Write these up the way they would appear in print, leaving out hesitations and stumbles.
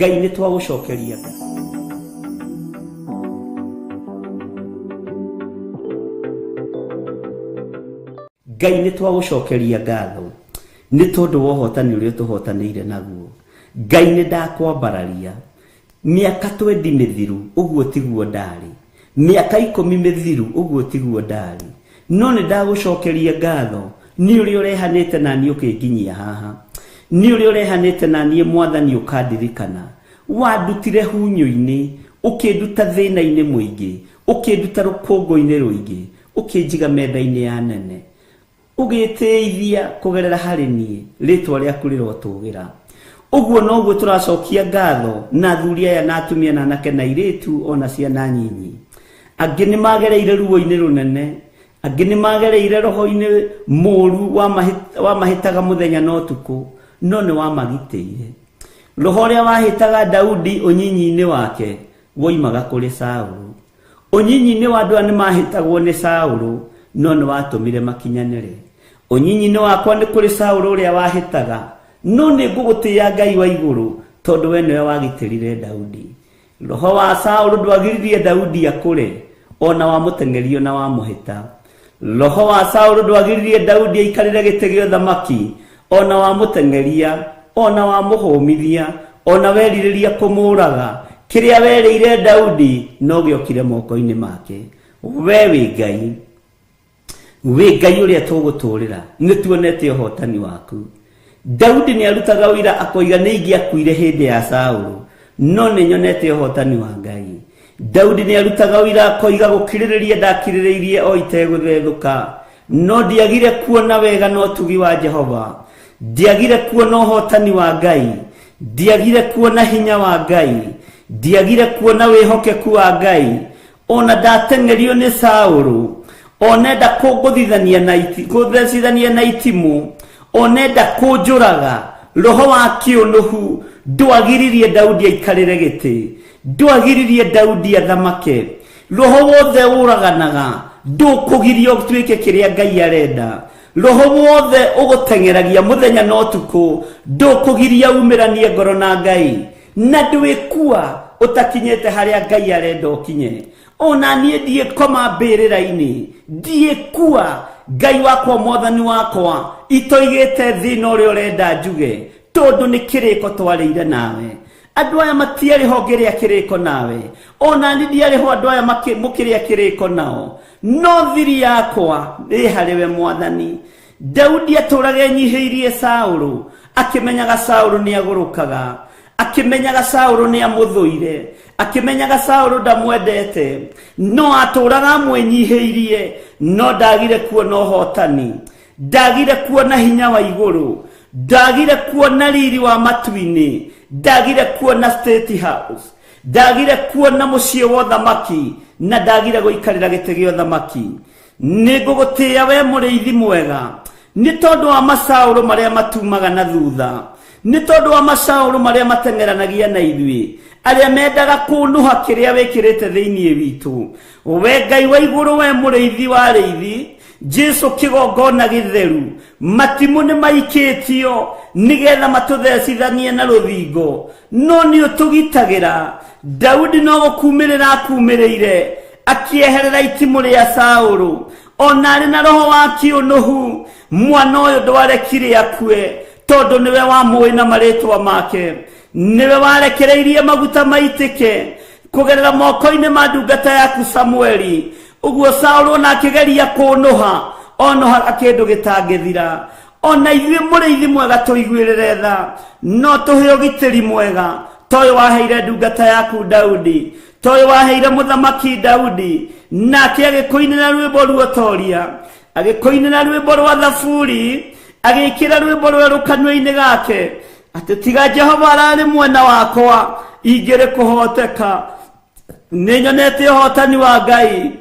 Ngai nĩ twagũcokeria ngatho. Ngai nĩ twagũcokeria ngatho nĩ tondũ wa ũhotani ũrĩa tũhotanĩire naguo. Ngai nĩ ndakwambararia mĩaka 20 mĩthiru ũguo tiguo ndarĩ, mĩaka 10 mĩthiru ũguo tiguo ndarĩ, no nĩ ndagũcokeria ngatho nĩ ũrĩa ũrehanĩte na niĩ ũkĩnginyia haha, nĩ ũrĩa ũrehanĩte na niĩ Mwathani ũkandirikana, wandutire hunyo-inĩ ũkĩnduta thĩna-inĩ mũingĩ, ũkĩnduta rũkũngũ-inĩ rũingĩ, ũkĩnjiga metha-inĩ ya nene, ũgĩteithia kũgerera harĩ niĩ, rĩtwa rĩaku rĩrotũgĩra. Ũguo noguo tũracokia ngatho na athuri aya na atumia na anake na airĩtu ona ciana nyinyi. Angĩ nĩ magereire ruo-inĩ rũnene, angĩ nĩ magereire roho-inĩ mũru wa mahĩtaga mũthenya na ũtukũ, no nĩ wamagitĩire. Roho ũrĩa wahĩtaga Daudi ũnyinyi-inĩ wake woimaga kũrĩ Saũlũ. Ũnyinyi-inĩ wa andũ nĩ mahĩtagwo nĩ Saũlũ, no nĩ watũmire makinyanĩre. Ũnyinyi-inĩ wakwa nĩ kũrĩ Saũlũ ũrĩa wahĩtaga, no nĩ ngũgũtĩĩa Ngai wa igũrũ tondũ we nĩwe wagitĩrire Daudi. Roho wa Saũlũ ndwagiririe Daudi akũre, ona wamũteng'erio na wamũhĩta. Roho wa Saũlũ ndwagiririe Daudi aikarĩre gĩtĩ gĩa ũthamaki, ona wamũteng'eria, ona wamũhũmithia, ona werirĩria kũmũraga. Kĩrĩa werĩire Daudi no gĩokire moko-inĩ make. We wĩ Ngai, wĩ Ngai ũrĩa tũgũtũũrĩra, nĩ tuonete ũhotani waku. Daudi nĩ arutaga ũira akoiga nĩ ingĩakuire hĩndĩ ya Saũlũ, no nĩ nyonete ũhotani wa Ngai. Daudi nĩ arutaga ũira akoiga gũkirĩrĩria ndakirĩrĩirie o itegũthethũka, no ndiagire kuona wega na ũtugi wa Jehova, ndiagire kuona ũhotani wa Ngai, ndiagire kuona hinya wa Ngai, ndiagire kuona wĩhokeku wa Ngai. Ona ndateng'erio nĩ Saũlũ, onenda kũngũthithania na itimũ, onenda kũnjũraga, roho wa kĩũnũhu ndwagiririe Daudi aikarĩre gĩtĩ, ndwagiririe Daudi athamake. Roho wothe ũraganaga ndũkũgiria ũtuĩke kĩrĩa Ngai arenda. Roho wothe ũgũteng'eragia mũthenya na ũtukũ ndũkũgiria umĩranie ngoro na Ngai, na ndwĩkua ũtakinyĩte harĩa Ngai arenda ũkinye. Ona niĩ ndiĩkoma mbĩrĩra-inĩ, ndiĩkua. Ngai wakwa Mwathani wakwa itoigĩte thĩna ũrĩa ũrenda njuge, tondũ nĩ kĩrĩko twarĩire nawe. Andũ aya matiarĩ ho ngĩrĩa kĩrĩko nawe, ona niĩ ndiarĩ ho andũ aya mũkĩrĩa kĩrĩko nao, no thiri yakwa ĩ harĩ we Mwathani. Daudi atũraga enyihĩirie Saũlũ, akĩmenyaga Saũlũ nĩ agũrũkaga, akĩmenyaga Saũlũ nĩ amũthũire, akĩmenyaga Saũlũ ndamwendete, no atũraga amwenyihĩirie, no ndagire kuona ũhotani, ndagire kuona hinya wa igũrũ, ndagire kuona riri wa matu-inĩ, ndagire kuona State House, ndagire kuona mũciĩ wa ũthamaki, na ndagire gũikarĩra gĩtĩ gĩa ũthamaki. Nĩ ngũgũtĩĩa we mũrĩithi mwega, nĩ tondũ wa masaũlũ marĩa matumaga na thutha, nĩ tondũ wa masaũlũ marĩa mateng'eranagia na ithuĩ, arĩa mendaga kũnũha kĩrĩa wĩkĩrĩte thĩinĩ witũ. We Ngai wa igũrũ, we mũrĩithi wa arĩithi, Jesu kĩgongona gĩtheru, matimũ nĩ maikĩtio nĩgetha matũthecithanie na rũthingo, no nĩ ũtũgitagĩra. Daudi no gũkumĩrĩra akumĩrĩire, akĩeherera itimũ rĩa Saũlũ, ona arĩ na roho wa kĩũnũhu. Mwana ũyũ ndwarekire akue, tondũ nĩwe wamũĩ na marĩtwa make, nĩwe warekereirie maguta maitĩke kũgerera moko-inĩ ma ndungata yaku Samueli. Ũguo Saũlũ ona akĩgeria kũnũha, ono hakindu gitangithira ona ithuĩ mũrĩithi mwega tũiguĩrĩre tha no tũhe ũgitĩri mwega toyo waheire ndungata yaku Daudi toyo waheire mũthamaki Daudi nake agĩkũinĩra rwĩmbo ruotoria agĩkũinĩra rwĩmbo rwa thaburi agĩkĩra rwĩmbo rwerũ kanua-inĩ gake atĩ tiga Jehova ararĩ mwena wakwa ingĩrĩ kũhoteka nĩnyonete ũhotani wa Ngai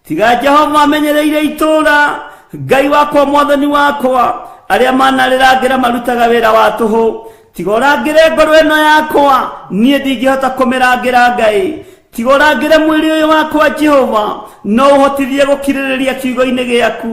tiga Jehova amenyereire itũũra Ngai wakwa mwathani wakwa arĩa manarĩrangĩra marutaga wĩra wa tũhũ tiga ũrangĩre ngoro ĩno yakwa niĩ ndingĩhota kũmĩrangĩra Ngai tiga ũrangĩre mwĩrĩ ũyũ wakwa Jehova no ũhotithie gũkirĩrĩria kiugo-inĩ gĩaku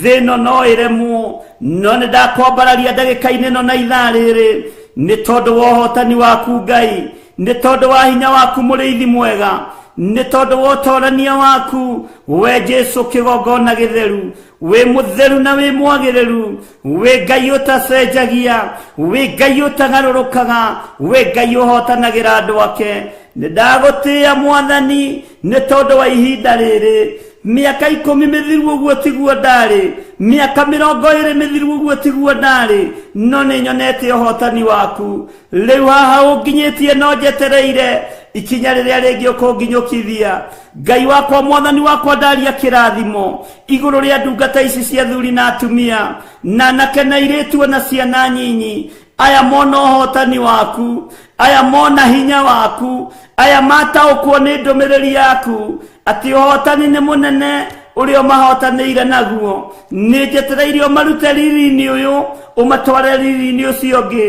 thĩ ĩno no ĩremwo no nĩndakwambararia ndagĩka-inĩ ĩno na ithaa rĩrĩ nĩ tondũ wa ũhotani waku Ngai nĩ tondũ wa hinya waku mũrĩithi mwega nĩ tondũ wa ũtorania waku we Jesu kĩgongona gĩtheru we mũtheru na we mwagĩrĩru we Ngai ũtacenjagia we Ngai ũtagarũrũkaga we Ngai ũhotanagĩra andũ ake nĩndagũtĩĩa mwathani nĩ tondũ wa ihinda rĩrĩ mĩaka 10 mĩthiru ũguo tiguo ndarĩ mĩaka 20 mĩthiru ũguo tiguo ndarĩ no nĩnyonete ũhotani waku rĩu haha ũnginyĩtie no njetereire ikinya rĩrĩa rĩngĩ ũkũnginyũkithia Ngai wakwa mwathani wakwa ndaria kĩrathimo igũrũ rĩa ndungata ici cia thuri na atumia na anake na airĩtu na ciana nyinyi aya mona ũhotani waku aya mona hinya waku aya mataũkwo nĩ ndũmĩrĩri yaku atĩ ũhotani nĩ mũnene ũrĩa mahotanĩire naguo nĩnjetereire ũmarute riri-inĩ ũyũ ũmatware riri-inĩ ũcio ũngĩ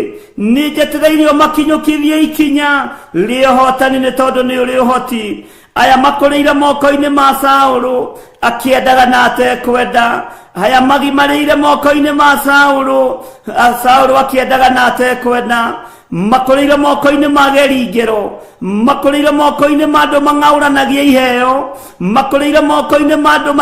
nĩnjetereire ũmakinyũkithie ikinya rĩa ũhotani nĩ tondũ nĩ ũrĩ ũhoti aya makũrĩire moko-inĩ ma Saũlũ akĩendaga na atekwenda aya magimarĩire moko-inĩ ma Saũlũ akĩendaga na atekwenda makũrĩire moko-inĩ ma Geringero makũrĩire moko-inĩ ma andũ mang'aũranagia iheo makũrĩire moko-inĩ ma andũ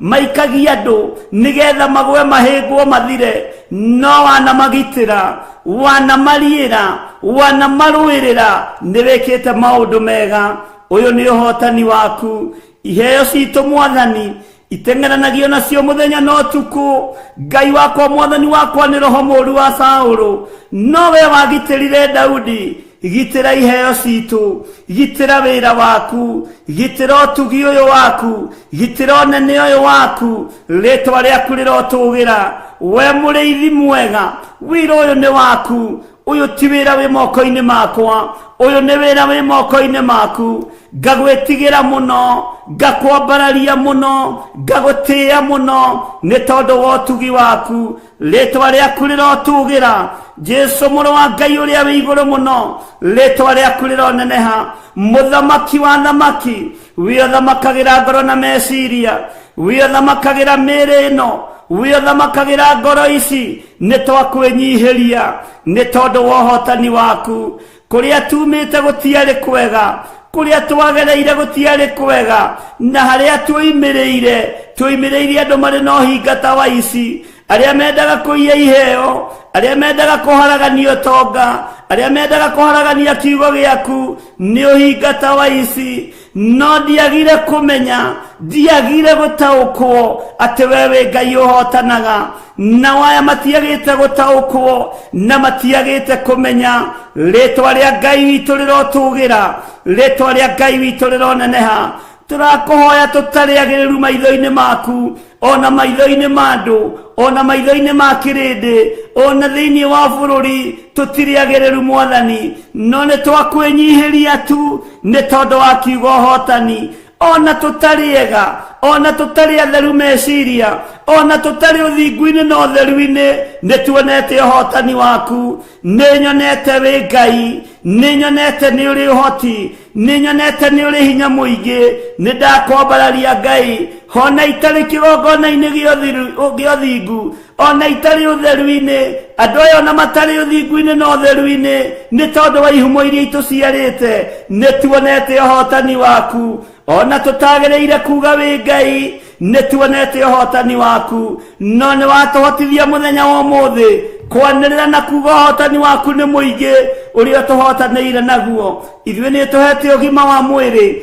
maikagia andũ nĩgetha magwe mahĩngwo mathire no wanamagitĩra wanamariĩra wanamarũĩrĩra nĩwĩkĩte maũndũ mega ũyũ nĩ ũhotani waku iheo citũ mwathani itengeranagio nacio mũthenya na ũtukũ Ngai wakwa mwathani wakwa nĩ roho mũũru wa Saũlũ no we wagitĩrire Daudi gitĩra iheo citũ gitĩra wĩra waku gitĩra ũtugi ũyũ waku gitĩra ũnene ũyũ waku rĩtwa rĩaku rĩrotũgĩra we mũrĩithi mwega wĩra ũyũ nĩ waku ũyũ ti wĩra wĩ moko-inĩ makwa ũyũ nĩ wĩra wĩ moko-inĩ maku ngagwĩtigĩra mũno ngakwambararia mũno ngagũtĩĩa mũno nĩ tondũ wa ũtugi waku rĩtwa rĩaku rĩrotũgĩra Jesu mũrũ wa Ngai ũrĩa wĩ igũrũ mũno rĩtwa rĩaku rĩroneneha mũthamaki wa thamaki we ũthamakagĩra ngoro na meciria we ũthamakagĩra mĩĩrĩ ĩno we ũthamakagĩra ngoro ici nĩ twakwĩnyihĩria nĩ tondũ wa ũhotani waku kũrĩa tumĩte gũtiarĩ kwega kũrĩa twagereire gũtiarĩ kwega na harĩa tuoimĩrĩire andũ marĩ na ũhingata wa ici arĩa mendaga kũiya iheo arĩa mendaga kũharagania ũtonga arĩa mendaga kũharagania kiugo gĩaku nĩ ũhingata wa ici no ndiagire kũmenya ndiagire gũtaũkwo atĩ we wĩ Ngai ũhotanaga na waya matiagĩte gũtaũkwo na matiagĩte kũmenya rĩtwa rĩa Ngai witũ rĩrotũgĩra rĩtwa rĩa Ngai witũ rĩroneneha tũrakũhoya tũtarĩ maitho-inĩ maku ona maitho-inĩ ma andũ ona maitho-inĩ ma kĩrĩndĩ ona thĩinĩ wa bũrũri tũtirĩ agĩrĩru mwathani no nĩ twakwĩnyihĩria tu nĩ tondũ wa kiugo ũhotani ona tũtarĩ ega ona tũtarĩ atheru meciria ona tũtarĩ ũthingu-inĩ na ũtheru-inĩ nĩ tuonete ũhotani waku nĩ nyonete wĩ Ngai nĩ nyonete nĩ ũrĩ ũhoti nĩ nyonete nĩ ũrĩ hinya mũingĩ nĩ ndakwambararia Ngai ona itarĩ kĩgongona-inĩ gĩa ũthingu ona itarĩ ũtheru-inĩ andũ aya ona matarĩ ũthingu-inĩ na ũtheru-inĩ nĩ tondũ wa ihumo iria itũciarĩte nĩ tuonete ũhotani waku ona tũtagĩrĩire kuga wĩ Ngai nĩ tuonete ũhotani waku no nĩ watũhotithia mũthenya wa ũmũthĩ kwanĩrĩra na kuga ũhotani waku nĩ mũingĩ ũrĩa tũhotanĩire naguo ithuĩ nĩ tũhete ũgima wa mwĩrĩ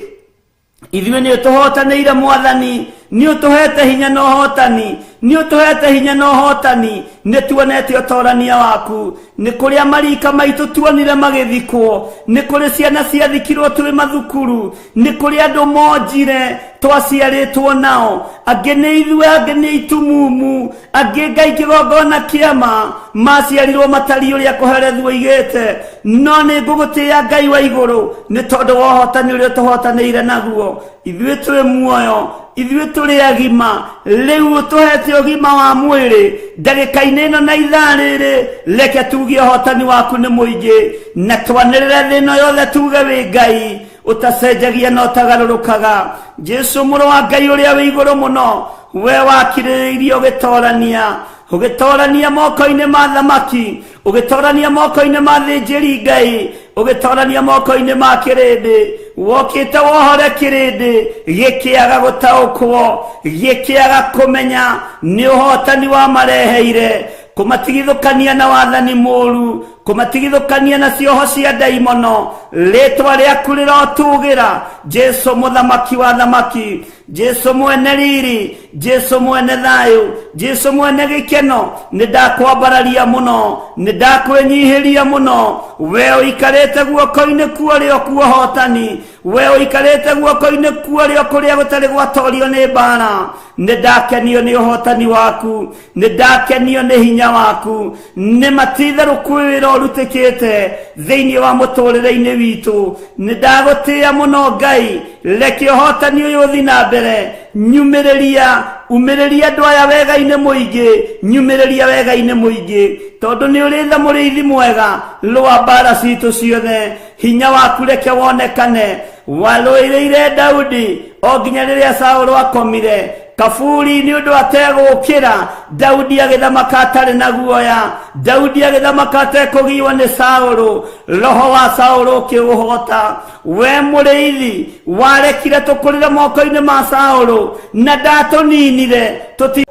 ithuĩ nĩ tũhotanĩire Mwathani, nĩ ũtũhete hinya na ũhotani, nĩ ũtũhete hinya na ũhotani, nĩ tuonete ũtorania waku, nĩ kũrĩa marika maitũ tuonire magĩthikwo, nĩ kũrĩ ciana ciathikirwo tũrĩ mathukuru, nĩ kũrĩ andũ monjire twaciarĩtwo nao, angĩ nĩ ithuĩ, angĩ nĩ itumumu, angĩ Ngai kĩgongona kĩama maciarirwo matari ũrĩa kũherethwo igĩte, no nĩ ngũgũtĩĩa Ngai wa igũrũ nĩ tondũ wa ũhotani ũrĩa tũhotanĩire naguo. Ithuĩ tũrĩ muoyo, ithuĩ tũrĩ agima, rĩu ũtũhete ũgima wa mwĩrĩ ndagĩka-inĩ ĩno na ithaa rĩrĩ, reke tuge ũhotani waku nĩ mũingĩ, na twanĩrĩre thĩ ĩno yothe tuge wĩ Ngai ũtacenjagia na ũtagarũrũkaga. Jesu mũrũ wa Ngai ũrĩa wĩ igũrũ mũno, we wakirĩrĩirie ũgĩtorania moko-inĩ ma thamaki, ũgĩtorania moko-inĩ ma thĩnjĩri Ngai, ũgĩtorania moko-inĩ ma kĩrĩndĩ, wokĩte wohore kĩrĩndĩ gĩkĩaga gũtaũkwo, gĩkĩaga kũmenya nĩ ũhotani wa mareheire, kũmatigithũkania na wathani mũũru, kũmatigithũkania na cioho cia ndaimono. Rĩtwa rĩaku rĩrotũgĩra, Jesu mũthamaki wa thamaki, Jesu mwene riri, Jesu mwene thayũ, Jesu mwene gĩkeno. Nĩ ndakwambararia mũno, nĩ ndakwĩnyihĩria mũno, we ũikarĩte guoko-inĩ kuo kuohotani, we ũikarĩte guoko-inĩ kuo kũrĩa gũtarĩ gwatorio nĩ mbara. Nĩ ndakenio nĩ ũhotani waku, nĩ ndakenio nĩ hinya waku, nĩ matitherũku wĩra ũrutĩkĩte thĩinĩ wa mũtũrĩre-inĩ witũ. Nĩ ndagũtĩĩa mũno Ngai, reke ũhotani ũyũ ũthiĩ na mbere, nyumĩrĩria, umĩrĩria andũ aya wega-inĩ mũingĩ, nyumĩrĩria wega-inĩ mũingĩ, tondũ nĩ ũrĩ tha mũrĩithi mwega rwa mbara citũ ciothe. Hinya waku reke wonekane, warũĩrĩire Daudi o nginya rĩrĩa Saũlũ akomire kaburi nĩ ũndũ ategũkĩra, Daudi agĩthamaka atarĩ na guoya, Daudi agĩthamaka atekũgiwa nĩ Saũlũ, roho wa Saũlũ ũkĩũhota. We mũrĩithi warekire tũkũrĩre moko-inĩ ma Saũlũ na ndatũninire,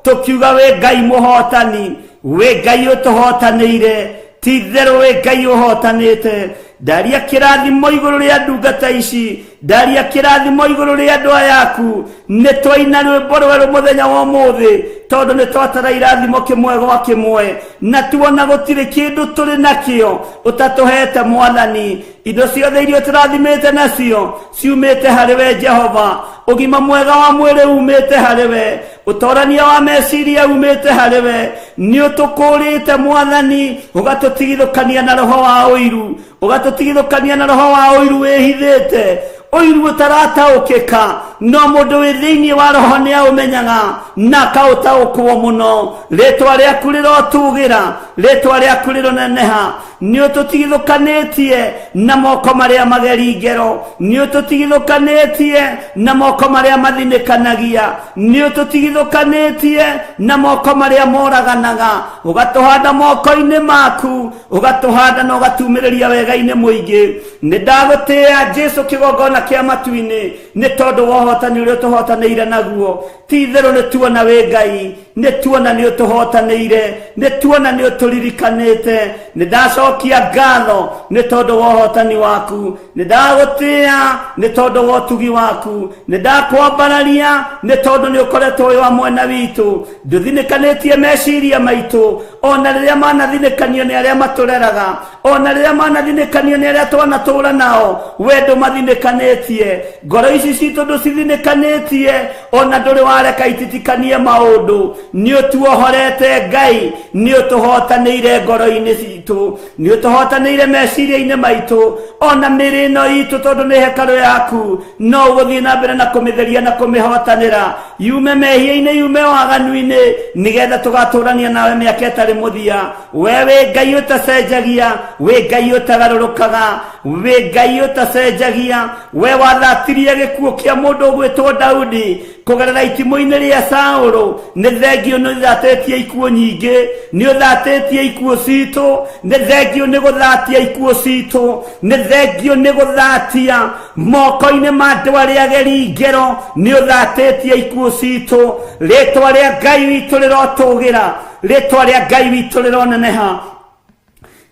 tũkiuga wĩ Ngai mũhotani, wĩ Ngai ũtũhotanĩire, ti-itherũ wĩ Ngai ũhotanĩte. Ndaria kĩrathimo igũrũ rĩa ndungata ici, ndaria kĩrathimo igũrũ rĩa andũ aya aku. Nĩ twaina rwĩmbo rwerũ mũthenya wa ũmũthĩ, tondũ nĩ twatara irathimo kĩmwe gwa kĩmwe, na tuona gũtirĩ kĩndũ tũrĩ nakĩo ũtatũhete Mwathani. Indo ciothe iria tũrathimĩte nacio ciumĩte harĩ we Jehova. Ũgima mwega wa mwĩrĩ umĩte harĩ we, ũtorania wa meciria umĩte harĩ we. Nĩ ũtũkũrĩte Mwathani, ũgatũtigithũkania na roho wa ũiru, ũgatũtigithũkania na roho wa ũiru wĩhithĩte, ũiru ũtarataũkĩka, no mũndũ wĩ thĩinĩ wa roho nĩ aũmenyaga na akaũtaũkwo mũno. Rĩtwa rĩaku rĩrotũgĩra, rĩtwa rĩaku rĩroneneha. Nĩ ũtũtigithũkanĩtie na moko marĩa mageri ngero, nĩ ũtũtigithũkanĩtie na moko marĩa mathinĩkanagia, nĩ ũtũtigithũkanĩtie na moko marĩa moraganaga, ũgatũhanda moko-inĩ maku, ũgatũhanda na ũgatumĩrĩria wega-inĩ mũingĩ. Nĩ ndagũtĩĩa Jesu kĩgongona kĩa matu-inĩ, nĩ tondũ wa ũhotani ũrĩa ũtũhotanĩire naguo. Ti-itherũ nĩ tuona wĩ Ngai, nĩ tuona nĩ ũtũhotanĩire, nĩ tuona nĩ ũtũririkanĩte. Nĩ ndacokia ngatho nĩ tondũ wa ũhotani waku, nĩ ndagũtĩĩa nĩ tondũ wa ũtugi waku, nĩ ndakwambararia nĩ tondũ nĩ ũkoretwo wĩ wa mwena witũ. Ndũthinĩkanĩtie meciria maitũ, ona rĩrĩa manathinĩkanio nĩ arĩa matũreraga, ona rĩrĩa manathinĩkanio nĩ arĩa twanatũũra nao, we ndũmathinĩkanĩtie. Ngoro ici citũ ndũcithinĩkanĩtie, ona ndũrĩ wareka ititikanie maũndũ. Nĩ ũtuohorete Ngai, nĩ ũtũhotanĩire ngoro-inĩ citũ, nĩ ũtũhotanĩire meciria-inĩ maitũ, ona mĩrĩ ĩno itũ, tondũ nĩ hekarũ yaku. No ũgũthiĩ na mbere na kũmĩtheria na kũmĩhotanĩra, yume mehia-inĩ, yume waganu-inĩ, nĩgetha tũgatũrania nawe mĩaka ĩtarĩ mũthia. We wĩ Ngai ũtacenjagia, wĩ Ngai ũtagarũrũkaga, wĩ Ngai ũtacenjagia. We wathatirie gĩkuũ kĩa mũndũ ũgwĩtwo Daudi kũgerera itimũ-inĩ rĩa Saũlũ. Nĩ thengio nĩ ũthatĩtie ikuũ nyingĩ, nĩ ũthatĩtie ikuũ citũ, nĩ thengio nĩ gũthatia ikuũ citũ, nĩ thengio nĩ gũthatia moko-inĩ ma andũ arĩa ageri ngero, nĩ ũthatĩtie ikuũ citũ. Rĩtwa rĩa Ngai witũ rĩrotũgĩra, rĩtwa rĩa Ngai witũ rĩroneneha.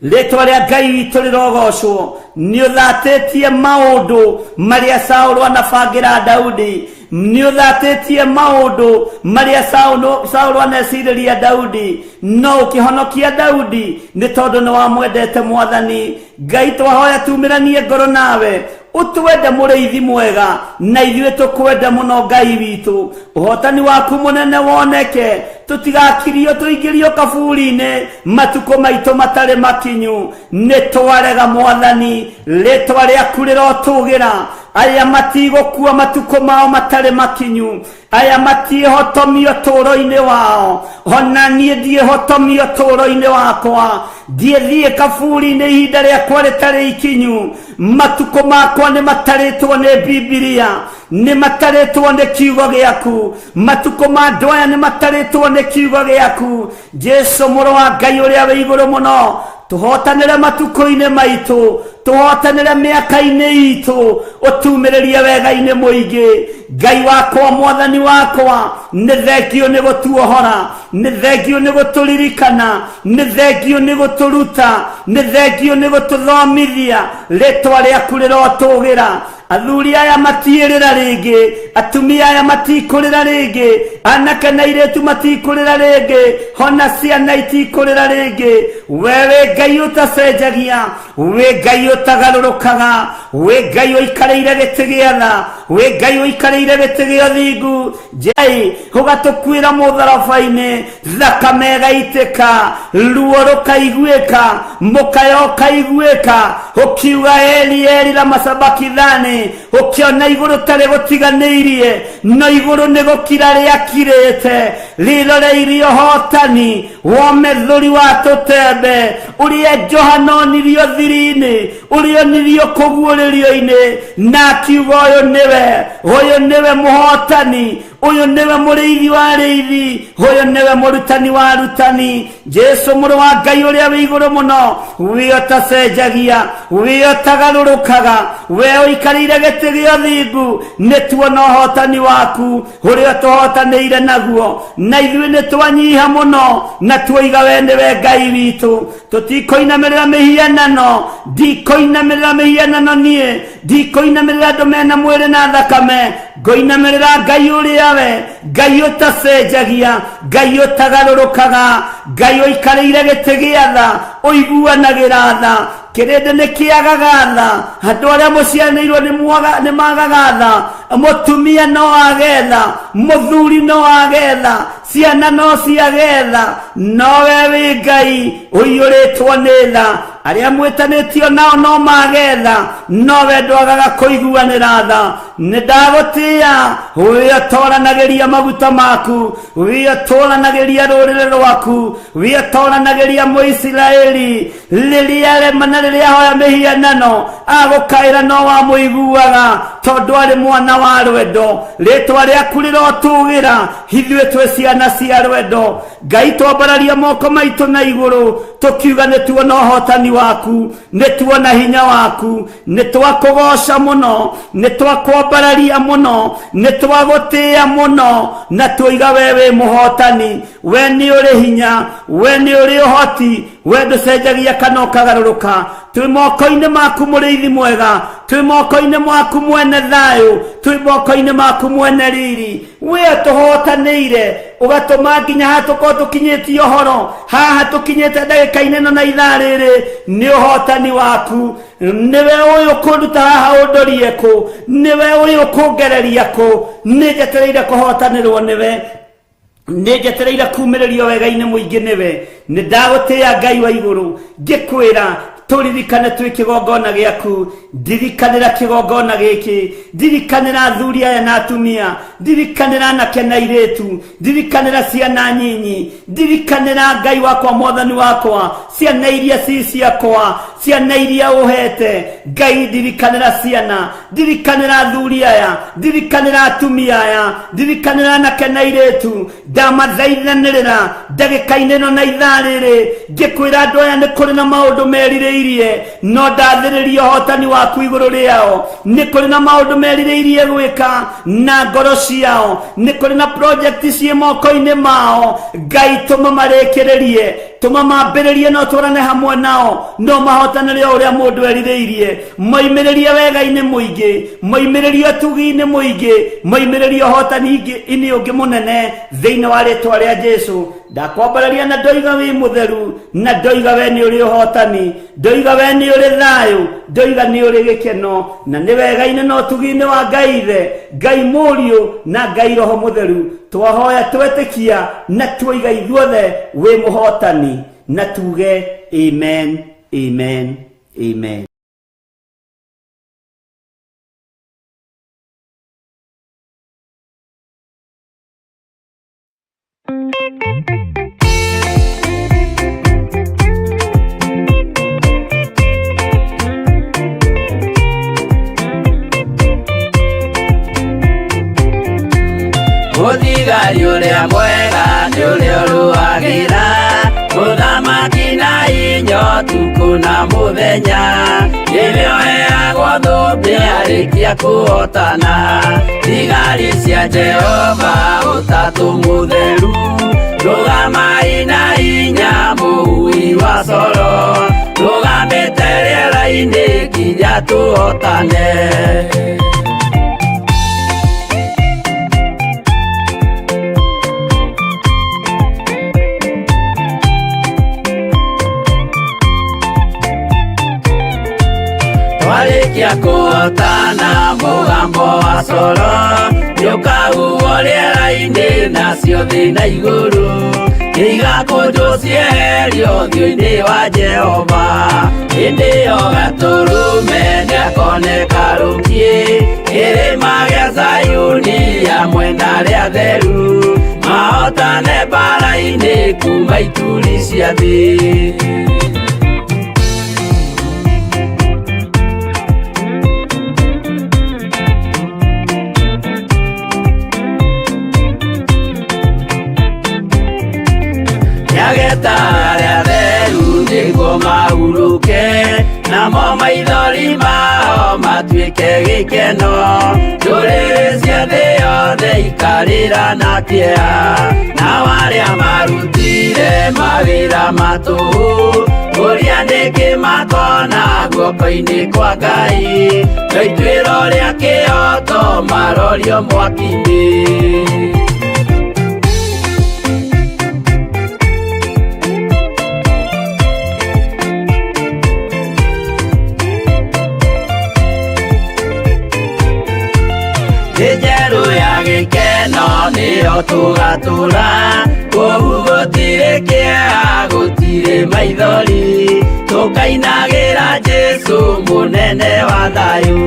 Letwa ria Ngai witu rirogocwo ni uthatetie maundu maria Saulu anabangira Daudi ni uthatetie maundu maria Saulu aneciriria Daudi no ukihonokia Daudi ni tondu ni wamwendete Mwathani. Ngai twahoya tumiranie ngoro nawe utuwende mureithi mwega na ithuĩ tukwenda muno Ngai witu. Uhotani waku munene woneke tutigakirio tuingirio kaburi-ini matuko maitu matari makinyu ni twarega Mwathani ritwa riaku rirotugira aya matigukua matuko mao matari makinyu aya matihotomio toro-ini wao ona nie ndiehotomio toro-ini wakwa ndithie kaburi-ini ihinda riakwa ritari ikinyu matuko makwa ni mataritwo ni Biblia ni mataritwo ni kiugo giaku matuko ma ndoya ni mataritwo ni kiugo giaku Jesu muru wa Ngai uria wi iguru muno tuhotanire matuko-ini maitu tuhotanire miaka-ini itu utumiririe wega-ini muingi Ngai wakwa Mwathani wakwa ni thengio ni gutuohora ni thengio ni guturirikana ni thengio ni guturuta ni thengio ni gututhomithia ritwa riaku rirotugira. Athuri aya matiirira ringi atumia aya matikurira ringi anake na iretu matikurira ringi hona ciana itikurira ringi wewe Ngai utacenjagia we Ngai utagarurukaga we Ngai uikareire giti gia tha we Ngai uikareire giti gia thingu Jai ugatukwira mutharabai-ini thakame igaitika ruo rukaiguika mukayo ukaiguika ukiuga Eli la masabakithani ukiona iguru tari gutiganiirie no iguru ni gukira riakirite riroreirio hotani wa methuri wa tutembe uria Johanonirio thiri-ini uria nirio kuguuririo-ini na kiugo uyu niwe muhotani uyu niwe mureithi wa reithi uyu niwe murutani wa rutani Jesu muru wa Ngai uria wi iguru muno we utacenjagia we utagarurukaga we uikarire giti gia thingu ni tuona uhotani waku uria tuhotanire naguo na ithuĩ ni twanyiha muno na tuiga we niwe Ngai witu tutikoinamirira mihianano ndikoinamirira mihianano nie ndikoinamirira andu mena mwiri na thakame ngoinamirira Ngai uria we Ngai utacenjagia Ngai utagarurukaga Ngai uikarire giti gia tha uiguanagira tha kirende ni kiagaga tha andu aria mucianirwo ni magaga tha mutumia no agetha muthuri no agetha ciana no ciagetha no we Ngai uiyuritwo ni tha aria mwitanitio nao no magetha no we ndwagaga kuiguanira tha ni ndagutia we utoranagiria maguta maku we utoranagiria rurire rwaku we utoranagiria Muisiraeli riria rema na riria hoya mihianano agukaira no wa muiguaga tondu ari mwana wa rwendo ritwa riaku rirotugira ithuĩ twi ciana cia rwendo Ngai twambararia moko maitu na iguru tukiuga ni tuona uhotani waku ni tuona hinya waku ni twakugoca muno ni twakwambararia muno ni twagutia muno na tuiga wewe muhotani we ni uri hinya we ni uri uhoti we nducenjagia kana ukagaruruka twi moko-ini maku mureithi mwega twi moko-ini maku mwene thayu twi moko-ini maku mwene riri we tuhotanire ugatuma nginya hatuko tukinyitio horo haha tukinyite ndagika ineno na ithaa riri ni uhotani waku niwe uyu kuruta haha undorie ku niwe uyu kungereria ku nijetereire kuhotanirwo niwe nijetereire kumiririo wega-ini muingi niwe ni ndagutia Ngai wa iguru ngikwira turirikane twi kigongona giaku ndirikanira kigongona giki ndirikanira athuri aya na atumia ndirikanira anake na iretu ndirikanira ciana nyinyi ndirikanira Ngai wakwa Mwathani wakwa ciana iria ci ciakwa ciana iria uhete. Ngai ndirikanĩra ciana, ndirikanĩra athuri aya, ndirikanĩra atumia aya, ndirikanĩra anake na airĩtu. Ndamathaithanĩrĩra ndagĩka-inĩ ĩno na ithaa rĩrĩ, ngĩkwĩra andũ aya nĩ kũrĩ na maũndũ merirĩirie, no ndathĩrĩria ũhotani waku igũrũ rĩao. Nĩ kũrĩ na maũndũ merirĩirie gwĩka na ngoro ciao, nĩ kũrĩ na project ciĩ moko-inĩ mao. Ngai tũma marĩkĩrĩrie, tũma mambĩrĩrie no tũrane hamwe nao, no mahotanĩre ũrĩa mũndũ erirĩirie. Moimĩrĩrie wega-inĩ mũingĩ, moimĩrĩrie ũtugi-inĩ mũingĩ, moimĩrĩrie ũhotani-inĩ ũngĩ mũnene thĩinĩ wa rĩtwa rĩa Jesũ. Ndakwambararia na ndoiga wĩ mũtheru, na ndoiga we nĩ ũrĩ ũhotani, ndoiga we nĩ ũrĩ thayũ, ndoiga nĩ ũrĩ gĩkeno, na nĩ wega-inĩ na ũtugi-inĩ wa Ngai Ithe, Ngai Mũriũ na Ngai Roho Mũtheru. Twahoya twetĩkia na twoiga ithuothe wĩ mũhotani, na tuge amen, amen, amen. Mũthigari ũrĩa mwega nĩ ũrĩa ũrũagĩra mũthamaki na hinya ũtukũ na mũthenya. Rĩrĩa ũheagwo thũmbĩ arĩkia kũhotana, thigari cia Jehova ũtatũ mũtheru, rũgamai na hinya mũhui wa coro, rũgamĩte rĩera-inĩ nginya tũhotane. Warĩkia kũhotana mũgambo wa coro, nĩũkahuhwo rĩera-inĩ nacio thĩ na igũrũ, igakũnjwo cieherio ũthiũ-inĩ wa Jehova. Hĩndĩ ĩyo Gatũrũme nĩakoneka rũngiĩ kĩrĩma gĩa Zayuni hamwe na arĩa atheru, mahotane mbara-inĩ kuma ituri cia thĩ. Nĩageta arĩa atheru nĩguo mahurũke, namo maithori mao matuĩke gĩkeno. Ndũrĩrĩ cia thĩ yothe ikarĩra na kĩeha, nao arĩa marutire mawĩra matũhũ, ũrĩa nĩngĩ makona guoko-inĩ kwa Ngai. Na ituĩro rĩa kĩhoto marorio mwaki-inĩ. Njerũ ya gĩkeno nĩyo tũgatũra, kũu gũtirĩ kĩeha gũtirĩ maithori, tũkainagĩra Jesũ mũnene wa thayũ.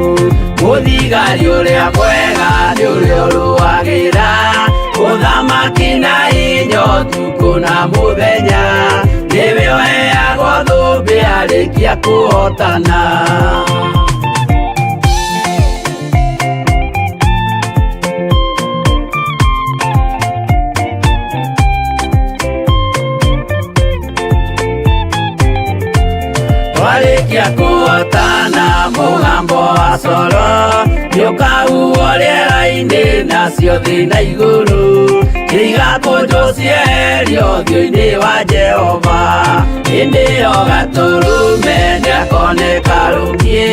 Mũthigari ũrĩa mwega nĩ ũrĩa ũrũagĩra mũthamaki na hinya ũtukũ na mũthenya, nĩwe ũheagwo thũmbĩ arĩkia kũhotana. Warĩkia kũhotana mũgambo wa coro, nĩũkahuhwo rĩera-inĩ nacio thĩ na igũrũ, igakũnjwo cieherio ũthiũ-inĩ wa Jehova. Hĩndĩ ĩyo Gatũrũme nĩakoneka rũngiĩ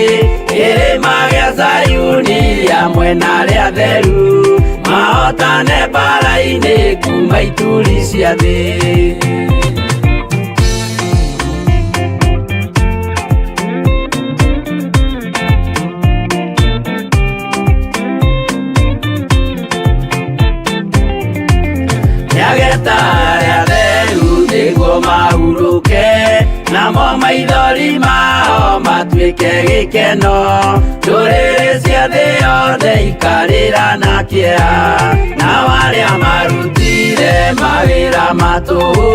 kĩrĩma gĩa Zayuni hamwe na arĩa atheru, mahotane mbara-inĩ kuma ituri cia thĩ. Nĩageta arĩa atheru nĩguo mahurũke, namo maithori mao matuĩke gĩkeno. Ndũrĩrĩ cia thĩ yothe ikarĩra na kĩeha, nao arĩa marutire mawĩra matũhũ,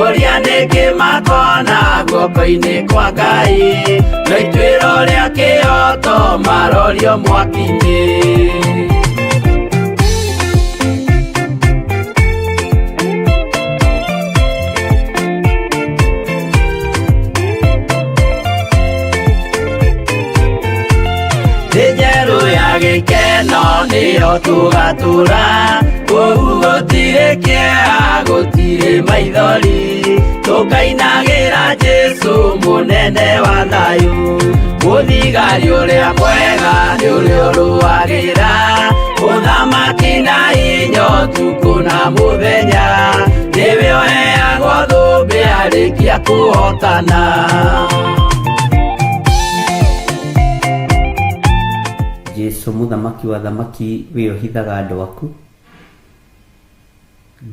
ũrĩa nĩngĩ makona guoko guoko-inĩ kwa Ngai, na ituĩro rĩa kĩhoto marorio mwaki-inĩ. Njerũ ya gĩkeno nĩyo tũgatũra, kũu gũtirĩ kĩeha gũtirĩ maithori, tũkainagĩra Jesũ mũnene wa thayũ. Mũthigari ũrĩa mwega nĩ ũrĩa ũrũagĩra ũthamaki na hinya ũtukũ na mũthenya, nĩwe ũheagwo thũmbĩ arĩkia kũhotana. Jesũ mũthamaki wa thamaki we ũhithaga andũ aku.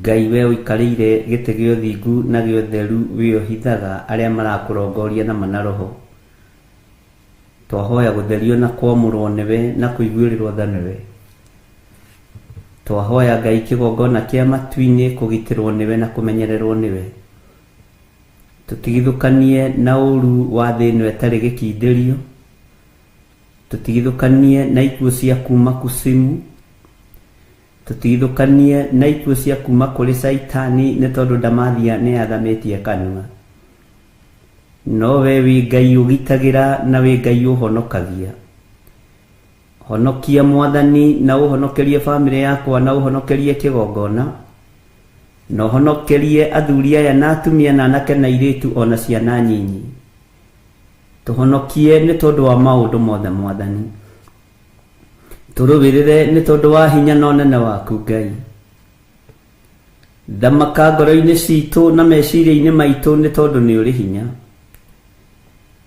Ngai we ũikarĩire gĩtĩ gĩa ũthingu na gĩa ũtheru we ũhithaga arĩa marakũrongoria na mana roho. Twahoya gũtherio na kwamũrwo nĩwe na kũiguĩrĩrwo tha nĩwe. Twahoya Ngai kĩgongona kĩa matu-inĩ kũgitĩrwo nĩwe na kũmenyererwo nĩwe. Tũtigithũkanie na ũru wa thĩ ĩno ĩtarĩ gĩkindĩrio. Tũtigithũkanie na ikuũ cia kuma kusimu. Tũtigithũkanie na ikuũ cia kuma kũrĩ Saitani nĩ tondũ ndamathia nĩ athamĩtie kanua. No we wĩ Ngai ũgitagĩra na wĩ Ngai ũhonokagia. Honokia Mwathani na ũhonokerie bamĩrĩ yakwa na ũhonokerie kĩgongona. Na ũhonokerie athuri aya na atumia na anake na airĩtu ona ciana nyinyi. Tũhonokie nĩ tondũ wa maũndũ mothe Mwathani. Tũrũwĩrĩre nĩ tondũ wa hinya na ũnene waku Ngai. Thamaka ngoro-inĩ citũ na meciria-inĩ maitũ nĩ tondũ nĩ ũrĩ hinya.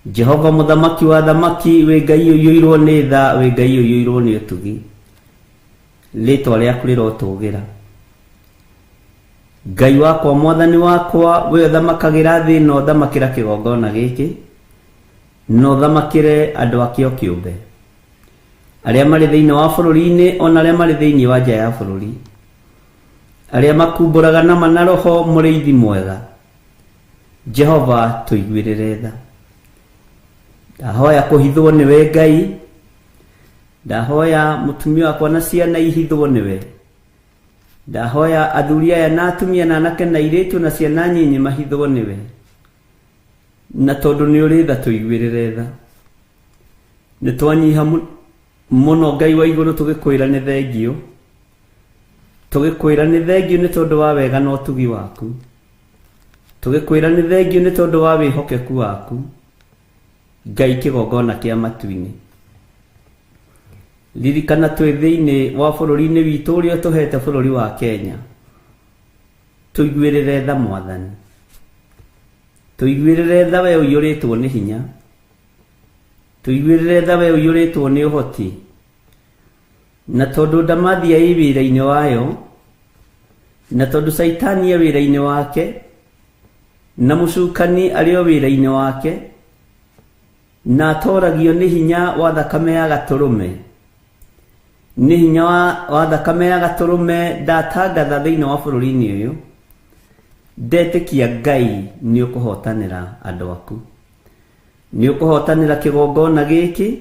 Jehova mũthamaki wa thamaki wĩ Ngai ũiyũirwo nĩ tha, wĩ Ngai ũiyũirwo nĩ ũtugi. Rĩĩtwa rĩaku rĩrotũgĩra. Ngai wakwa Mwathani wakwa we ũthamakagĩra thĩ ĩno, thamakĩra kĩgongona gĩkĩ na ũthamakĩre andũ akĩo kĩũmbe, arĩa marĩ thĩinĩ wa bũrũri-inĩ ona arĩa marĩ thĩinĩ wa nja ya bũrũri, arĩa makumbũraga na mana roho mũrĩithi mwega. Jehova tũiguĩrĩre tha. Ndahoya kũhithwo nĩwe Ngai. Ndahoya mũtumia wakwa na ciana ihithwo nĩwe. Ndahoya athuri aya na atumia na anake na airĩtu na ciana nyinyi mahithwo nĩwe. Na tondũ nĩ ũrĩ tha tũiguĩrĩre tha. Nĩ twanyiha mũno Ngai wa igũrũ tũgĩkwĩra nĩ thengio. Tũgĩkwĩra nĩ thengio nĩ tondũ wa wega na ũtugi waku. Tũgĩkwĩra nĩ thengio nĩ tondũ wa wĩhokeku waku. Ngai kĩgongona kĩa matu-inĩ. Ririkana twĩ thĩinĩ wa bũrũri-inĩ witũ ũrĩa tũhete bũrũri wa Kenya. Tũiguĩrĩre tha Mwathani. Tũiguĩrĩre tha we ũiyũrĩtwo nĩ hinya. Tũiguĩrĩre tha we ũiyũrĩtwo nĩ ũhoti. Na tondũ ndamathia ĩ wĩra-inĩ wayo, na tondũ Saitani e wĩra-inĩ wake, na mũcukani arĩ o wĩra-inĩ wake, na atoragio nĩ hinya wa thakame ya gatũrũme. Nĩ hinya wa thakame ya gatũrũme ndatangatha thĩinĩ wa bũrũri-inĩ ũyũ. Ndetĩkia Ngai nĩ ũkũhotanĩra andũ aku. Nĩ ũkũhotanĩra kĩgongona gĩkĩ.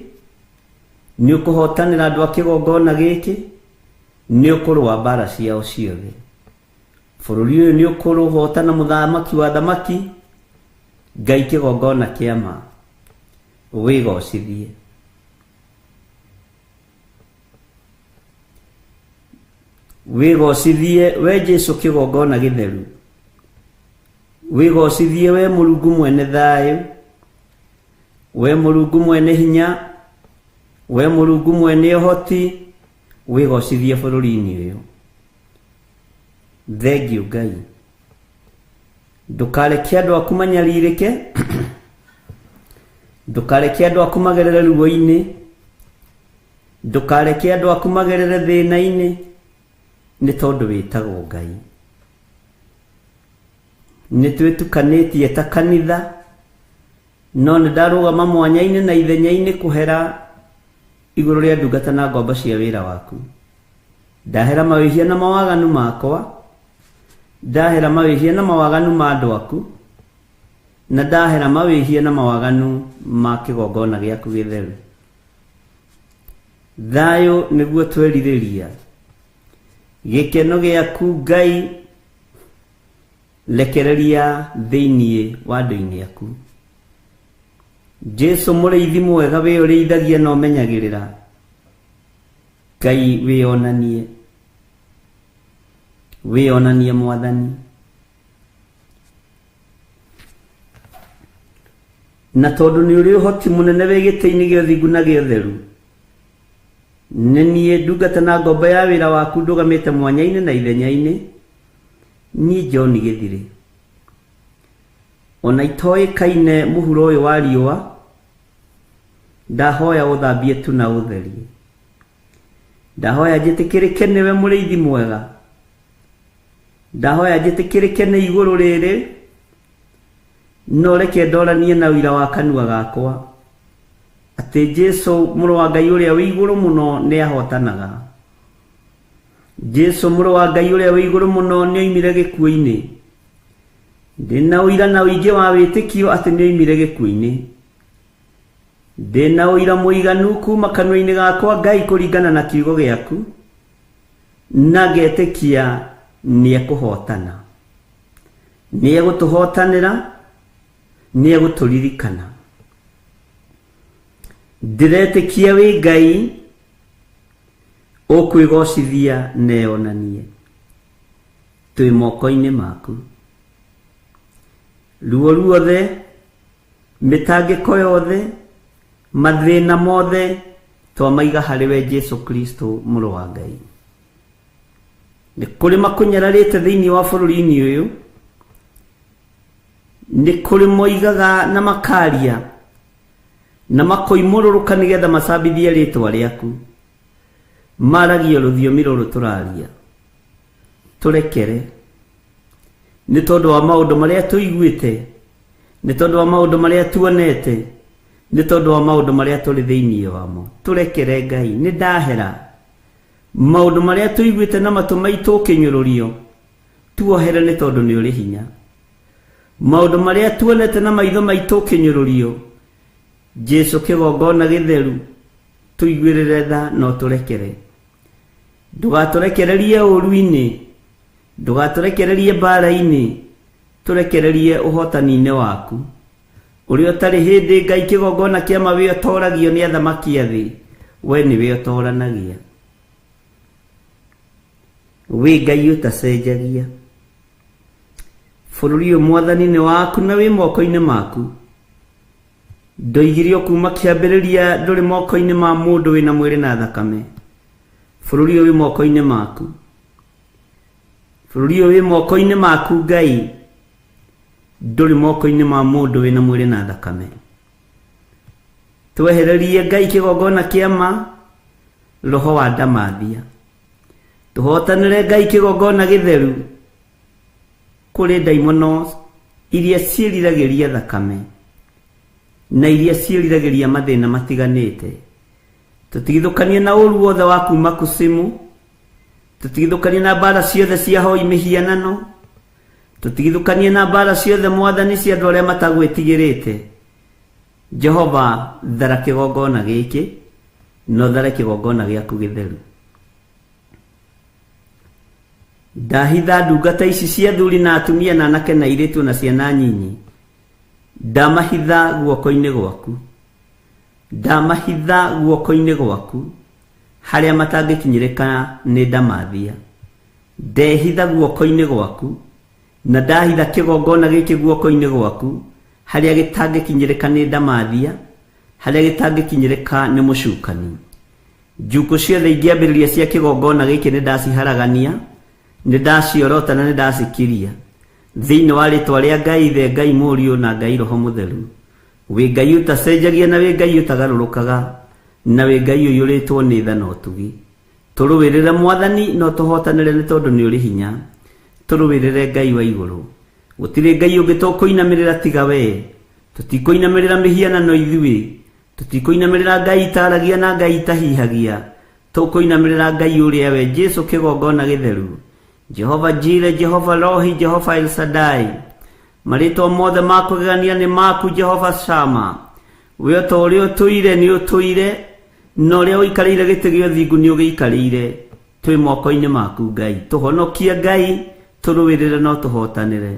Nĩ ũkũhotanĩra andũ a kĩgongona gĩkĩ. Nĩ ũkũrũa mbara ciao ciothe. Bũrũri ũyũ nĩ ũkũrũhotana mũthamaki wa thamaki. Ngai kĩgongona kĩa ma. Wĩgocithie. Wĩgocithie we Jesũ kĩgongona gĩtheru. Wĩgocithie we Mũrungu mwene thayũ. We Mũrungu mwene hinya. We Mũrungu mwene ũhoti. Wĩgocithie bũrũri-inĩ ũyũ. Thengiũ Ngai. Ndũkareke andũ aku manyarirĩke. Ndũkareke andũ aku magerere ruo-inĩ. Ndũkareke andũ aku magerere thĩna-inĩ. Nĩ tondũ wĩtagwo Ngai. Nĩ twĩtukanĩtie ta kanitha. No nĩ ndarũgama mwanya-inĩ na ithenya-inĩ kũhera igũrũ rĩa ndungata na ngombo cia wĩra waku. Ndahera mawĩhia na mawaganu makwa. Ndahera mawĩhia na mawaganu ma andũ aku. na ndahera mawĩhia na mawaganu ma kĩgongona gĩaku gĩtheru. Thayũ nĩguo twerirĩria, gĩkeno gĩaku Ngai lekereria thĩinĩ wa andũ-inĩ aku. Jesu mũrĩithi mwega wĩũrĩithagia na ũmenyagĩrĩra. Ngai wĩonanie Mwathani. Na tondũ nĩ ũrĩ ũhoti mũnene wĩ gĩtĩ-inĩ gĩa ũthingu na gĩa ũtheru, nĩ niĩ ndungata na ngombo ya wĩra waku ndũgamĩte mwanya-inĩ na ithenya-inĩ, niĩ John Gĩthirĩ, ona itoĩkaine mũhuro ũyũ wa riũa, ndahoya ũthambie tu na ũtherie. Ndahoya njĩtĩkĩrĩke nĩwe mũrĩithi mwega. Ndahoya njĩtĩkĩrĩke nĩ igũrũ rĩrĩ, no reke ndoranie na ũira wa kanua gakwa atĩ Jesu mũrũ wa Ngai ũrĩa wĩ igũrũ mũno nĩ ahotanaga. Jesu mũrũ wa Ngai ũrĩa wĩ igũrũ mũno nĩ oimire gĩkuũ-inĩ. Ndĩna ũira na ũingĩ wa wĩtĩkio atĩ nĩ oimire gĩkuũ-inĩ. Ndĩna ũira mũiganu kuma kanua-inĩ gakwa Ngai kũringana na kiugo gĩaku, na ngetĩkia nĩ ekũhotana. Nĩ egũtũhotanĩra, nĩ egũtũririkana. Ndĩretĩkia wĩ Ngai ũkwĩgocithia neyonanie. Twĩ moko-inĩ maku. Ruo ruothe, mĩtangĩko yothe, mathĩna mothe twamaiga harĩwe Jesu Kristo mũrũ wa Ngai. Nĩ kũrĩ makũnyararĩte thĩinĩ wa bũrũri-inĩ ũyũ, nĩ kũrĩ moigaga na makaria na makoimũrũrũka nĩgetha macambithie rĩtwa rĩaku, maragia rũthiomi rũrũ tũraria. Tũrekere, nĩ tondũ wa maũndũ marĩa tũiguĩte, nĩ tondũ wa maũndũ marĩa tuonete, nĩ tondũ wa maũndũ marĩa tũrĩ thĩinĩ wamo. Tũrekere Ngai, nĩ ndahera. Maũndũ marĩa tũiguĩte na matũ maitũ ũkĩnyũrũrio, tuohere nĩ tondũ nĩ ũrĩ hinya. Maũndũ marĩa tuonete na maitho maitũ ũkĩnyũrũrio, Jesu kĩgongona gĩtheru, tũiguĩrĩre tha no tũrekere. Ndũgatũrekererie ũũru-inĩ, ndũgatũrekererie mbara-inĩ, tũrekererie ũhotani-inĩ waku ũrĩa ũtarĩ hĩndĩ Ngai kĩgongona kĩa mawĩ ũtoragio nĩ athamaki a thĩ, we nĩwe ũtoranagia. Wĩ Ngai ũtacenjagia. Bũrũri ũyũ Mwathani nĩ waku na wĩ moko-inĩ maku. Ndoigire kuma kĩambĩrĩria ndũrĩ moko-inĩ ma mũndũ wĩna mwĩrĩ na thakame. Bũrũri ũyũ wĩ moko-inĩ maku. Bũrũri ũyũ wĩ moko-inĩ maku Ngai, ndũrĩ moko-inĩ ma mũndũ wĩna mwĩrĩ na thakame. Twehererie Ngai kĩgongona kĩa ma, roho wa ndamathia. Tũhotanĩre Ngai kĩgongona gĩtheru kũrĩ ndaimono iria ciĩriragĩria thakame na iria ciĩriragĩria mathĩna matiganĩte. Tũtigithũkanie na ũũru wothe wa kuma kusimu, tũtigithũkanie na mbara ciothe cia hoi mĩhianano, tũtigithũkanie na mbara ciothe Mwathani cia andũ arĩa matagwĩtigĩrĩte. Jehova, thara kĩgongona gĩkĩ, no thare kĩgongona gĩaku gĩtheru. Ndahitha ndungata ici cia thuri na atumia na anake na airĩtu na ciana nyinyi, ndamahitha guoko-inĩ gwaku. Ndamahitha guoko-inĩ gwaku harĩa matangĩkinyĩrĩka nĩ ndamathia. Ndehitha guoko-inĩ gwaku, na ndahitha kĩgongona gĩkĩ guoko-inĩ gwaku harĩa gĩtangĩkinyĩrĩka nĩ ndamathia, harĩa gĩtangĩkinyĩrĩka nĩ mũcukani. Njukũ ciothe ingĩambĩrĩria cia kĩgongona gĩkĩ nĩ ndaciharagania, nĩ ndaciorota na nĩ ndacikiria thĩinĩ wa rĩtwa rĩa Ngai Ithe, Ngai Mũriũ na Ngai Roho Mũtheru. Wĩ Ngai ũtacenjagia na wĩ Ngai ũtagarũrũkaga, na wĩ Ngai ũiyũrĩtwo nĩ tha na ũtugi. Tũrũwĩrĩre Mwathani no tũhotanĩre nĩ tondũ nĩ ũrĩ hinya. Tũrũwĩrĩre Ngai wa igũrũ. Gũtirĩ Ngai ũngĩ tũkũinamĩrĩra tiga we. Tũtikũinamĩrĩra mĩhianano ithuĩ, tũtikũinamĩrĩra Ngai itaragia na Ngai itahihagia. Tũkũinamĩrĩra Ngai ũrĩa we Jesu kĩgongona gĩtheru. Jehova Jireh, Jehova Rohi, Jehova El Shaddai. Marĩtwa mothe ma kũgegania nĩ maku Jehova Shama. We ta ũrĩa ũtũire nĩ ũtũire, na ũrĩa ũikarĩire gĩtĩ gĩa ũthingu nĩ ũgĩikarĩire. Twĩ moko-inĩ maku Ngai. Tũhonokie Ngai, tũrũĩrĩre no tũhotanĩre.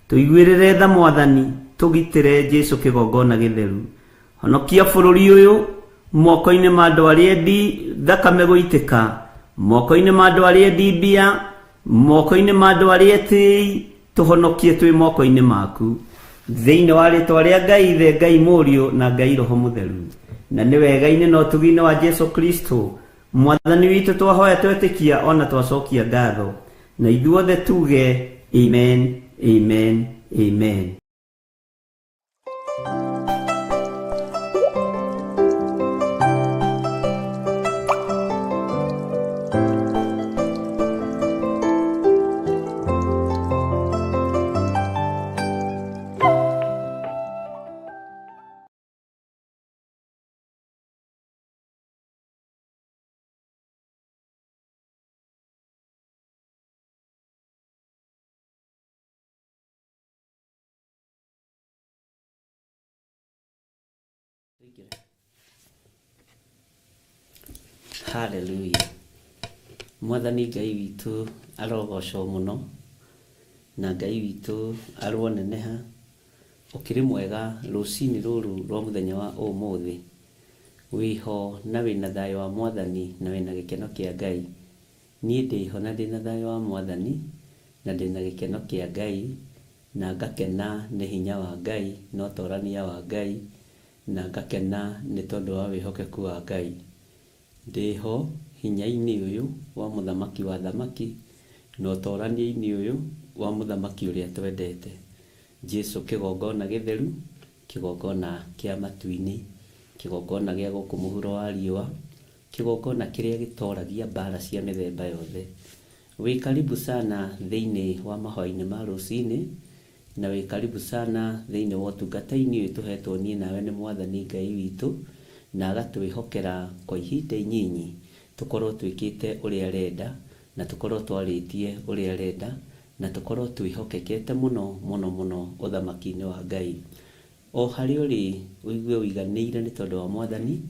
Tũiguĩrĩre tha Mwathani, tũgitĩre Jesũ kĩgongona gĩtheru. Honokia bũrũri ũyũ moko-inĩ ma andũ arĩa endi thakame gũitĩka, moko-inĩ ma andũ arĩa endi mbia, moko-inĩ ma andũ arĩa etĩĩi. Tũhonokie twĩ moko-inĩ maku. Thĩinĩ wa rĩtwa rĩa Ngai Ithe, Ngai Mũriũ na Ngai Roho Mũtheru. Na nĩ wega-inĩ na ũtugi-inĩ wa Jesũ Kristo, Mwathani witũ twahoya twetĩkia ona twacokia ngatho. Na ithuothe tuge amen, amen, amen. Hallelujah. Mwathani Ngai witũ arogocwo mũno, na Ngai witũ aruoneneha. Ũkĩrĩ mwega rũcinĩ rũrũ rwa mũthenya wa ũmũthĩ. Wĩho na wĩna thayũ wa Mwathani na wĩna gĩkeno kĩa Ngai. Niĩ ndĩho na ndĩna thayũ wa Mwathani na ndĩna gĩkeno kĩa Ngai, na ngakena nĩ hinya wa Ngai na ũtorania wa Ngai, na ngakena nĩ tondũ wa wĩhokeku wa Ngai. Ndĩho hinya-inĩ ũyũ wa mũthamaki wa thamaki na ũtorania-inĩ ũyũ wa mũthamaki ũrĩa twendete, Jesũ kĩgongona gĩtheru, kĩgongona kĩa matu-inĩ, kĩgongona gĩa gũkũ mũhuro wa riũa, kĩgongona kĩrĩa gĩtoragia mbara cia mĩthemba yothe. Wĩ karibu sana thĩinĩ wa mahoya-inĩ ma rũcinĩ, na wĩ karibu sana thĩinĩ wa ũtungata-inĩ ũyũ tũhetwo niĩ nawe nĩ Mwathani Ngai witũ, na agatwĩhokera kwa ihinda inyinyi tũkorwo twĩkĩte ũrĩa arenda, na tũkorwo twarĩtie ũrĩa arenda, na tũkorwo twĩhokekete mũno mũno mũno ũthamaki-inĩ wa Ngai. O harĩa ũrĩ ũigue ũiganĩire nĩ tondũ wa Mwathani,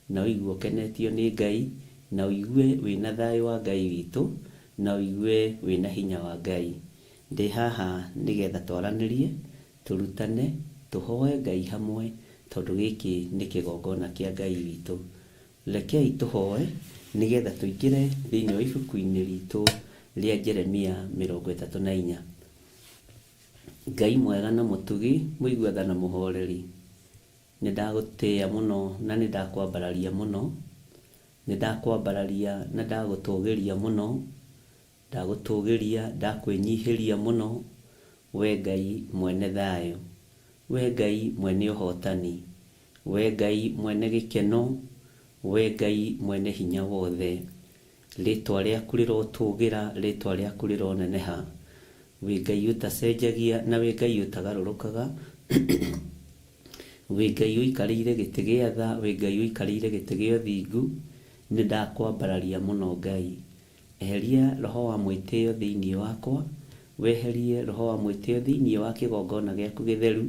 na ũigue ũkenetio nĩ Ngai, na ũigue wĩna thayũ wa Ngai witũ, na ũigue wĩna hinya wa Ngai. Ndĩ haha nĩgetha twaranĩrie, tũrutane, tũhoe Ngai hamwe, tondũ gĩkĩ nĩ kĩgongona kĩa Ngai witũ. Rekei tũhoe nĩgetha tũingĩre thĩinĩ wa ibuku-inĩ ritũ rĩa Jeremia 34. Ngai mwega na mũtugi, mũigua na mũhoreri, nĩndagũtĩĩa mũno na nĩndakwambararia mũno, nĩndakwambararia na ndagũtũgĩria mũno, ndagũtũgĩria ndakwĩnyihĩria mũno. We Ngai mwene thayũ, we Ngai mwene ũhotani, we Ngai mwene gĩkeno, we Ngai mwene hinya wothe. Rĩtwa rĩaku rĩrotũgĩra, rĩtwa rĩaku rĩroneneha. We Ngai ũtacenjagia na we Ngai ũtagarũrũkaga. We Ngai ũikarĩire gĩtĩ gĩa tha, we Ngai ũikarĩire gĩtĩ gĩa ũthingu. Nĩndakwambararia mũno Ngai. Eheria roho wa mwĩtĩo thĩinĩ wakwa, weherie roho wa mwĩtĩo thĩinĩ wa kĩgongona gĩaku gĩtheru,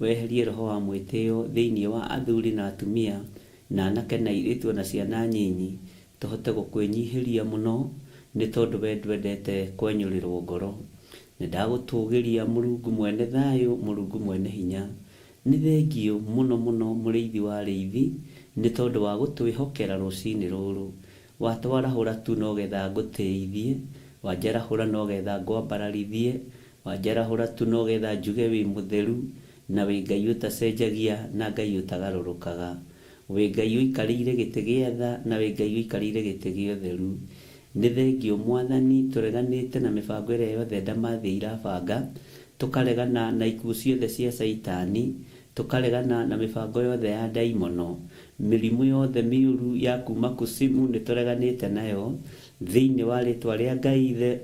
weherie roho wa mwĩtĩo thĩinĩ wa athuri na atumia na anake na airĩtu na ciana nyinyi, tũhote gũkwĩnyihĩria mũno nĩ tondũ we ndwendete kwenyũrĩrwo ngoro. Nĩndagũtũgĩria Mũrungu mwene thayũ, Mũrungu mwene hinya. Nĩ thengio mũno mũno mũrĩithi wa rĩithi, nĩ tondũ wa gũtwĩhokera rũcinĩ rũrũ. Watwarahũra tu nogetha ngũteithie, wanjarahũra nogetha ngwambararithie, wanjarahũra tu nogetha njuge wĩ mũtheru, na wĩ Ngai ũtacenjagia na Ngai ũtagarũrũkaga. Wĩ Ngai ũikarĩire gĩtĩ gĩa tha na wĩ Ngai ũikarĩire gĩtĩ gĩa ũtheru. Nĩ thengio Mwathani, tũreganĩte na mĩbango ĩrĩa yothe ndamathĩ irabanga, tũkaregana na ikuũ ciothe cia Saitani, tũkaregana na mĩbango yothe ya ndaimono, mĩrimũ yothe mĩũru ya kuma kusimu nĩtũreganĩte nayo thĩinĩ wa rĩtwa rĩa Ngai Ithe,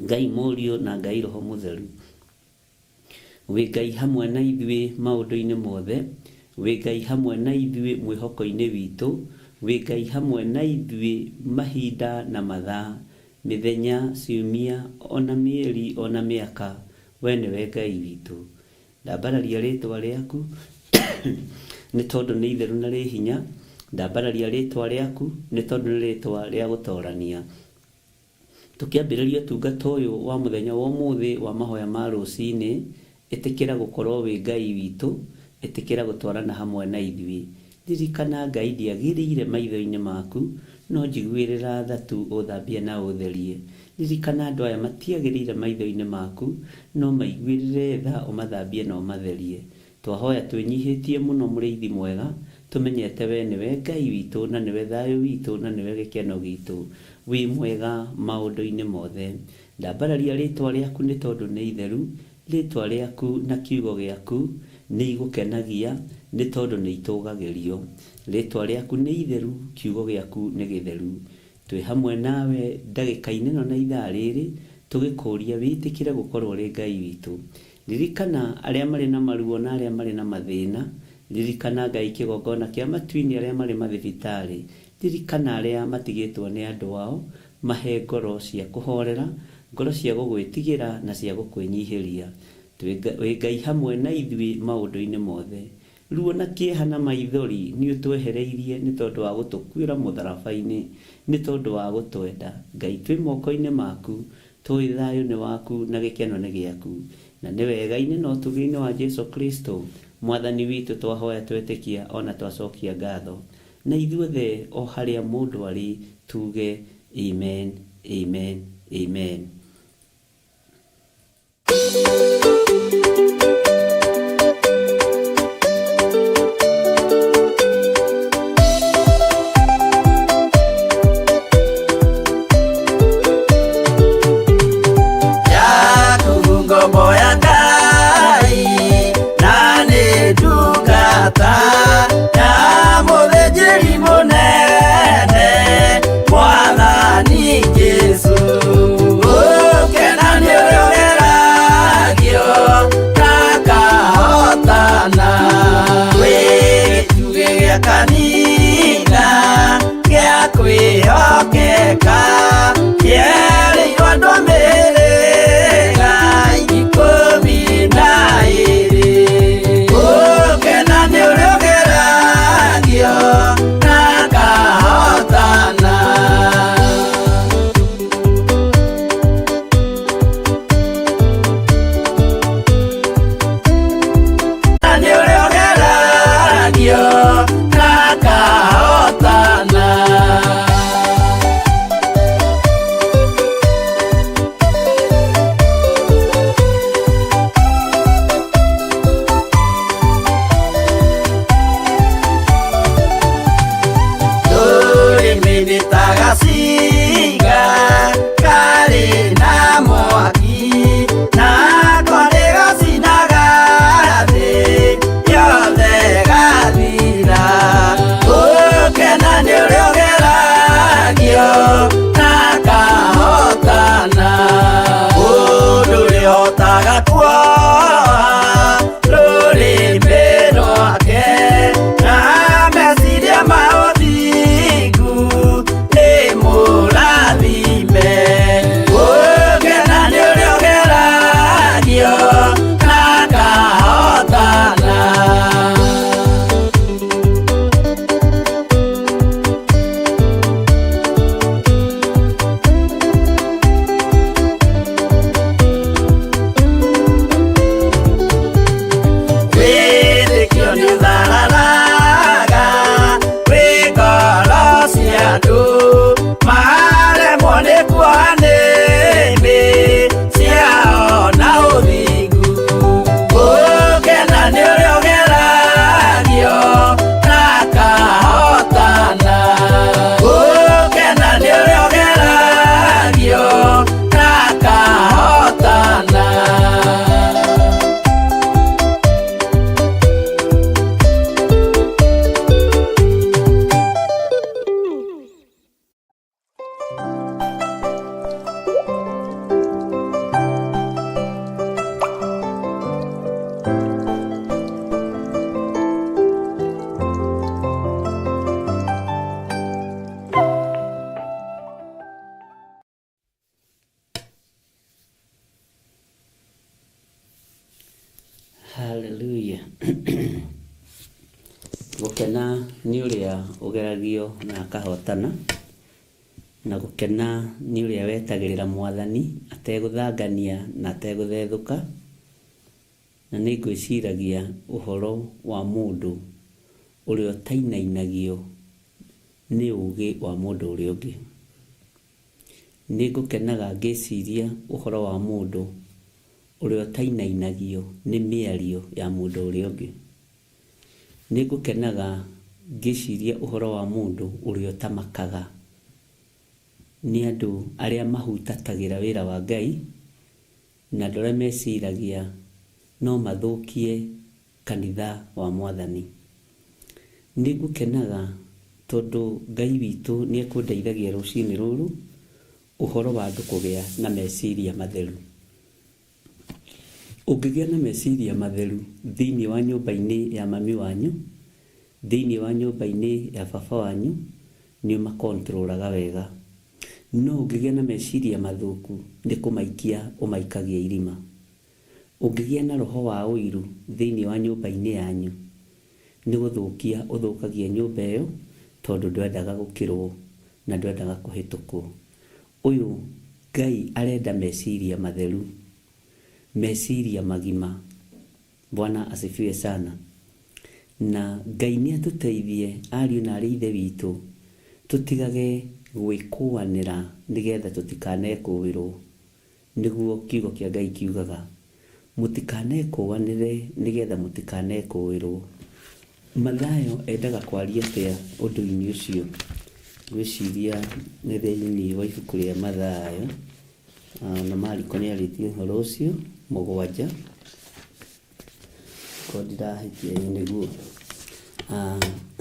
Ngai Mũriũ na Ngai Roho Mũtheru. Wĩ Ngai hamwe na ithuĩ maũndũ-inĩ mothe, wĩ Ngai hamwe na ithuĩ mwĩhoko-inĩ witũ, wĩ Ngai hamwe na ithuĩ mahinda na mathaa, mĩthenya, ciumia, ona mĩeri, ona mĩaka. we nĩwe Ngai witũ. Ndambararia rĩtwa rĩaku nĩ tondũ nĩ itheru na rĩ hinya. Ndambararia rĩtwa rĩaku nĩ tondũ nĩ rĩtwa rĩa gũtorania. Tũkĩambĩrĩria ũtungata ũyũ wa mũthenya wa ũmũthĩ wa mahoya ma rũcinĩ, ĩtĩkĩra gũkorwo wĩ Ngai witũ, ĩtĩkĩra gũtwarana hamwe na ithuĩ. Ririkana Ngai ndiagĩrĩire maitho-inĩ maku, no njiguĩrĩra tha tu ũthambie na ũtherie. Ririkana andũ aya matiagĩrĩire maitho-inĩ maku, no maiguĩrĩre tha ũmathambie na ũmatherie. Twahoya twĩnyihĩtie mũno Mũrĩithi mwega, tũmenyete we nĩwe Ngai witũ na nĩwe thayũ witũ na nĩwe gĩkeno gitũ. Wĩ mwega maũndũ-inĩ mothe. Ndambararia rĩtwa rĩaku nĩ tondũ nĩ itheru. Rĩtwa rĩaku na kiugo gĩaku nĩ igũkenagia nĩ tondũ nĩ itũgagĩrio. Rĩtwa rĩaku nĩ itheru, kiugo gĩaku nĩ gĩtheru. Twĩ hamwe nawe ndagĩka-inĩ ĩno na ithaa rĩrĩ, tũgĩkũria wĩtĩkĩre gũkorwo ũrĩ Ngai witũ. Ririkana arĩa marĩ na maruo na arĩa marĩ na mathĩna. Ririkana Ngai kĩgongona kĩa matu-inĩ arĩa marĩ mathibitarĩ. Ririkana arĩa matigĩtwo nĩ andũ ao, mahe ngoro cia kũhorera, ngoro cia gũgwĩtigĩra na cia gũkwĩnyihĩria. Wĩ Ngai hamwe na ithuĩ maũndũ-inĩ mothe. Ruo na kĩeha na maithori nĩ ũtwehereirie nĩ tondũ wa gũtũkuĩra mũtharaba-inĩ, nĩ tondũ wa gũtwenda. Ngai twĩ moko-inĩ maku, tũĩ thayũ nĩ waku na gĩkeno nĩ gĩaku. Na nĩ wega-inĩ na ũtugi-inĩ wa Jesu Kristo, Mwathani witũ, twahoya twetĩkia ona twacokia ngatho. Na ithuothe o harĩa mũndũ arĩ tuge amen, amen, amen. Hallelujah. Gukena ni uria ugeragio na akahotana, na gukena ni uria wetagirira mwathani ateguthangania na ateguthethuka, na ni ngwiciragia uhoro wa mundu uria tainainagio ni ugi wa mundu uria ungi. Ni ngukenaga ngiciria uhoro wa mundu uria tainainagio ni miario ya mundu uria ungi. Ni ngukenaga ngiciria uhoro wa mundu uria tamakaga ni andu aria mahutatagira wira wa Ngai, na ndore meciragia no mathukie kanitha wa mwathani. Ni ngukenaga tondu Ngai witu ni ekundeithagia rucini ruru uhoro wa andu kugia na meciria matheru. Ungigia na meciria matheru thiini wa nyumba-ini ya mami wanyu, thiini wa nyumba-ini ya baba wanyu, ni makontrolaga wega. No ungigia na meciria mathuku ni kumaikia umaikagia irima. Ungigia na roho wa uiru thiini wa nyumba-ini yanyu, ni guthukia uthukagia nyumba iyo tondu ndwendaga gukirwo na ndwendaga kuhitukwo. Uyu Ngai arenda meciria matheru, meciria magima. Bwana asifiwe sana. Na Ngai ni atuteithie ariu na arithe witu tutigage gwikuanira nigetha tutikanekuwirwo. Niguo kiugo kia Ngai kiugaga mutikanekuanire nigetha mutikanekuwirwo. Mathayo endaga kwaria atia undu-ini ucio? Gwiciria ni thiini wa ibuku ria Mathayo, na Mariko ni aritie uhoro ucio 7 kodirahitie niguo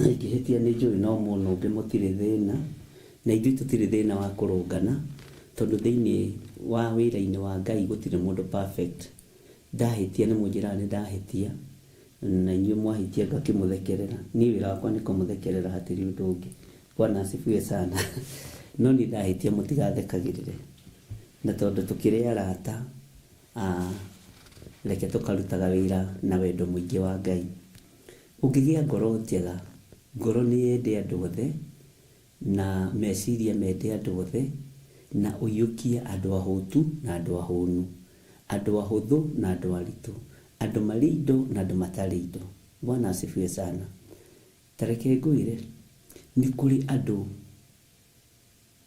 ngihitia ni njui no muno ungi mutire thina, na ithui tutire thina wa kurungana tondu thiini wa wira-ini wa Ngai gutire mundu perfect. Ndahitia ni munjirani ndahitia, na inyu mwahitia ngakimuthekerera. Ni wira wakwa ni kumuthekerera, hatiri undu ungi. Bwana asifiwe sana. No ni ndahitia mutigathekagirire, na tondu tukiri arata reke tukarutaga wira na wendo muingi wa Ngai. Ungigia ngoro njega, ngoro ni yende andu othe, na meciria mende andu othe, na uyukie andu ahutu na andu ahunu, andu ahuthu na andu aritu, andu mari indo na andu matari indo. Bwana asifiwe sana. Tareke ngwire ni kuri andu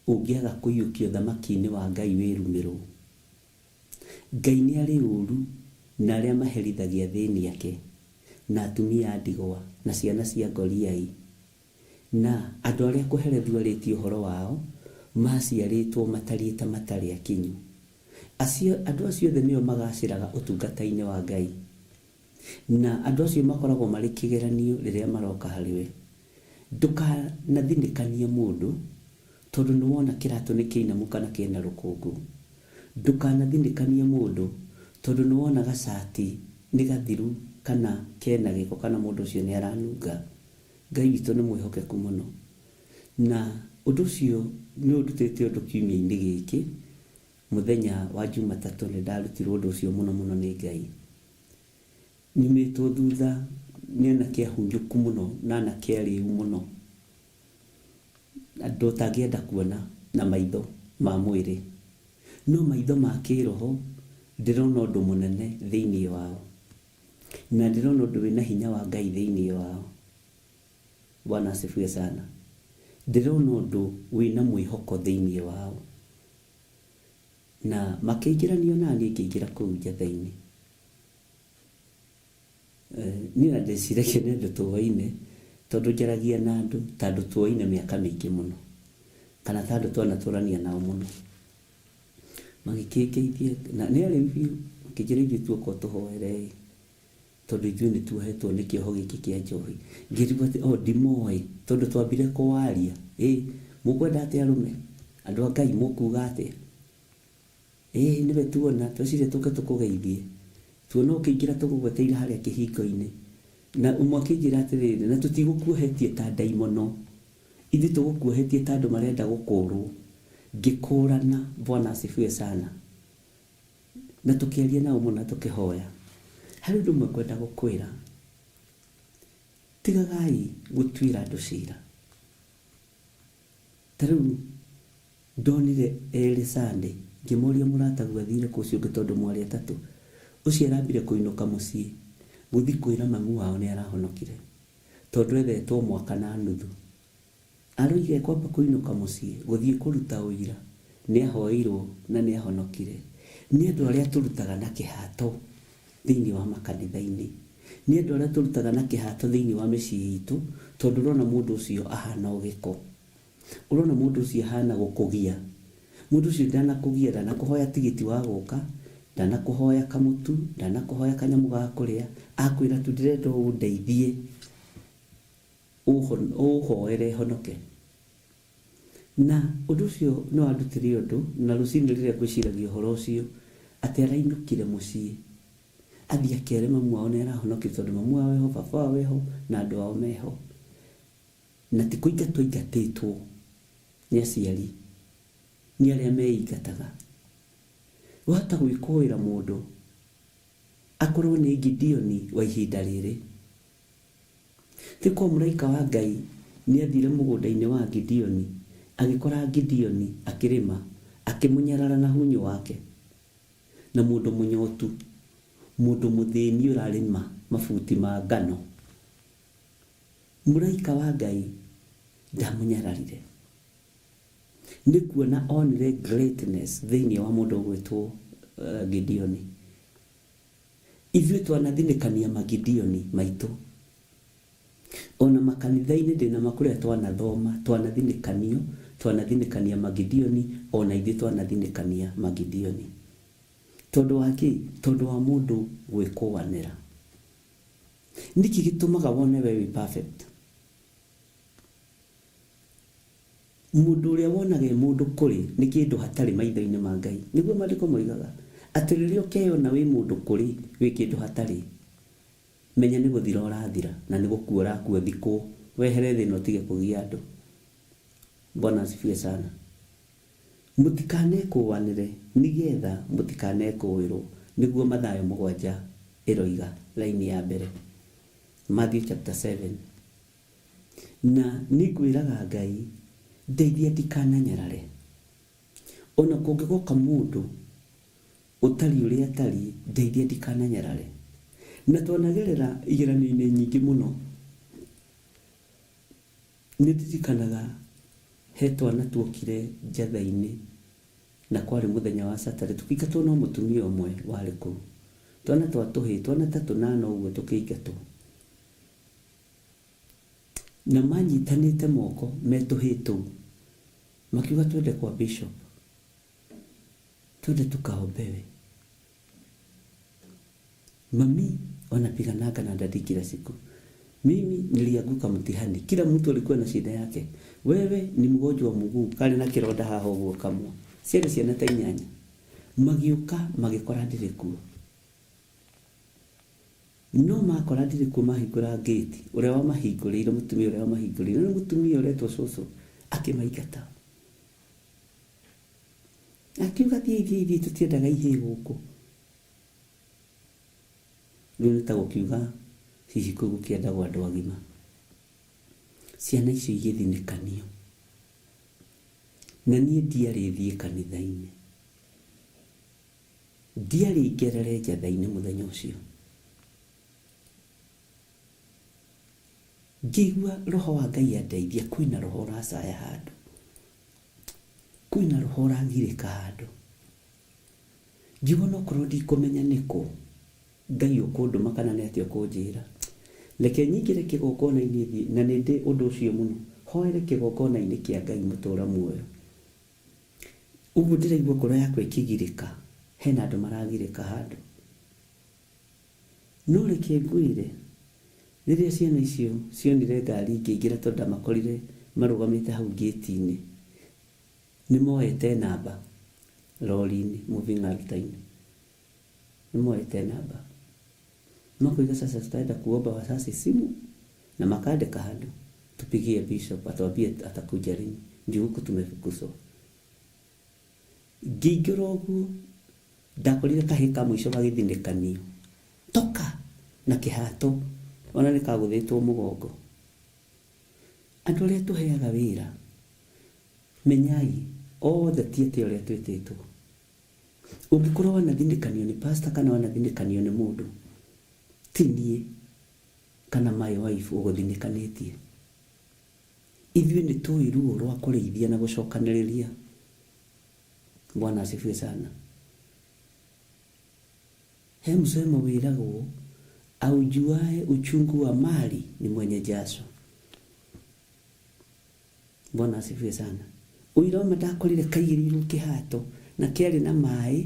ungiaga kuyukio thamaki-ini wa Ngai wirumirwo. Ngai ni ari uru na aria maherithagia thiini yake, na atumia ndigwa na ciana cia ngoriai, na andu aria kuherethio aritio uhoro wao maciaritwo matariite matari akinyu. Andu acio othe nio magaciraga utungata-ini wa Ngai, na andu acio makoragwo mari kigeranio riria maroka hariwe. Ndukanathindikanie mundu tondu ni wona kiratu ni kiinamu kana kina rukungu. Ndukanathindikanie mundu tondu ni wona gacati ni gathiru kana kena giko kana mundu ucio ni aranunga. Ngai witu ni mwihokeku muno, na undu ucio ni undutite undu kiumia-ini giki. Muthenya wa Jumatatu ni ndarutirwo undu ucio muno muno ni Ngai. Nimitwo thutha ni na kiahunjuku muno na na kiariu muno, andu tangienda kuona na maitho ma mwiri, no maitho ma kiroho ndirona undu munene thiini wao, na ndirona undu wina hinya wa Ngai thiini wao. Bwana asifiwe sana. Ndirona undu wina mwihoko thiini wao, na makiingiranio na ni ngiingira kuu nja thiini. Ni na ndeciragia ni andu tuoine tondu njaragia na andu tandu tuoine miaka mingi muno, kana tandu twanaturania nao muno. Magikikeithie na ni ari biu kijira ithu tuoko tuhoere tondu ithu ni tuhetwo ni kioho giki kia njohi. Ngirigwo ati ndimoi tondu twambire kuwaria mukwenda ati arume andu a Ngai mukuga ati niwe tuona twacire tuke tukugeithie tuona ukiingira tugugweteira haria kihingo-ini na umwakingira atiriri na tutigukuohetie ta daimono, ithu tugukuohetie ta andu marenda gukurwo ngikurana. Bwana asifiwe sana. Na tukiaria nao muno tukihoya hari ndumwe kwenda gukwira tigagai gutwira andu cira taru ndonire eri Sunday ngimuria muratagu athire kucio gitondu mwari atatu ucio arambire kuinuka mucii guthi kwira mamu wao ni arahonokire tondu ethetwo mwaka na nuthu aruige kwamba kuinuka mucii guthii kuruta uira ni ahoirwo na ni ahonokire ni andu aria turutaga na kihato thiini wa makanitha-ini ni andu aria turutaga na kihato thiini wa micii itu tondu rona mundu ucio ahana ugiko urona mundu ucio ahana gukugia mundu ucio ndana kugia ndana kuhoya tigiti wa guka ndana kuhoya kamutu ndana kuhoya kanyamu ga kuria akwira tu ndirenda undeithie uhoere honoke na undu ucio no andutire undu na rucini riria gwiciragia uhoro ucio ati arainukire mucii athia kere mamu wao ni arahonokire tondu mamu wao eho baba wao eho na andu ao meho na ti kuingatwo ingatitwo ni aciari ni aria meingataga wahota gwikuira mundu akorwo ni Gideoni wa ihinda riri tiko muraika wa Ngai ni athire mugunda-ini wa Gideoni agikora Gideoni akirima akimunyarara na hunyu wake na mundu munyotu mundu muthini urarima mafuti ma ngano muraika wa Ngai ndamunyararire ni kuona onire greatness thiini wa mundu gwitwo Gideoni ithuĩ twanathinĩkania Magideoni maitũ ona makanitha-inĩ ndĩna makuria twanathoma twanathinĩkania Magideoni ona ithuĩ twanathinĩkania Magideoni tondu waki tondu wa mundu gwikuanira niki gitumaga wone we perfect mundu uria wonaga mundu kuri ni kindu hatari maitho-ini ma Ngai niguo maandiko moigaga ati riria ukeyona wi mundu kuri wi kindu hatari menya ni guthira urathira na ni gukua urakua thiko wehere thina utige kugia andu Bwana asifiwe sana mutikane kuwanire nigetha mutikane kuwirwo niguo Mathayo 7 iroiga laini ya mbere Matthew chapter 7 na nigwiraga Ngai ndeithia ndikananyarare ona kungigoka mundu utari uria atari ndeithia ndikananyarare na twanagerera igeranio-ini nyingi muno nitirikanaga he twana tuokire njatha-ini na kwari muthenya wa Saturday tukiingatwo no mutumia umwe wari ku twana twatuhi twana 3 uguo tukiingatwo na manyitanite moko metuhitu makiuga twende kwa bishop twende tukaombewe mami wanapiganaga na dadi kila siku mimi nilianguka mtihani kila mtu alikuwa na shida yake wewe ni mgonjwa wa mguu kale na kironda haho guo kamwa ciana ta 8 magiuka magikora ndirikuo no makora ndirikuo mahingura gate uria wa mahingurire mutumia uria wa mahingurire na mutumia uria twacoco akimaigata akiuga thii tutiendaga ihe guku riu ta gukiuga hihi kugu kienda gwa andu agima ciana icio igithinikanio na nie ndiari thie kanitha-ini ndiari ngerere njatha-ini muthenya ucio ngigua roho wa Ngai andeithia kwina roho uracaya handu kwina roho uragirika handu ngiuga nokorwo ndikumenya niku Ngai ukunduma kana ni atio kunjira leke nyingire kigongona-ini thie na nindi undu ucio muno hoere kigongona-ini kia Ngai mutura muoyo uguo ndiraigua ngoro yakwa ikigirika hena andu maragirika handu no reke ngwire riria ciana icio cionire ngari ngĩingĩra tondu ndamakorire marugamite hau gate-ini ni moete namba lori-ini moving altar-ini ni moete namba makoiga sasa tutaenda kuomba wasasi simu na makandika handu tupigie bishop atwambie atakuja lini ndio huko tumefukuzwa ngĩingĩra ũguo ndakorire kahĩka mũico gagĩthinĩkanio toka na kihato ona ni kaguthitwo mugongo. Andu aria tuheaga wira menyai othe tiete uria twititwo. Ungikorwo wanathindikanio ni pastor kana wanathindikanio ni mundu, tinie kana my wife uguthindikanitie. Ithuĩ nĩ tũĩ ruo rwa kũrĩithia na gũcokanĩrĩria. Bwana asifiwe sana. He msemo wĩragwo, aujuae uchungu wa mali ni mwenye jasho. Bwana asifiwe sana. Uira madakorire kaigĩrĩirwo kĩhato na kĩarĩ na maĩ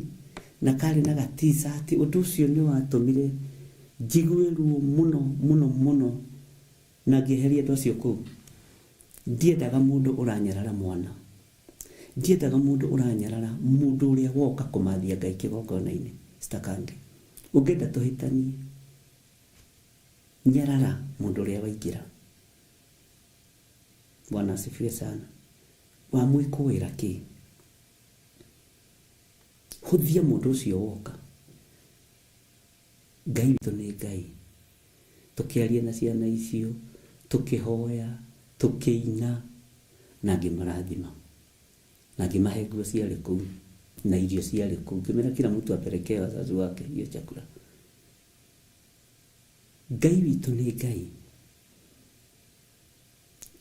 na karĩ na gatisati. Ũndũ ũcio nĩ watũmire njigue ruo mũno mũno mũno na ngĩeheria andũ acio kũu. Ndiendaga mũndũ ũranyarara mwana. Ndiendaga mũndũ ũranyarara mũndũ ũrĩa woka kũmathia Ngai kĩgongona-inĩ. Stakandi. Ũngĩenda tũhĩtanie, nyarara mũndũ ũrĩa waingĩra. Bwana asifiwe sana. Wamwĩkũĩra kĩ? Hũthia mũndũ ũcio woka. Ngai witũ nĩ Ngai. Tũkĩaria na ciana icio, tũkĩhoya, tukiina na ngimarathima na ngimahe nguo ciarĩ kũu na irio ciarĩ kũu. Ngĩmera kila mtu apelekee wazazi wake hiyo chakula. Ngai witũ nĩ Ngai.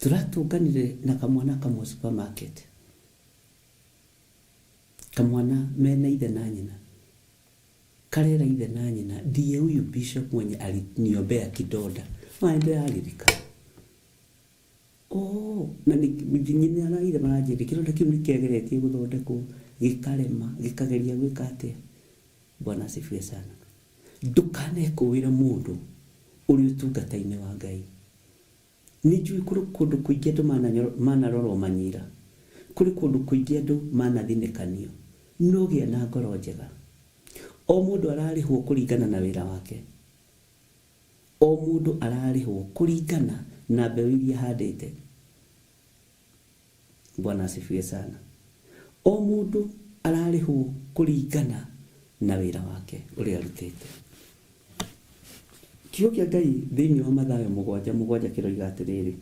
Turatũnganire na kamwana kamwe supermarket. Kamwana mena ithe na nyina. Karera ithe na nyina. Ndiye huyu bishop mwenye aliniombea kidonda. Maende alirika. Na nyina na ithe maranjĩra kĩronda kĩu nĩkĩageretie gũthondekwo gĩkarema gĩkageria gwĩka atĩa. Bwana asifiwe sana. Ndũkanekũĩra mũndũ ũrĩ ũtungata-inĩ wa Ngai. Nĩnjũĩ kũrĩ kũndũ kũingĩ andũ manarorwo manyira. Kũrĩ kũndũ kũingĩ andũ manathinĩkanio. No gĩa na ngoro njega. O mũndũ ararĩhwo kũringana na wĩra wake. O mũndũ ararĩhwo kũringana na mbeũ iria handĩte. Bwana asifiwe sana. O mũndũ ararĩhwo kũringana na wĩra wake ũrĩa arutĩte. Kiugo kĩa Ngai thĩinĩ wa Mathayo 7:7 kĩroiga atĩrĩrĩ,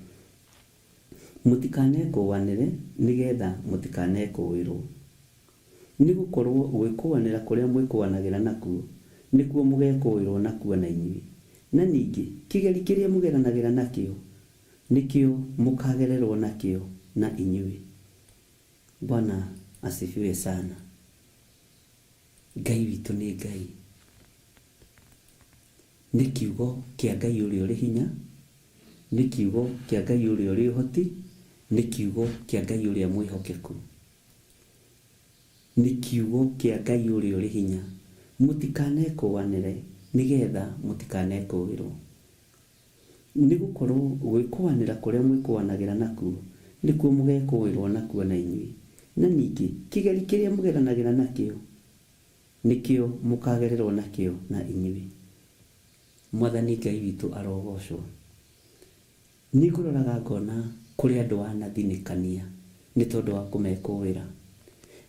mũtikanekũanĩre nĩgetha mũtikanekũĩrwo. Nĩgũkorwo gwĩkũanĩra kũrĩa mwĩkũanagĩra nakuo nĩkuo mũgekũĩrwo nakuo na inyuĩ. Na ningĩ kĩgeri kĩrĩa mũgeranagĩra nakĩo nikio mũkagererwo nakĩo na inyuĩ. Bwana asifiwe sana. Ngai witũ nĩ Ngai. Nĩ kiugo kĩa Ngai ũrĩa ũrĩ hinya, nĩ kiugo kĩa Ngai ũrĩa ũrĩ ũhoti, nĩ kiugo kĩa Ngai ũrĩa mwĩhokeku. Nĩ kiugo kĩa Ngai ũrĩa ũrĩ hinya. Mũtikanekũanĩre nĩgetha mũtikanekũĩrwo. Nĩgũkorwo gwĩkũanĩra kũrĩa mwĩkũanagĩra nakuo nĩkuo mũgekũĩrwo nakuo na inyuĩ. Na ningĩ kĩgeri kĩrĩa mũgeranagĩra nakĩo nikio mũkagererwo nakĩo na inyuĩ. Mwathani Ngai witũ arogocwo. Nĩngũroraga ngona kũrĩ andũ anathinĩkania nĩ tondũ wa kũmekũĩra.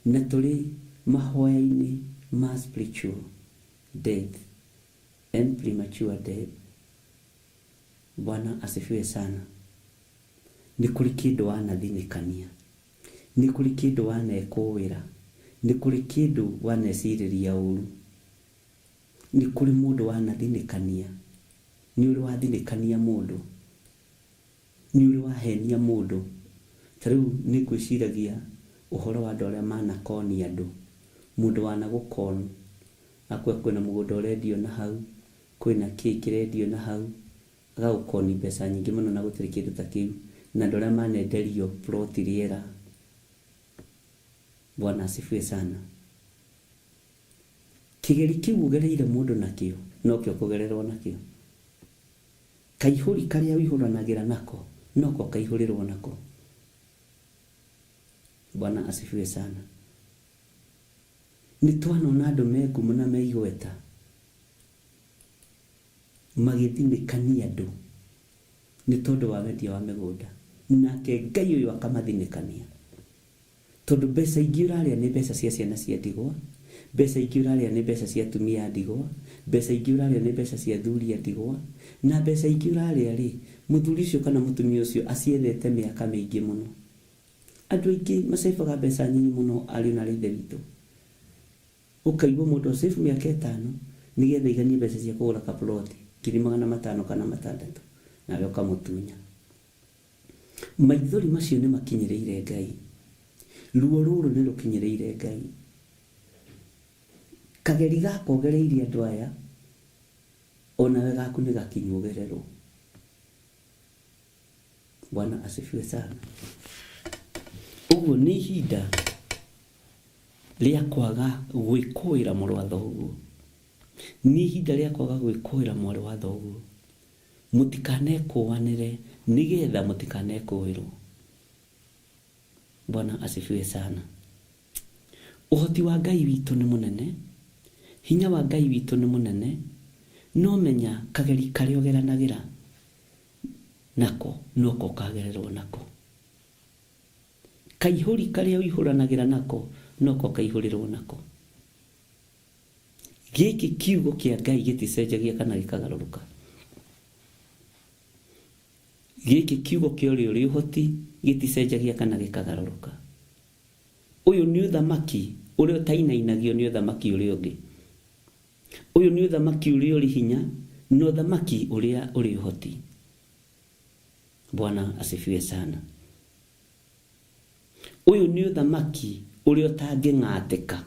Na tũrĩ mahoya-inĩ ma spiritual death and premature death. Bwana asifiwe sana. Nĩ kũrĩ kĩndũ wanathinĩkania. Nĩ kũrĩ kĩndũ wanekũĩra. Nĩ kũrĩ kĩndũ wanecirĩria ũru. Nĩ kũrĩ mũndũ wanathinĩkania. Nĩ ũrĩ wathinĩkania mũndũ. Nĩ ũrĩ wahenia mũndũ. Tarĩu nĩ ngwĩciragia ũhoro wa andũ arĩa manakonia andũ. Mũndũ wanagũkona. Akwe kwĩna mũgũnda ũrendio na hau. Kwĩna kĩĩ kĩrendio na hau. Agagũkoni mbeca nyingĩ mũno na gũtirĩ kĩndũ ta kĩu. Na andũ arĩa manenderio plot rĩera. Bwana asifiwe sana. Kĩgeri kĩu ũgereire mũndũ nakĩo nokĩo kũgererwo nakĩo. Kaihũri karĩa wĩhũranagĩra nako noko kaihũrĩrwo nako. Bwana asifiwe sana. Nĩ twanona andũ me ngumo na me igweta magĩthinĩkania andũ nĩ tondũ wa wendia wa mĩgũnda. Nake Ngai ũyũ akamathinĩkania. Tondũ mbeca ingĩ ũrarĩa nĩ mbeca cia ciana cia ndigwa, mbeca ingĩ ũrarĩa nĩ mbeca cia atumia a ndigwa, mbeca ingĩ ũrarĩa nĩ mbeca cia athuri a ndigwa, na mbeca ingĩ ũrarĩa rĩ, mũthuri ũcio kana mũtumia ũcio aciethete mĩaka mĩingĩ mũno. Andũ aingĩ macaibaga mbeca nyinyi mũno ariũ na ithe witũ. Ũkaigua mũndũ acaibu mĩaka 5 nĩgetha iganie mbeca cia kũgũra kaploti 500,000 kana 600, nawe ũkamũtunya. Maithori macio nĩ makinyĩrĩire Ngai. Ruo rũrũ nĩ rũkinyĩrĩire Ngai. Kageri gakogereirie andũ aya, onawe gaku nĩ gakinyũgererwo. Bwana asifiwe sana. Ũguo nĩ ihinda rĩa kwaga gwĩkũĩra mũrũ wa thoguo. Nĩ ihinda rĩa kwaga gwĩkũĩra mwarĩ wa thoguo. Mũtikanekũanĩre nĩgetha mũtikanekũĩrwo. Bwana asifiwe sana. Ũhoti wa Ngai witũ nĩ mũnene, hinya wa Ngai witũ nĩ mũnene, no menya kageri karĩa ũgeranagĩra nako noko kagererwo nako. Kaihũri karĩa ũihũranagĩra nako noko kaihũrĩrwo nako. Gĩkĩ kiugo kĩa Ngai gĩticenjagia kana gĩkagarũrũka. Gĩkĩ kiugo kĩa ũrĩa ũrĩ ũhoti gĩticenjagia kana gĩkagarũrũka. Ũyũ nĩ ũthamaki ũrĩa ũtainainagio nĩ ũthamaki ũrĩa ũngĩ. Ũyũ nĩ ũthamaki ũrĩa ũrĩ hinya na ũthamaki ũrĩa ũrĩ ũhoti. Bwana asifiwe sana. Ũyũ nĩ ũthamaki ũrĩa ũtangĩng'atĩka.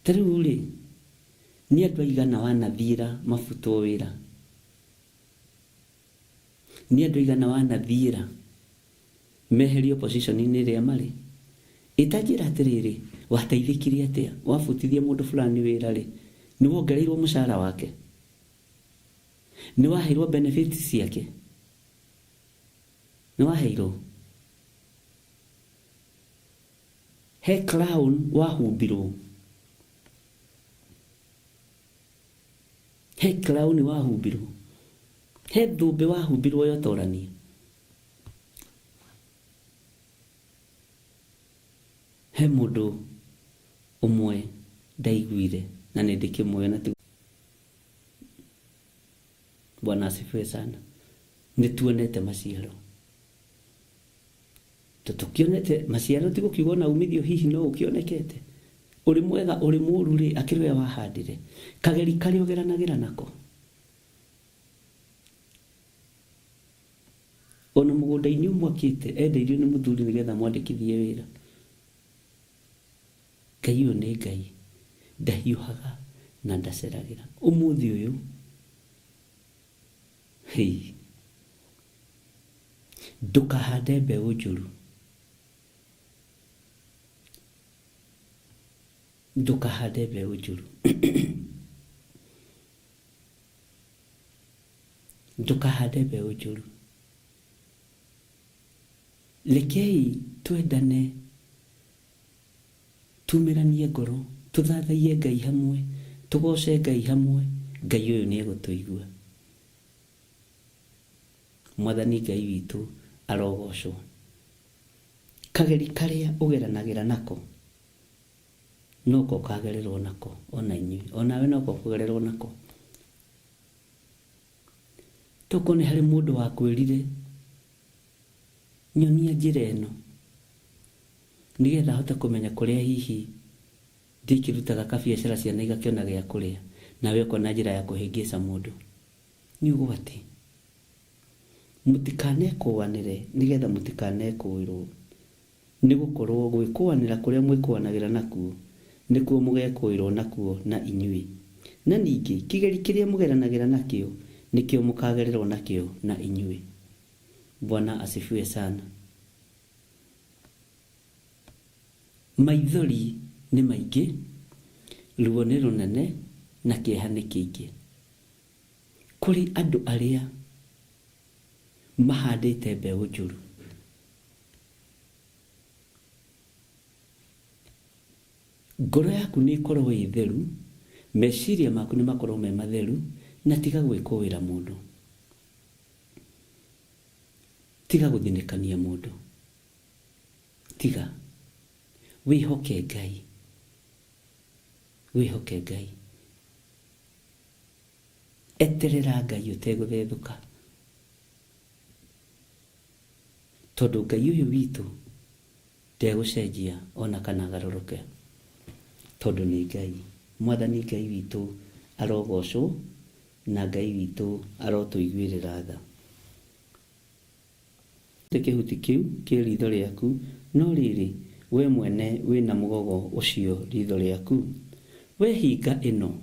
Tarĩu rĩ, nĩ andũ aigana wanathiĩra mabutwo wĩra. Nĩ andũ aigana wanathiĩra meherio position-inĩ ĩrĩa marĩ. Itanjĩra atĩrĩrĩ, wateithĩkire atĩa? Wabutithia mũndũ fulani wĩra rĩ, nĩ wongereirwo mũcara wake? Nĩ waheirwo benefits ciake? Nĩ waheirwo? He crown wahumbirwo? He crown wahumbirwo? He thũmbĩ wahumbirwo yotorania? He mũndũ ũmwe ndaiguire na nĩ ndĩkĩmũoya na Bwana asifiwe sana. Nĩ tuonete maciaro. Tukionete maciaro ti gũkiuga na umithio hihi no ũkĩonekete. Ũrĩ mwega ũrĩ mũũru rĩ, akĩrĩ we wahandire. Kageri karĩa ũgeranagĩra nako. Ona mũgũnda-inĩ ũmwakĩte endeirio nĩ mũthuri nĩgetha mwandĩkithie wĩra. Ngai ũyũ nĩ Ngai ndahiũhaga na ndaceragĩra. Ũmũthĩ ũyũ ndũkahande mbeũ njũru. Ndũkahande mbeũ njũru. Ndũkahande mbeũ njũru. Rekei twendane, tumĩranie ngoro, tũthathaiye Ngai hamwe, tũgoce Ngai hamwe. Ngai ũyũ nĩ egũtũigua. Mwathani Ngai witũ arogocwo. Kageri karĩa ũgeranagĩra nako noko kagererwo nako, ona inyuĩ, onawe noko kũgererwo nako. Toko nĩ harĩ mũndũ wakwĩrire nyonia njĩra ĩno nĩgetha hote kũmenya kũrĩa hihi ndĩkĩrutaga kabiacara ciana igakĩona gĩa kũrĩa, nawe ũkona njĩra ya kũhĩngĩca mũndũ. Nĩ uguo atĩ mũtikanekũanĩre nĩgetha mũtikanekũĩrwo. Nĩ gũkorwo gwĩkũanĩra kũrĩa mwĩkũanagĩra nakuo nĩkuo mũgekũĩrwo nakuo na inyuĩ. Na ningĩ kĩgeri kĩrĩa mũgeranagĩra nakĩo nĩkĩo mũkagererwo nakĩo na inyuĩ. Bwana asifiwe sana. Maithori nĩ maingĩ, ruo nĩ rũnene na kĩeha nĩ kĩingĩ. Kũrĩ andũ arĩa mahandĩte mbeũ njũru. Ngoro yaku nĩ ikorwo ĩ theru, meciria maku nĩ makorwo me matheru, na tiga gwĩkũĩra mũndũ. Tiga gũthinĩkania mũndũ. Tiga. wihoke Ngai, wihoke Ngai, eterera Ngai uteguthethuka, tondu Ngai uyu witu ndegucenjia ona kana agarũrũke, tondu ni Ngai. Mwathani Ngai witu arogocwo na Ngai witu arotuiguirira tha. Kihuti kiu ki ritho riaku, no riri we mwene wina mugogo ucio ritho riaku. We hinga ino,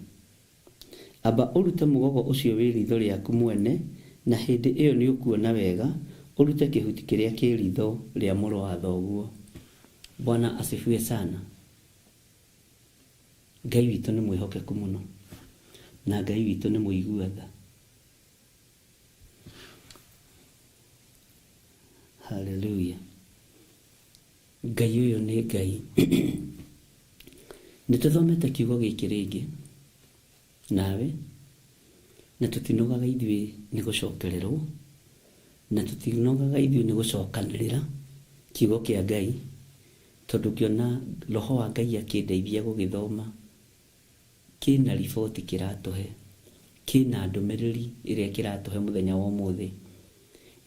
aba urute mugogo ucio wi ritho riaku mwene, na hindi iyo ni ukuona wega urute kihuti kiria ki ritho ria mũrũ wa thoguo. Bwana asifiwe sana. Ngai witu ni mwihokeku muno, na Ngai witu ni muigua tha. Hallelujah. Ngai uyu ni Ngai. Nituthomete kiugo giki ringi nawe, na tutinogaga ithuĩ ni gucokererwo, na tutinogaga ithuĩ ni gucokanĩrĩra kiugo kia Ngai, tondu ngiona roho wa Ngai akindeithia gugithoma, kina riboti kiratuhe, kina ndũmĩrĩri iria kiratuhe muthenya wa ũmũthĩ,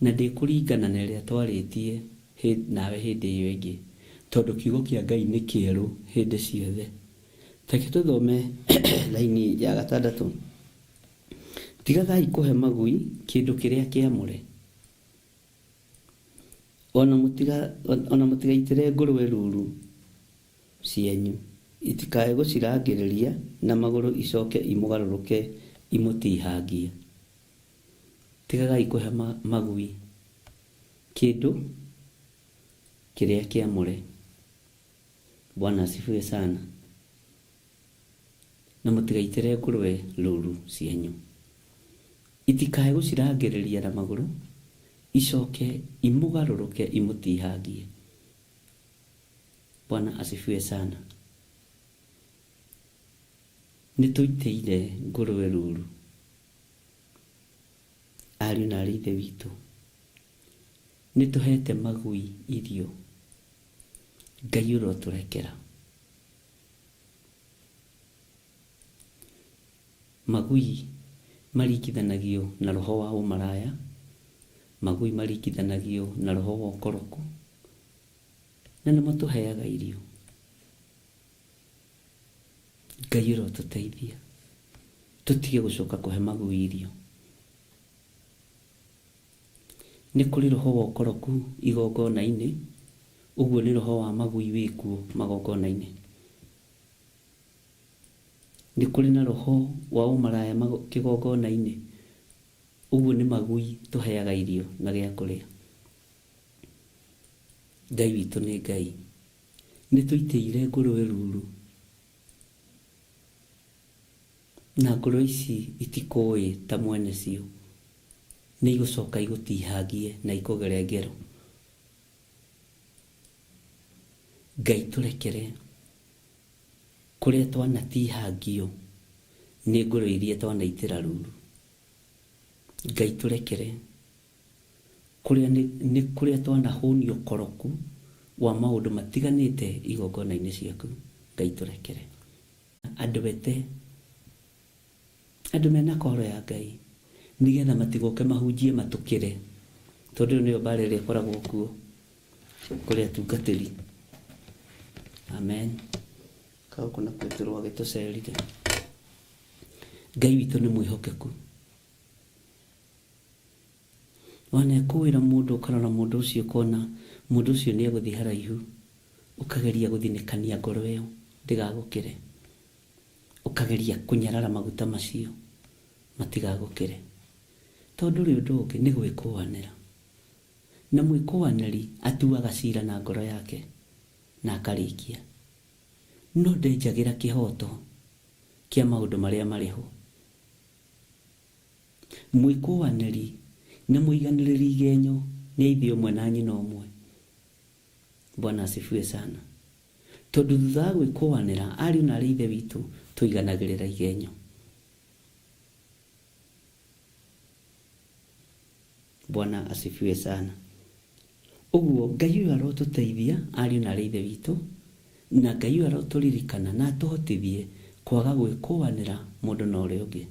na ndikuringana na iria twarĩtie nawe hindi iyo ingi, tondu kiugo kia Ngai ni kieru hindi ciothe. Reke tuthome laini ya 6. Tigagai kuhe magui kindu kiria kiamure, ona mutigaitire ngũrwe ruru cienyu, itikae gucirangĩrĩria na magũrũ icoke imugarũrũke imutihangie. Tigagai kuhe magui kindu kiria kiamure. Bwana asifiwe sana. Na mutigaitire ngũrwe ruru cienyu, itikae gucirangĩrĩria na magũrũ icoke imugarũrũke imutihangie. Bwana asifiwe sana. Nituiteire ngũrwe ruru, ariũ na aarĩ ithe witũ, nituhete magui irio. Ngai uroturekera magui maringithanagio na roho wa umaraya, magui maringithanagio na roho wa ũkoroku, na nimatuheaga irio. Ngai urotuteithia tutige gucoka kuhe magui irio. Ni kuri roho wa ũkoroku igongona-inĩ, uguo ni roho wa magui wikuo magongona-inĩ. Ni kuri na roho wa umaraya kigongona-inĩ, uguo ni magui tuheaga irio na gĩa kũrĩa. Ngai witu ni Ngai. Nituiteire ngũrwe ruru, na ngũrwe ici itikũĩ ta mwene cio, ni igucoka igutihangie na ikũgere ngero. Ngai turekere kuria twanatihangio ni ngũrwe iria twanaitĩra ruru. Ngai turekere kuria twanahũnio ũkoroku wa maũndũ matiganĩte igongona-inĩ ciaku. Ngai turekere. Andũ bete, andũ mena koro ya Ngai, nigetha matigoke mahunjie matukire, tondu nĩyo mbara ĩrĩa ĩkoragwo kuo kũrĩ atungatĩri. Amen. Kao kuna Petro agĩtũcerire. Ngai witũ nĩ mwĩhokeku. Wana kwĩra mũndũ ũkarora mũndũ ũcio kona mũndũ ũcio nĩ egũthiĩ haraihu, ũkageria gũthinĩkania ngoro ĩyo ndĩgagũkĩre, ũkageria kũnyarara maguta macio matigagũkĩre, tondu rĩ ũndũ ũngĩ nĩ gwĩkũanĩra, na mwĩkũanĩri atuaga cira na ngoro yake na akarĩkia, no ndenjagĩra kĩhoto kĩa maũndũ marĩa marĩ ho. Mwĩkũanĩri na mũiganĩrĩri igenyo nĩ ithe ũmwe na nyina ũmwe. Bwana asifiwe sana. Tondu thutha wa gwĩkũanĩra, ariũ na aarĩ ithe witũ tũiganagĩrĩra igenyo. Bwana asifiwe sana. Uguo Ngai ũyũ arotũteithia ariũ na aarĩ ithe witũ, na Ngai arotũririkana na atũhotithie kwaga gwĩkũanĩra mũndũ na ũrĩa ũngĩ.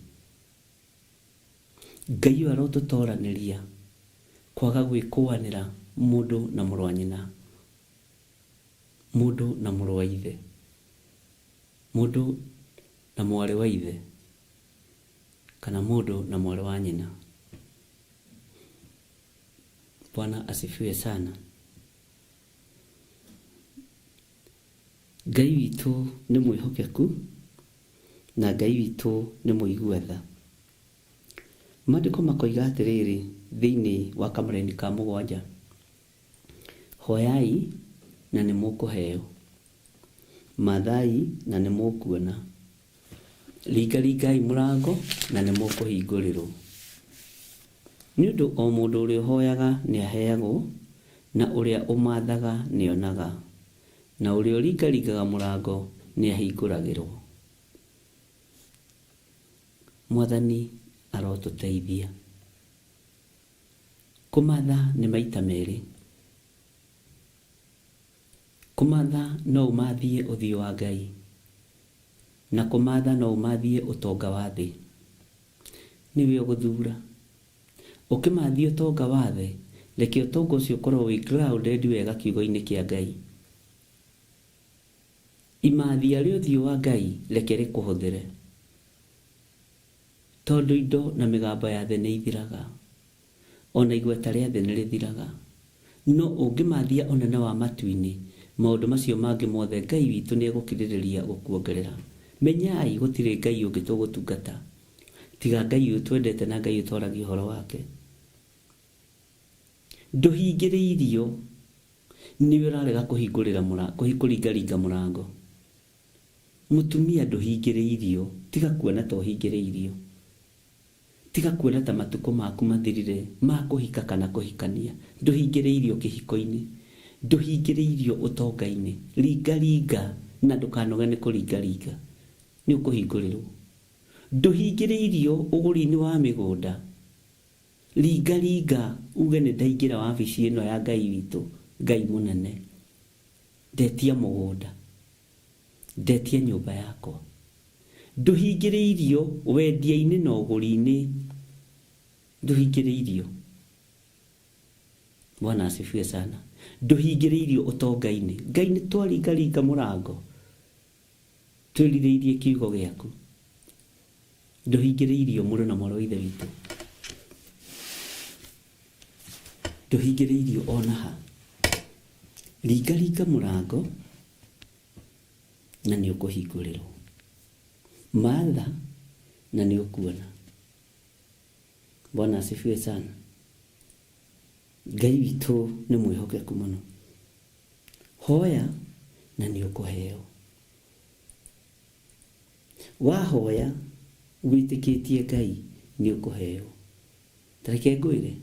Ngai arotũtoranĩria kwaga gwĩkũanĩra mũndũ na mũrũ wa nyina, mũndũ na mũrũ wa ithe, mũndũ na mwarĩ wa ithe, kana mũndũ na mwarĩ wa nyina. Bwana asifiwe sana. Ngai witũ nĩ mwĩhokeku na Ngai witũ nĩ mũigua tha. Maandĩko makoiga atĩrĩrĩ thĩinĩ wa Kamũrani ka 7, hoyai na nĩ mũkũheo, mathaai na nĩ mũkuona, ringaringai mũrango na nĩ mũkũhingũrĩrwo. Nĩ ũndũ o mũndũ ũrĩa ũhoyaga nĩ aheagwo, na ũrĩa ũmathaga nĩ onaga, na ũrĩa ũringaringaga mũrango nĩ ahingũragĩrwo. Mwathani arotũteithia. Kũmatha nĩ maita merĩ. Kũmatha no ũmathie ũthiũ wa Ngai, na kũmatha no ũmathie ũtonga wa thĩ. Nĩwe ũgũthura. Ũkĩmathia ũtonga wa thĩ, reke ũtonga ũcio ũkorwo wĩ grounded wega kiugo-inĩ kĩa Ngai. Imathia rĩa ũthiũ wa Ngai reke rĩkũhũthĩre, tondũ indo na mĩgamba ya thĩ nĩ ithiraga, ona igweta rĩa thĩ nĩ rĩthiraga. No ũngĩmathia ũnene wa matu-inĩ, maũndũ macio mangĩ mothe Ngai witũ nĩ egũkirĩrĩria gũkuongerera. Menyai gũtirĩ Ngai ũngĩ tũgũtungata tiga Ngai ũyũ twendete na Ngai ũtwaragia ũhoro wake. Ndũhingĩrĩirio nĩwe ũrarega kũringaringa mũrango. Mũtumia ndũhingĩrĩirio, tiga kuona ta ũhingĩrĩirio, tiga kuona ta matukũ maku mathirire ma kũhika kana kũhikania. Ndũhingĩrĩirio kĩhiko-inĩ, ndũhingĩrĩirio ũtonga-inĩ. Ringaringa na ndũkanoge nĩ kũringaringa, nĩ ũkũhingũrĩrwo. Ndũhingĩrĩirio ũgũri-inĩ wa mĩgũnda. Ringaringa uge nĩ ndaingĩra wabici ĩno ya Ngai witũ, Ngai mũnene, ndetia mũgũnda, ndetia nyũmba yakwa. Ndũhingĩrĩirio wendia-inĩ na ũgũri-inĩ, ndũhingĩrĩirio. Bwana asifiwe sana. Ndũhingĩrĩirio ũtonga-inĩ. Ngai nĩ twaringaringa mũrango, twĩrirĩirie kiugo gĩaku. Ndũhingĩrĩirio mũrũ na mwarĩ wa ithe witũ, ndũhingĩrĩirio ona ha. Ringaringa mũrango na nĩ ũkũhingũrĩrwo. Matha na nĩ ũkuona. Bwana asifiwe sana. Ngai witũ nĩ mwĩhokeku mũno. Hoya na nĩ ũkũheo. Wahoya wĩtĩkĩtie Ngai nĩ ũkũheo. Tareke ngwĩre,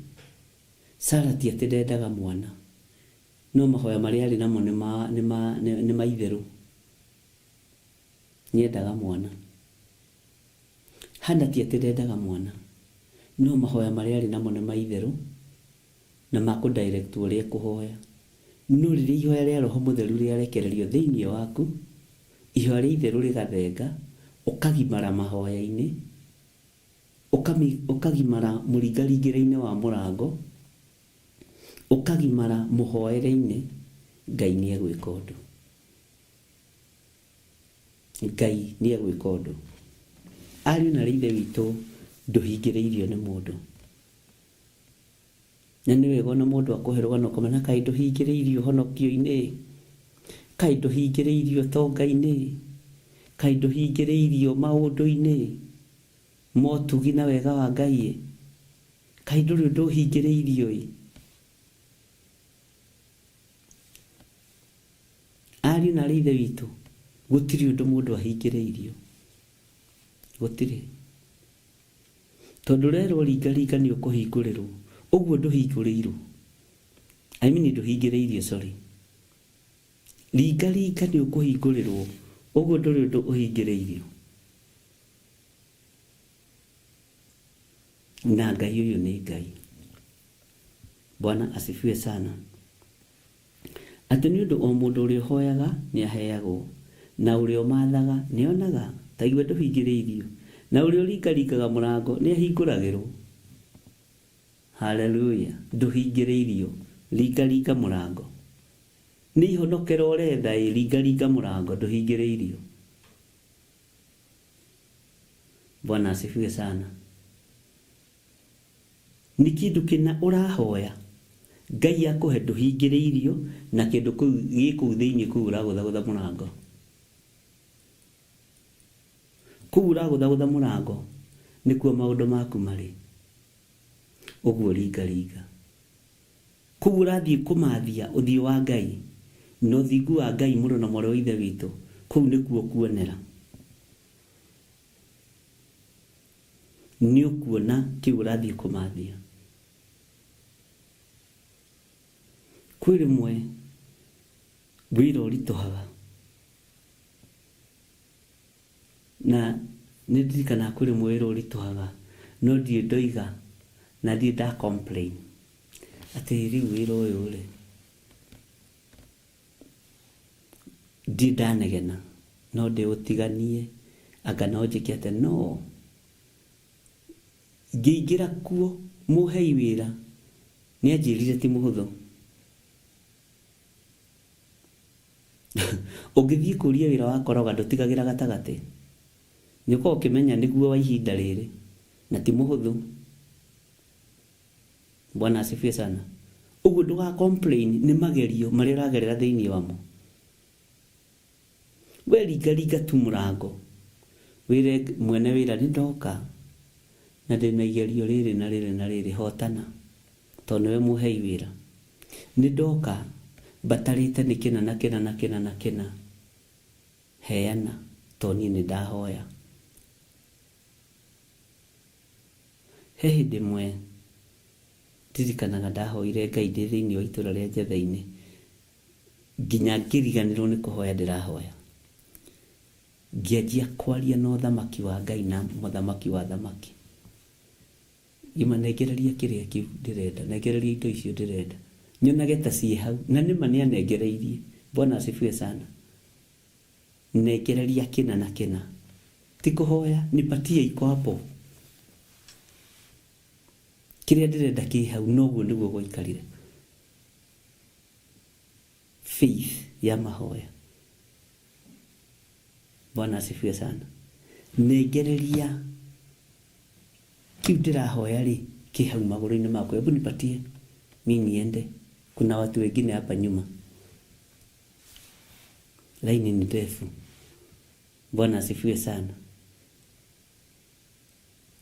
Sara ti atĩ ndendaga mwana, no mahoya marĩa arĩ namo nĩ maitherũ. Nĩendaga mwana. Hana ti atĩ ndendaga mwana, no mahoya marĩa arĩ namo nĩ maitherũ na makũdirect ũrĩa kũhoya. No rĩrĩa ihoya rĩa Roho Mũtheru rĩarekererio thĩinĩ waku, ihoya rĩa itherũ rĩgathenga, ũkagimara mahoya-inĩ, ũkagimara mũringaringĩre-inĩ wa mũrango, ũkagimara mũhoere-inĩ. Ngai nĩ egwĩka ũndũ. Ngai nĩ egwĩka ũndũ. Ariũ na ithe witũ, ndũhingĩrĩirio nĩ mũndũ. Na nĩ wega ona mũndũ akũhe rũgano ũkamenya kaĩ ndũhingĩrĩirio honokio-inĩ, kaĩ ndũhingĩrĩirio tonga-inĩ, kaĩ ndũhingĩrĩirio maũndũ-inĩ motugi na wega wa Ngai, kaĩ ndũrĩ ũndũ ũhingĩrĩirio. Ariũ na ithe witũ, gũtirĩ ũndũ mũndũ ahingĩrĩirio, gũtirĩ. Tondũ rerwo ringaringa nĩ ũkũhingũrĩrwo, ũguo ndũhingũrĩirwo. Ndũhingĩrĩirio, sorry. Ringaringa nĩ ũkũhingũrĩrwo, ũguo ndũrĩ ũndũ ũhingĩrĩirio. Na Ngai ũyũ nĩ Ngai. Bwana asifiwe sana. atĩ nĩ ũndũ o mũndũ ũrĩa ũhoyaga nĩ aheagwo, na ũrĩa ũmathaga nĩ onaga, ta iwe ndũhingĩrĩirio, na ũrĩa ũringaringaga mũrango nĩ ahingũragĩrwo. Haleluya! Ndũhingĩrĩirio, ringaringa mũrango. Nĩ ihonokero ũretha, ringaringa mũrango, ndũhingĩrĩirio. Bwana asifiwe sana. Nĩ kĩndũ kĩna ũrahoya, Ngai akũhe ndũhingĩrĩirio, na kĩndũ gĩkũu thĩinĩ kũu ũragũthagũtha mũrango. Kũu ũragũthagũtha mũrango nĩkuo maũndũ maku marĩ. Ũguo ringaringa. Kũu ũrathiĩ kũmathia ũthiũ wa Ngai, na ũthingu wa Ngai mũrũ na mwarĩ wa Ithe witũ, kũu nĩkuo kuonera. Nĩ ũkuona kĩu ũrathiĩ kũmathia. Kwĩ rĩmwe wĩra ũritũhaga, na nĩ ndirikanaga kwĩ rĩmwe wĩra ũritũhaga, no ndirĩ ndoiga na ndirĩ nda complain atĩ rĩu wĩra ũyũ rĩ, ndirĩ ndanegena, no ndĩũtiganie, anga no njĩke atĩ no. Ngĩingĩra kuo mũhei wĩra nĩ anjĩrire ti mũhũthũ. Ũngĩthiĩ kũria wĩra wa koroga ndũtigagĩra gatagatĩ, nĩ ũkorwo ũkĩmenya nĩguo wa ihinda rĩrĩ na ti mũhũthũ. Bwana asifiwe sana. Ũguo ndũga complain nĩ magerio marĩa ũragerera thĩinĩ wamo. We ringaringa tu mũrango, wĩre mwene wĩra nĩ ndoka na ndĩna igerio rĩrĩ na rĩrĩ na rĩrĩ, hotana tondũ nĩwe mũhei wĩra. Nĩ ndoka batarĩte nĩ kĩna na kĩna na kĩna na kĩna, heana tondũ niĩ nĩ ndahoya. He hĩndĩ ĩmwe ndirikanaga ndahoire Ngai ndĩ thĩinĩ wa itũũra rĩa Njetha-inĩ, nginya ngĩriganĩrwo nĩ kũhoya ndĩrahoya. Ngĩanjia kwaria na ũthamaki wa Ngai na mũthamaki wa thamaki, imanengereria kĩrĩa kĩu ndĩrenda, nengereria indo icio ndĩrenda, nyonage ta ciĩ hau, na nĩma nĩ anengereirie. Bwana asifiwe sana. Nengereria kĩna na kĩna, ti kũhoya nipatie iko hapo, kĩrĩa ndĩrenda kĩ hau, noguo nĩguo gwaikarire. Faith ya mahoya. Bwana asifiwe sana. Nengereria kiu ndĩrahoya rĩ, kĩ hau magũrũ-inĩ makwa, hebu nipatie mimi niende, kuna watu wengine hapa nyuma, laini ni ndefu. Bwana asifiwe sana.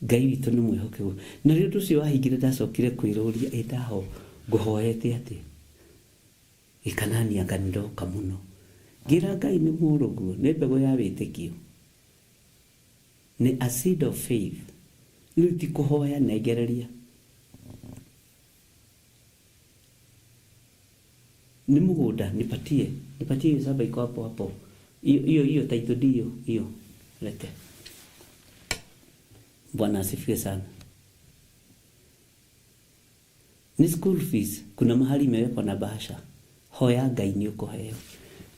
Ngai witũ nĩ mwĩhokeku. Na rĩu ũcio wahingire ndacokire kwĩrũria ndaho ngũhoete atĩ gĩkanania ngandoka mũno. Ngira Ngai nĩ mũrũguo, nĩ mbegũ ya wĩtĩkio, nĩ a seed of faith. Rĩu ti kũhoya, nengereria. Ni mũgũnda, nipatie hiyo saba iko hapo hapo. Hiyo title deed hiyo lete. Bwana asifiwe sana. Ni school fees, kuna mahali imewekwa na bahasha. Hoya Ngai nĩ ũkũheo.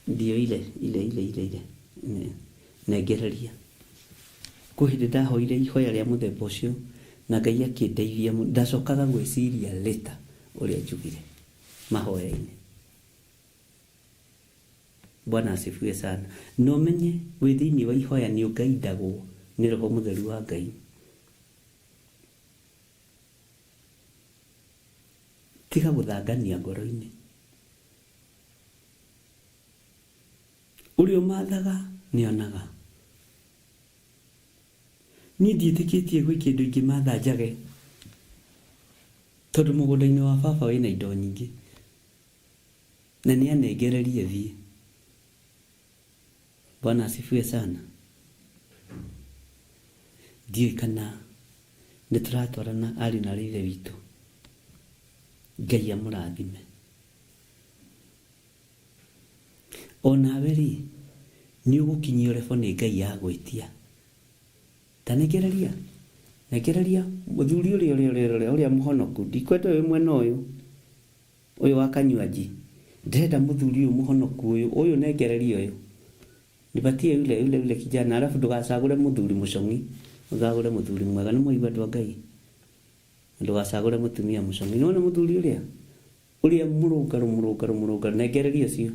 Ndio ile. Nengereria. Kũhĩndĩ ndahoire ihoya rĩa mũthemba ũcio, na Ngai akĩndeithia, ndacokaga gwĩciria leta ũrĩa njugire mahoya-inĩ. Bwana asifiwe sana. No menye wĩ thĩinĩ wa ihoya nĩ ũgaidagwo nĩ Roho Mũtheru wa Ngai. Tiga gũthangania ngoro-inĩ. Ũrĩa ũmathaga nĩ onaga. Niĩ ndiĩtĩkĩtie gwĩ kĩndũ ingĩmatha njage, tondũ mũgũnda-inĩ wa baba wĩna indo nyingĩ, na nĩ anengererie thiĩ. Bwana asifiwe sana. Ndiũĩ kana nĩ tũratwarana ari na rĩre witũ. Ngai amũrathime. Onawe rĩ, nĩ ũgũkinyio rebo nĩ Ngai agwĩtia. Ta nengereria mũthuri ũrĩa mũhonoku, ndikwenda ũyũ mwena ũyũ wa kanywaji, ndenda muthuri umuhonoku uyu nengereria uyu nibatie yule kijana alafu ndugacagure muthuri mucongi uthagure muthuri mwega ni muigwa ndwa Ngai ndugacagure mutumia mucongi none muthuri uria murungaru nengereria cio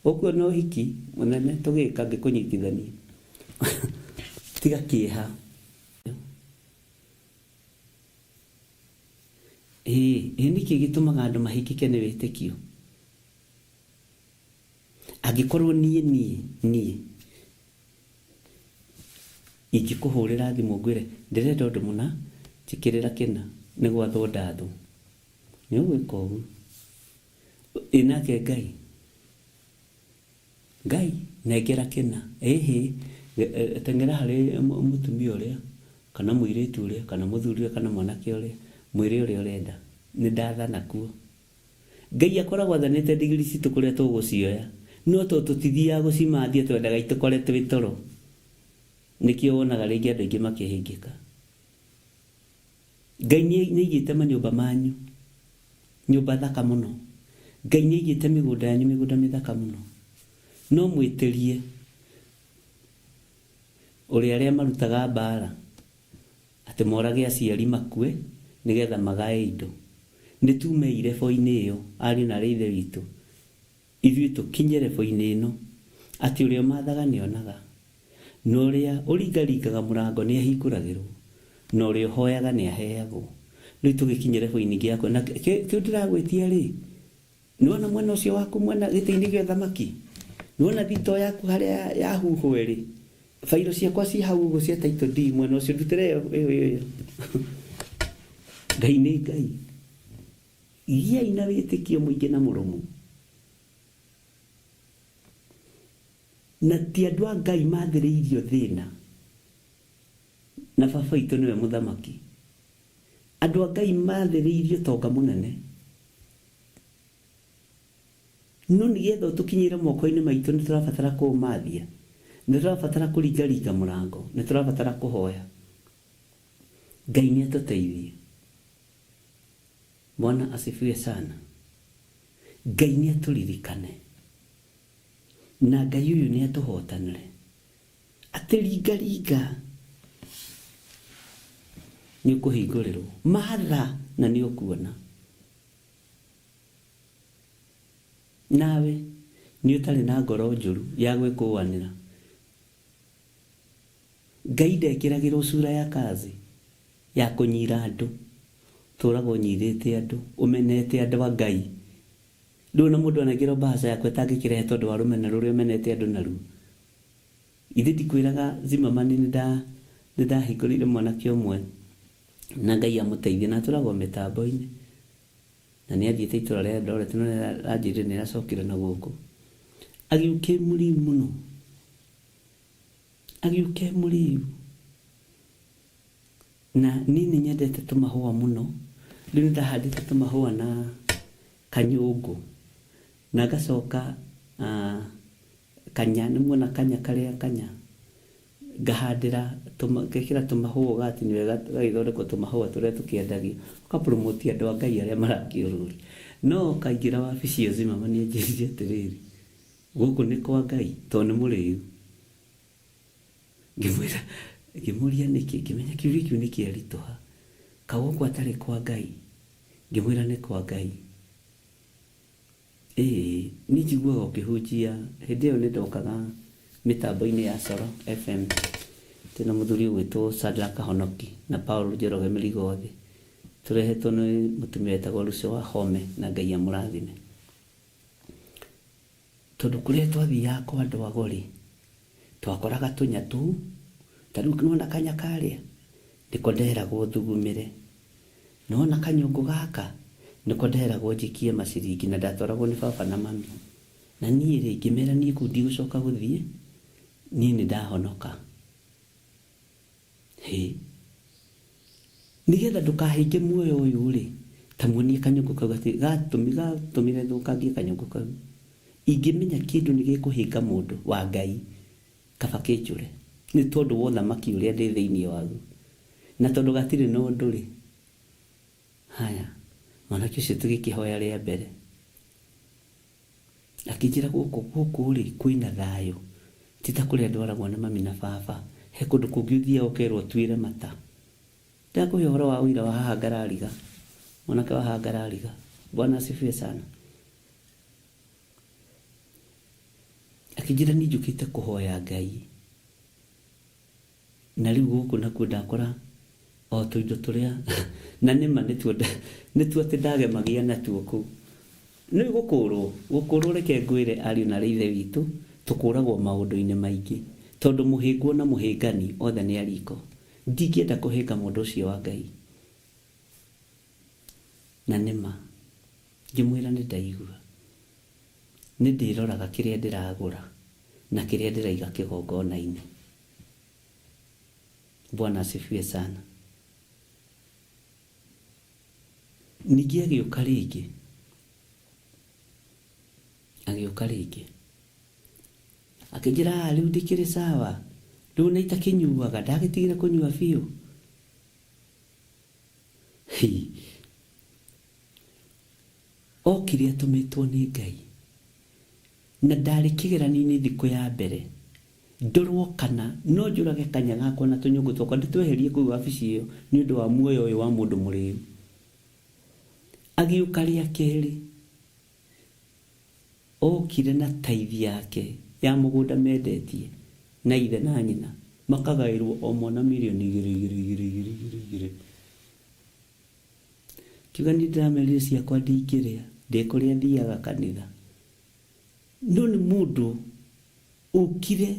okuo no hiki munene tugika ngikunyitithania tiga kieha niki gitumaga andu mahikike ni witikio agikorwo nie ingikuhurira thimu ngwire ndirenda undu muna tikirira kina ni gwathwo ndathu ni ugwika ugu inake Ngai negera kina tengera hari mutumia uria kana muiritu uria kana muthuri uria kana mwanake uria mwire uria urenda ni ndathana kuo Ngai akoragwo athanite digiri citu kuria tugucioya no tutithia gucimathia twendaga itukore twitoro nikio wonaga ringi andu ingi makihingika Ngai ni igite manyumba manyu nyumba thaka muno Ngai ni igite migunda yanyu migunda mithaka muno no mwitirie uri aria marutaga mbara ati morage aciari makue nigetha magae indo nitumeire boine iyo ari na reithe witu ithui tukinyere boine ino ati uria mathaga nionaga no uria uringaringaga murango ni ahinguragirwo no uria hoyaga ni aheagwo riu tugikinyere boine giako na kiu ndiragwitia ri niwona mwena ucio waku mwena gitiini gio thamaki niwona thito yaku haria yahuhwe ri failo ciakwa ci hau uguo cia title D mwena ucio ndutire iyo Ngai ni Ngai igia ina witikio muingi na murumu na ti andu a Ngai mathiriirio thina na baba itu niwe muthamaki andu a Ngai mathiriirio tonga munene no nigetha tukinyire moko-ini maitu ni turabatara kumathia ni turabatara kuringaringa murango ni turabatara kuhoya Ngai ni atuteithie Bwana asifiwe sana Ngai ni aturirikane na Ngai uyu ni atuhotanire atiringaringa ni kuhingurirwo matha na ni ukuona nawe ni utari na ngoro njuru ya gwikuanira Ngai ndekiragirwo sura ya kazi ya kunyira andu turago nyirite andu umenete andu wa Ngai ndona mundu anagiro bahasa ya kwetangikire tondu wa rumena ruria umenete andu naru ithi ndikwiraga zimamani ndahingurire mwanake umwe na Ngai amuteithie na turago mitambo-ini na ni athiite itura ria Eldoret no ajire ni acokire na guku agiuke muri muno agiuke muri na nini nyendete tumahua muno riu ndahandite tumahua na kanyungu na gacoka kanya ni mwona kanya karia kanya ngahandira gekira tumahua gati ni wega gaithondekwo tumahua turia tukiendagia ka promote andu a Ngai aria marakiururi no kaingira wabici yo zima mani njiririe atiriri guku ni kwa Ngai to ni muriu ngimuria niki ngimenya kiurikiu ni kiarituha kawoko atari kwa Ngai ngimwira ni kwa Ngai ni jigwa ukihujia hideo ni ndokaga mitambo-ini ya Soro FM tena muthuri witwo Sadra Kahonoki na Paul Njoroge Mirigothi turehetwo ni mutumia wetagwo Lucio wa Home na Ngai amurathime tondu kuria twathia kwa andu agori twakoraga tunya tu tariu kinona kanya karia ndiko nderagwo thugumire nona kanyungu gaka ndiko nderagwo njikie maciringi na ndatwaragwo ni baba na mami na nie ri ngimera nie kundi gucoka guthie nie ni ndahonoka nigetha ndukahinge muoyo uyu ri tamuonie kanyungu kau gati gatumire thukangie kanyungu kau ingimenya kindu ni gikuhinga mundu wa Ngai kaba kijure ni tondu wotha maki uria ndi thiini wagu na tondu gatire no nduri haya mwana kici tugikihoya ria mbere akijira guku ri kwina thayo tita kuria ndwaragwo na mami na baba he kundu kungiuthia ukerwo twire mata ndakuhe horo wa uira wa haha ngarariga mwanake wa haha ngarariga. Bwana asifiwe sana. Akijira nijukite kuhoya Ngai na riu guku nakuo ndakora o tuindo turia na nima nituo tindagemagia natuo ku ni gukuru reke ngwire ari na rithe witu tukuragwo maundu-ini maingi tondu muhingwo na muhingani othe ni ariko. Ndingienda kuhinga mundu ucio wa Ngai na nima ngimwira ni ndaigua ni ndiroraga kiria ndiragura na kiria ndiraiga kigongona-ini. Bwana asifiwe sana. Ningĩ agĩũka rĩngĩ akĩnjĩra rĩu ndikĩrĩ sawa rĩu na itakinyuaga ndagĩtigire kũnyua biũ. Okire atũmĩtwo nĩ Ngai na ndarĩ kĩgeranio-inĩ thikũ ya mbere ndorwo kana no njũrage kanya gakwa na tũnyũngũ twakwa ndĩtweherie kũu wabici ĩyo nĩ ũndũ wa muoyo ũyũ wa mũndũ mũrĩu. Agĩũka rĩa kerĩ okire na tithe yake ya mũgũnda mendetie na ithe na nyina makagaĩrwo o mwana mirioni igĩrĩ. Kiuga nĩ ndĩramerire ciakwa ndingĩrĩa ndĩkũrĩa thiaga kanitha. No nĩ mũndũ ũkire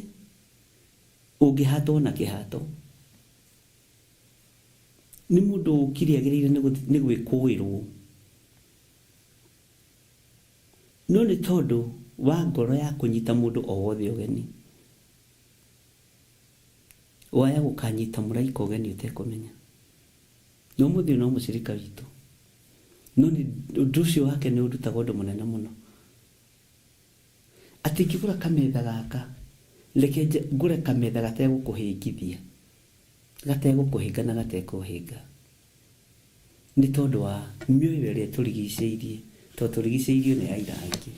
ũngĩhatwo na kĩhato. Nĩ mũndũ ũkire agĩrĩire nĩ gwĩkũĩrwo. No nĩ tondũ wa ngoro ya kũnyita mũndũ o wothe ũgeni waya gũkanyita mũraika ũgeni ũtekũmenya no mũthĩ no mũcirika witũ. No nĩ ũndũ ũcio wake nĩ ũrutaga ũndũ mũnene mũno. Atĩ ngĩgũra kametha gaka reke ngũre kametha gategũkũhĩngithia gategũkũhĩnga na gatekũhĩnga nĩ tondũ wa mĩoyo ĩrĩa tũrigicĩirie tondũ tũrigicĩirio nĩ aira aingĩ.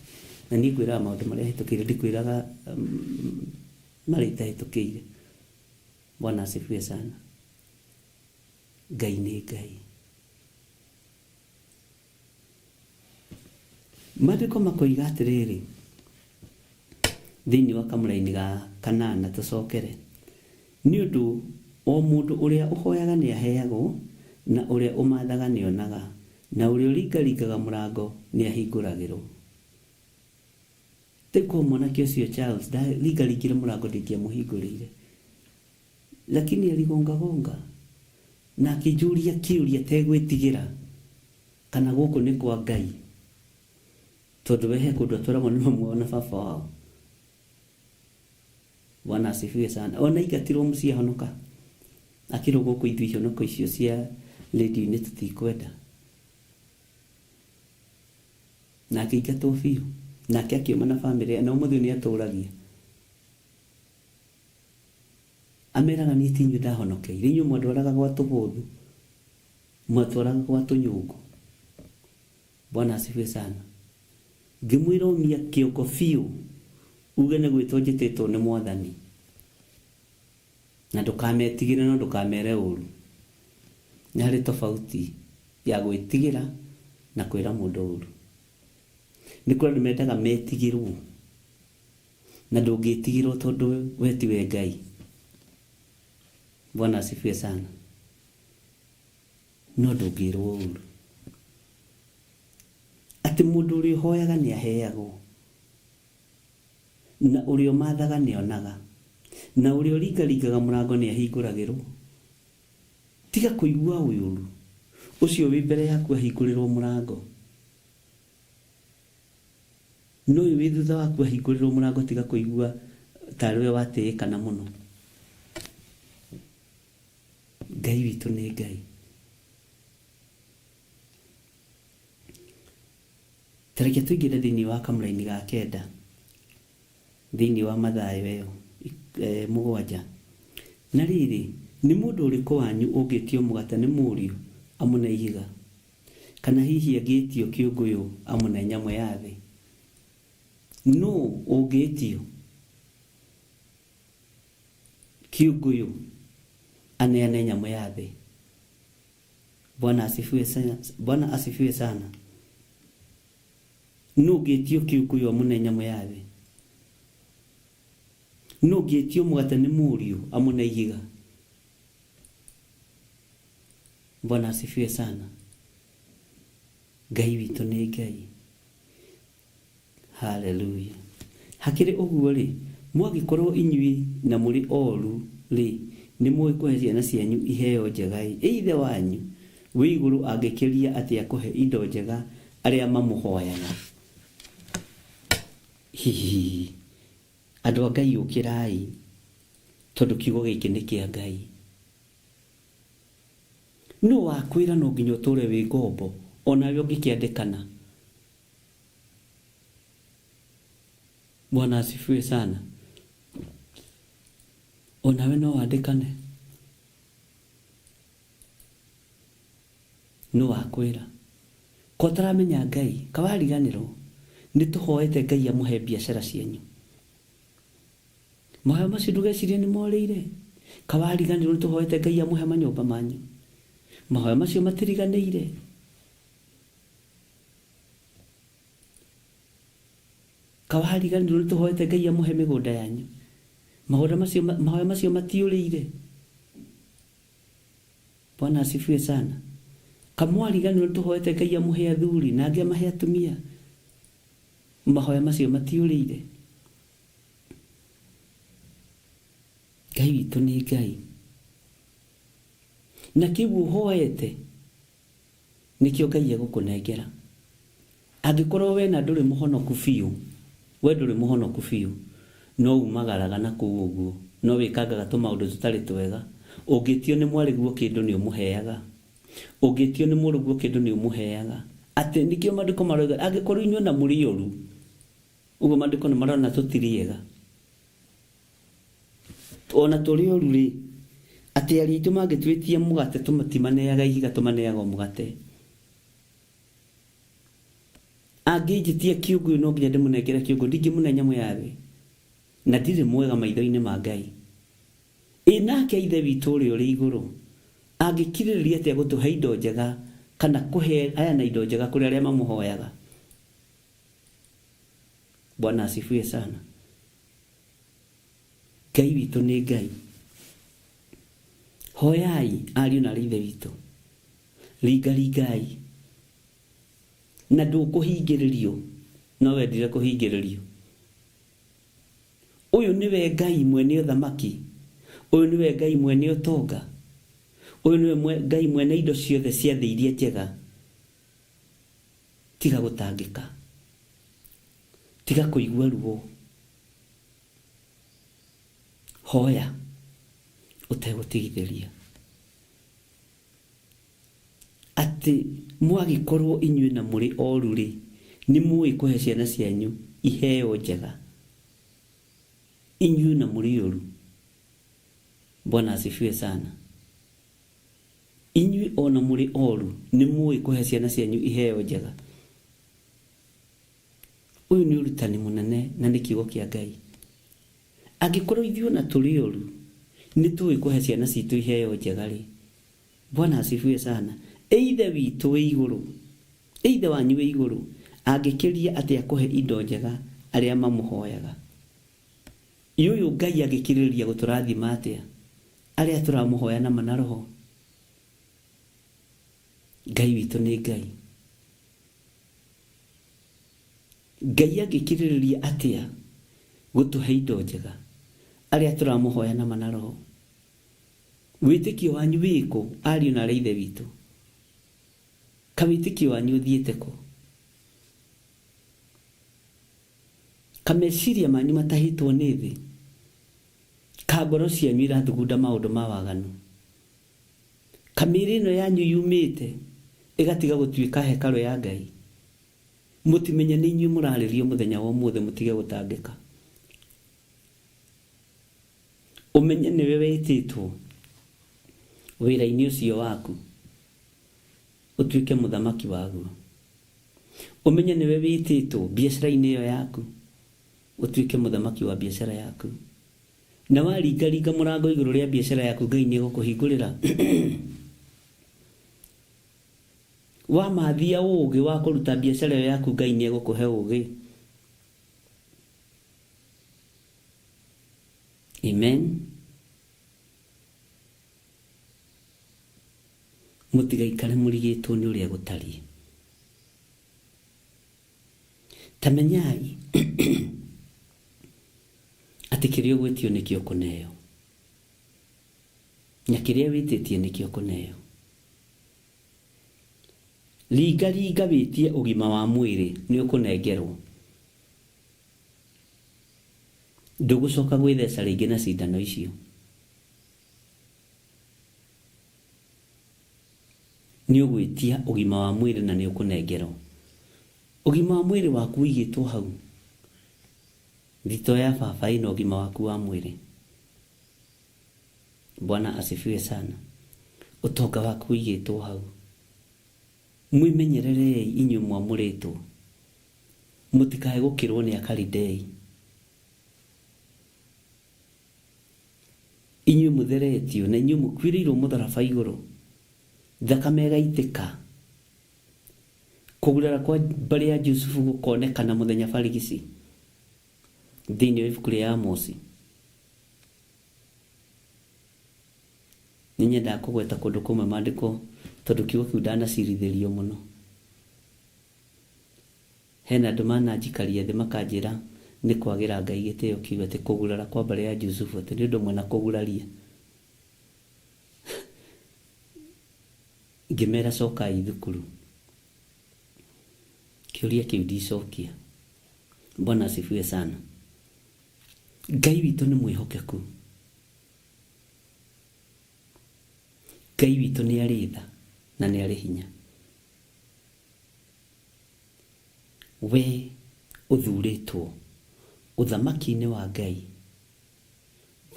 Na niĩ ngwĩraga maũndũ marĩa hĩtũkĩire ndikwĩraga marĩa itahĩtũkĩire. Bwana asifiwe sana. Ngai nĩ Ngai. Maandĩko makoiga atĩrĩrĩ thĩinĩ wa kamũra-inĩ ga kanana tũcokere nĩ ũndũ o mũndũ ũrĩa ũhoyaga nĩ aheagwo na ũrĩa ũmathaga nĩ onaga na ũrĩa ũringaringaga mũrango nĩ ahingũragĩrwo. Teko mwanake ũcio Charles ndaringaringire mũrango ndingĩamũhingũrĩire lakini aligongagonga na akĩnjũria kĩũria tegwĩtigĩra kana gũkũ nĩ kwa Ngai tondũ we he kũndũ atwaragwo nĩ mamu wao na baba wao. Bwana asifiwe sana. Ona ingatirwo mũciĩ ahonoka akĩrwo gũkũ ithuĩ ihonoko icio cia radio-inĩ tũtikwenda na akĩingatwo biũ nake akiuma na bamĩrĩ na ũmũthĩ nĩ atũragia. Ameraga niĩ ti inyuĩ ndahonokeire inyuĩ mwatwaraga gwa tũbũthũ mwatwaraga gwa tũnyũngũ. Bwana asifiwe sana. Ngĩmwĩra ũmia kĩongo biũ uge nĩ gwĩtwo njĩtĩtwo nĩ Mwathani na ndũkametigĩre no ndũkamere ũru. Nĩ harĩ tofauti ya gwĩtigĩra na kwĩra mũndũ ũru. Nĩ kũrĩ andũ mendaga metigĩrwo na ndũngĩtigĩrwo tondũ we tiwe Ngai. Bwana asifiwe sana. No ndũngĩrwo ũru. Atĩ mũndũ ũrĩa ũhoyaga nĩ aheagwo na ũrĩa ũmathaga nĩ onaga na ũrĩa ũringaringaga mũrango nĩ ahingũragĩrwo. Tiga kũigua ũyũru ũcio wĩ mbere yaku ahingũrĩrwo mũrango. No ũyũ wĩ thutha waku ahingũrĩrwo mũrango tiga kũigua tarĩ we watĩĩkana mũno. Ngai witũ nĩ Ngai. Tareke tũingĩre thĩinĩ wa kamũra-inĩ ga kenda thĩinĩ wa Mathayo ĩyo 7. Na rĩrĩ nĩ mũndũ ũrĩkũ wanyu ũngĩtio mũgate nĩ mũriũ amũne ihiga kana hihi angĩtio kĩũngũyũ amũne nyamũ ya thĩ? no ũngĩtio Kĩgunyũ aneane nyamũ ya thĩ. Bwana asifiwe sana. No ũngĩtio Kĩgunyũ amune nyamũ ya thĩ. No ũngĩtio mũgate nĩ mũriũ amune ihiga. Bwana asifiwe sana. Ngai witũ nĩ Ngai. Hallelujah. Hakĩrĩ ũguo rĩ, mwagĩkorwo inyuĩ na mũrĩ oru rĩ, nĩ mũĩ kũhe ciana cianyu iheo njega. Ithe wanyu wĩ igũrũ angĩkĩria atĩa kũhe indo njega arĩa mamũhoyaga. Hihi. Andũ a Ngai ũkĩrai, tondũ kiugo gĩkĩ nĩ kĩa Ngai. No wakwĩra no nginya ũtũre wĩ ngombo, onawe ũngĩkĩandĩkana. Bwana asifiwe sana. Onawe no wandĩkane. No wakwĩra. Ko taramenya Ngai, kawariganĩrwo. Nĩ tũhoete Ngai amũhe biacara cianyu. Mahoya macio ndũgecirie nĩ morĩire. Kawariganĩrwo nĩ tũhoete Ngai amũhe manyũmba manyu. Mahoya macio matiriganĩire. Kawariganĩrwo nĩ tũhoete Ngai amũhe mĩgũnda yanyu. Mahoya macio matiũrĩire. Bwana asifiwe sana. Kamwariganĩrwo nĩ tũhoete Ngai amũhe athuri na angĩ amahe atumia. Mahoya macio matiũrĩire. Ngai witũ nĩ Ngai. Na kĩu ũhoete nĩkĩo Ngai egũkũnengera. Angĩkorwo we na ndũrĩ mũhonoku biũ, we ndũrĩ mũhonoku biũ, no umagaraga na kũu ũguo, no wĩkangaga tũmaũndũ tũtarĩ twega. Ũngĩtio nĩ mwarĩguo kĩndũ nĩ ũmũheaga. Ũngĩtio nĩ mũrũguo kĩndũ nĩ ũmũheaga. Atĩ nĩkĩo maandĩko marauga angĩkorwo inyuĩ na mũrĩ oru, ũguo maandĩko nĩ marona tũtiriega. Ona tũrĩ oru rĩ, atĩ arĩa aitũ mangĩtwĩtia mũgate tũmatimaneaga ihiga, tũmaneaga mũgate. Angĩnjĩtia Kĩgunyũ no nginya ndĩmũnengere Kĩgunyũ, ndingĩmũne nyamũ ya thĩ. Na ndirĩ mwega maitho-inĩ ma Ngai. Nake Ithe witũ ũrĩa ũrĩ igũrũ angĩkirĩrĩria atĩa gũtũhe indo njega kana kũhe aya na indo njega kũrĩ arĩa mamũhoyaga. Bwana asifiwe sana. Ngai witũ nĩ Ngai. Hoyai ariũ na Ithe witũ. Ringai. Na ndũkũhingĩrĩrio, no wendire kũhingĩrĩrio. Ũyũ nĩwe Ngai mwene ũthamaki. Ũyũ nĩwe Ngai mwene ũtonga. Ũyũ nĩwe Ngai mwene indo ciothe cia thĩ iria njega. Tiga gũtangĩka. Tiga kũigua ruo. Hoya ũtegũtigithĩria. Atĩ mwagĩkorwo inyuĩ na mũrĩ oru rĩ, nĩ mũĩ kũhe ciana cianyu iheo njega. Inyuĩ na mũrĩ oru. Bwana asifiwe sana. Inyuĩ ona mũrĩ oru nĩ mũĩ kũhe ciana cianyu iheo njega. Ũyũ nĩ ũrutani mũnene na nĩ kiugo kĩa Ngai. Angĩkorwo ithuĩ ona tũrĩ oru nĩ tũĩ kũhe ciana citũ iheo njega rĩ, Bwana asifiwe sana. Ithe witũ wĩ igũrũ, Ithe wanyu wĩ igũrũ angĩkĩria atĩa kũhe indo njega arĩa mamũhoyaga. Ũyũ Ngai angĩkirĩrĩria gũtũrathima atĩa arĩa tũramũhoya na mana roho. Ngai witũ nĩ Ngai. Ngai angĩkirĩrĩria atĩa gũtũhe indo njega arĩa tũramũhoya na mana roho. Wĩtĩkio wanyu wĩkũ ariũ na Ithe witũ? Kawĩtĩkio wanyu ũthiĩte kũ? Kameciria manyu matahĩtwo nĩ thĩ? Kangoro cianyu irathugunda maũndũ ma waganu? Kamĩrĩ ĩno yanyu yumĩte ĩgatiga gũtuĩka hekarũ ya Ngai? Mũtimenye nĩ inyuĩ mũrarĩrio mũthenya wa ũmũthĩ mũtige gũtangĩka. Ũmenye nĩwe wĩtĩtwo wĩra-inĩ ũcio waku ũtuĩke mũthamaki waguo. Ũmenye nĩwe wĩtĩtwo biacara-inĩ ĩyo yaku utuike muthamaki wa biashara yaku na waringa murango iguru ria biashara yaku Ngai ni gukuhingurira wa mathia ugi wa kuruta biashara yaku Ngai ni gukuhe ugi. Amen. Mutigaikare murigitwo ni uria gutari. Tamenyai ati kirio gwitio nikio kuneo. Nyakiria wititie nikio kuneo. Liga witie ugima wa mwiri ni ukunengerwo. Ndugucoka gwithesa ringi na cindano icio. Ni ugwitia ugima wa mwiri na ni ukunengerwo. Ugima wa mwiri waku wigitwo hau. Thito ya baba ina ugima waku wa mwiri. Bwana asifiwe sana. Utonga waku wigitwo hau. Mwimenyerere inyu mwamuritwo. Mutikae gukirwo ni akaridei. Inyu mutheretio na inyu mukwirirwo mutharaba iguru. Thakame gaitika. Kugurara kwa bari ya Yusufu gukonekana muthenya barigisi. Thiini wa ibuku ria Amosi. Ninyenda kugweta kundu kumwe maandiko tondu kiugo kiu ndanacirithĩrio muno. Hena andu mananjikaria thi makanjira ni kwagira Ngai gitio kiugo ati kugurara kwa bari ya Yusufu ati ni undu mwena kuguraria. Ngimera coka ithukuru. Kiuria kiu ndicokia. Bwana asifiwe sana. Ngai witu ni mwihokeku. Ngai witu ni ari tha na ni ari hinya. We uthuritwo uthamaki-ini wa Ngai.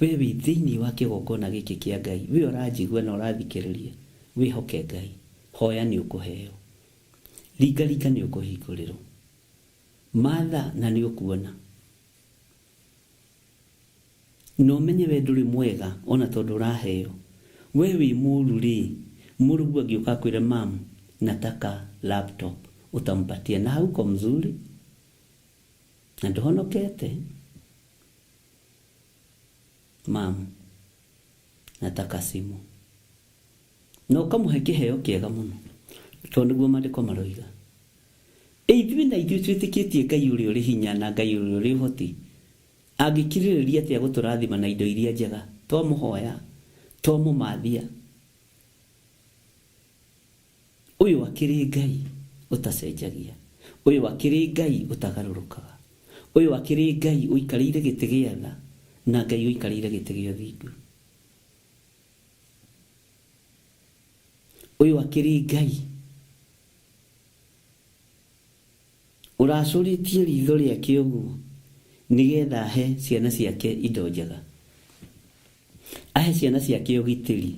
We wi thiini wa kigongona giki kia Ngai. We uranjigua na urathikiriria. Wihoke Ngai. Hoya ni ukuheo. Liga ni ukuhingurirwo. Matha na ni ukuona. No menye we nduri mwega ona tondu uraheo. We wi muru ri. Muru agiuka kwire mam nataka laptop. Utampatia na hauko mzuri. Na ndohonokete. Mam nataka simu. No kamuhe kiheo kiega muno. Tondu guo maandiko maroiga. Ithuĩ na ithuĩ twĩtĩkĩtie Ngai ũrĩa ũrĩ hinya na Ngai ũrĩa ũrĩ ũhoti. Angĩkirĩrĩria atĩa gũtũrathima na indo iria njega. Twamũhoya, twamũmathia. Ũyũ akĩrĩ Ngai ũtacenjagia. Ũyũ akĩrĩ Ngai ũtagarũrũkaga. Ũyũ akĩrĩ Ngai ũikarĩire gĩtĩ gĩa tha na Ngai ũikarĩire gĩtĩ gĩa ũthingu. Ũyũ akĩrĩ Ngai uracũrĩtie ritho rĩake ũguo nigetha ahe ciana ciake indo njega. Ahe ciana ciake ũgitĩri.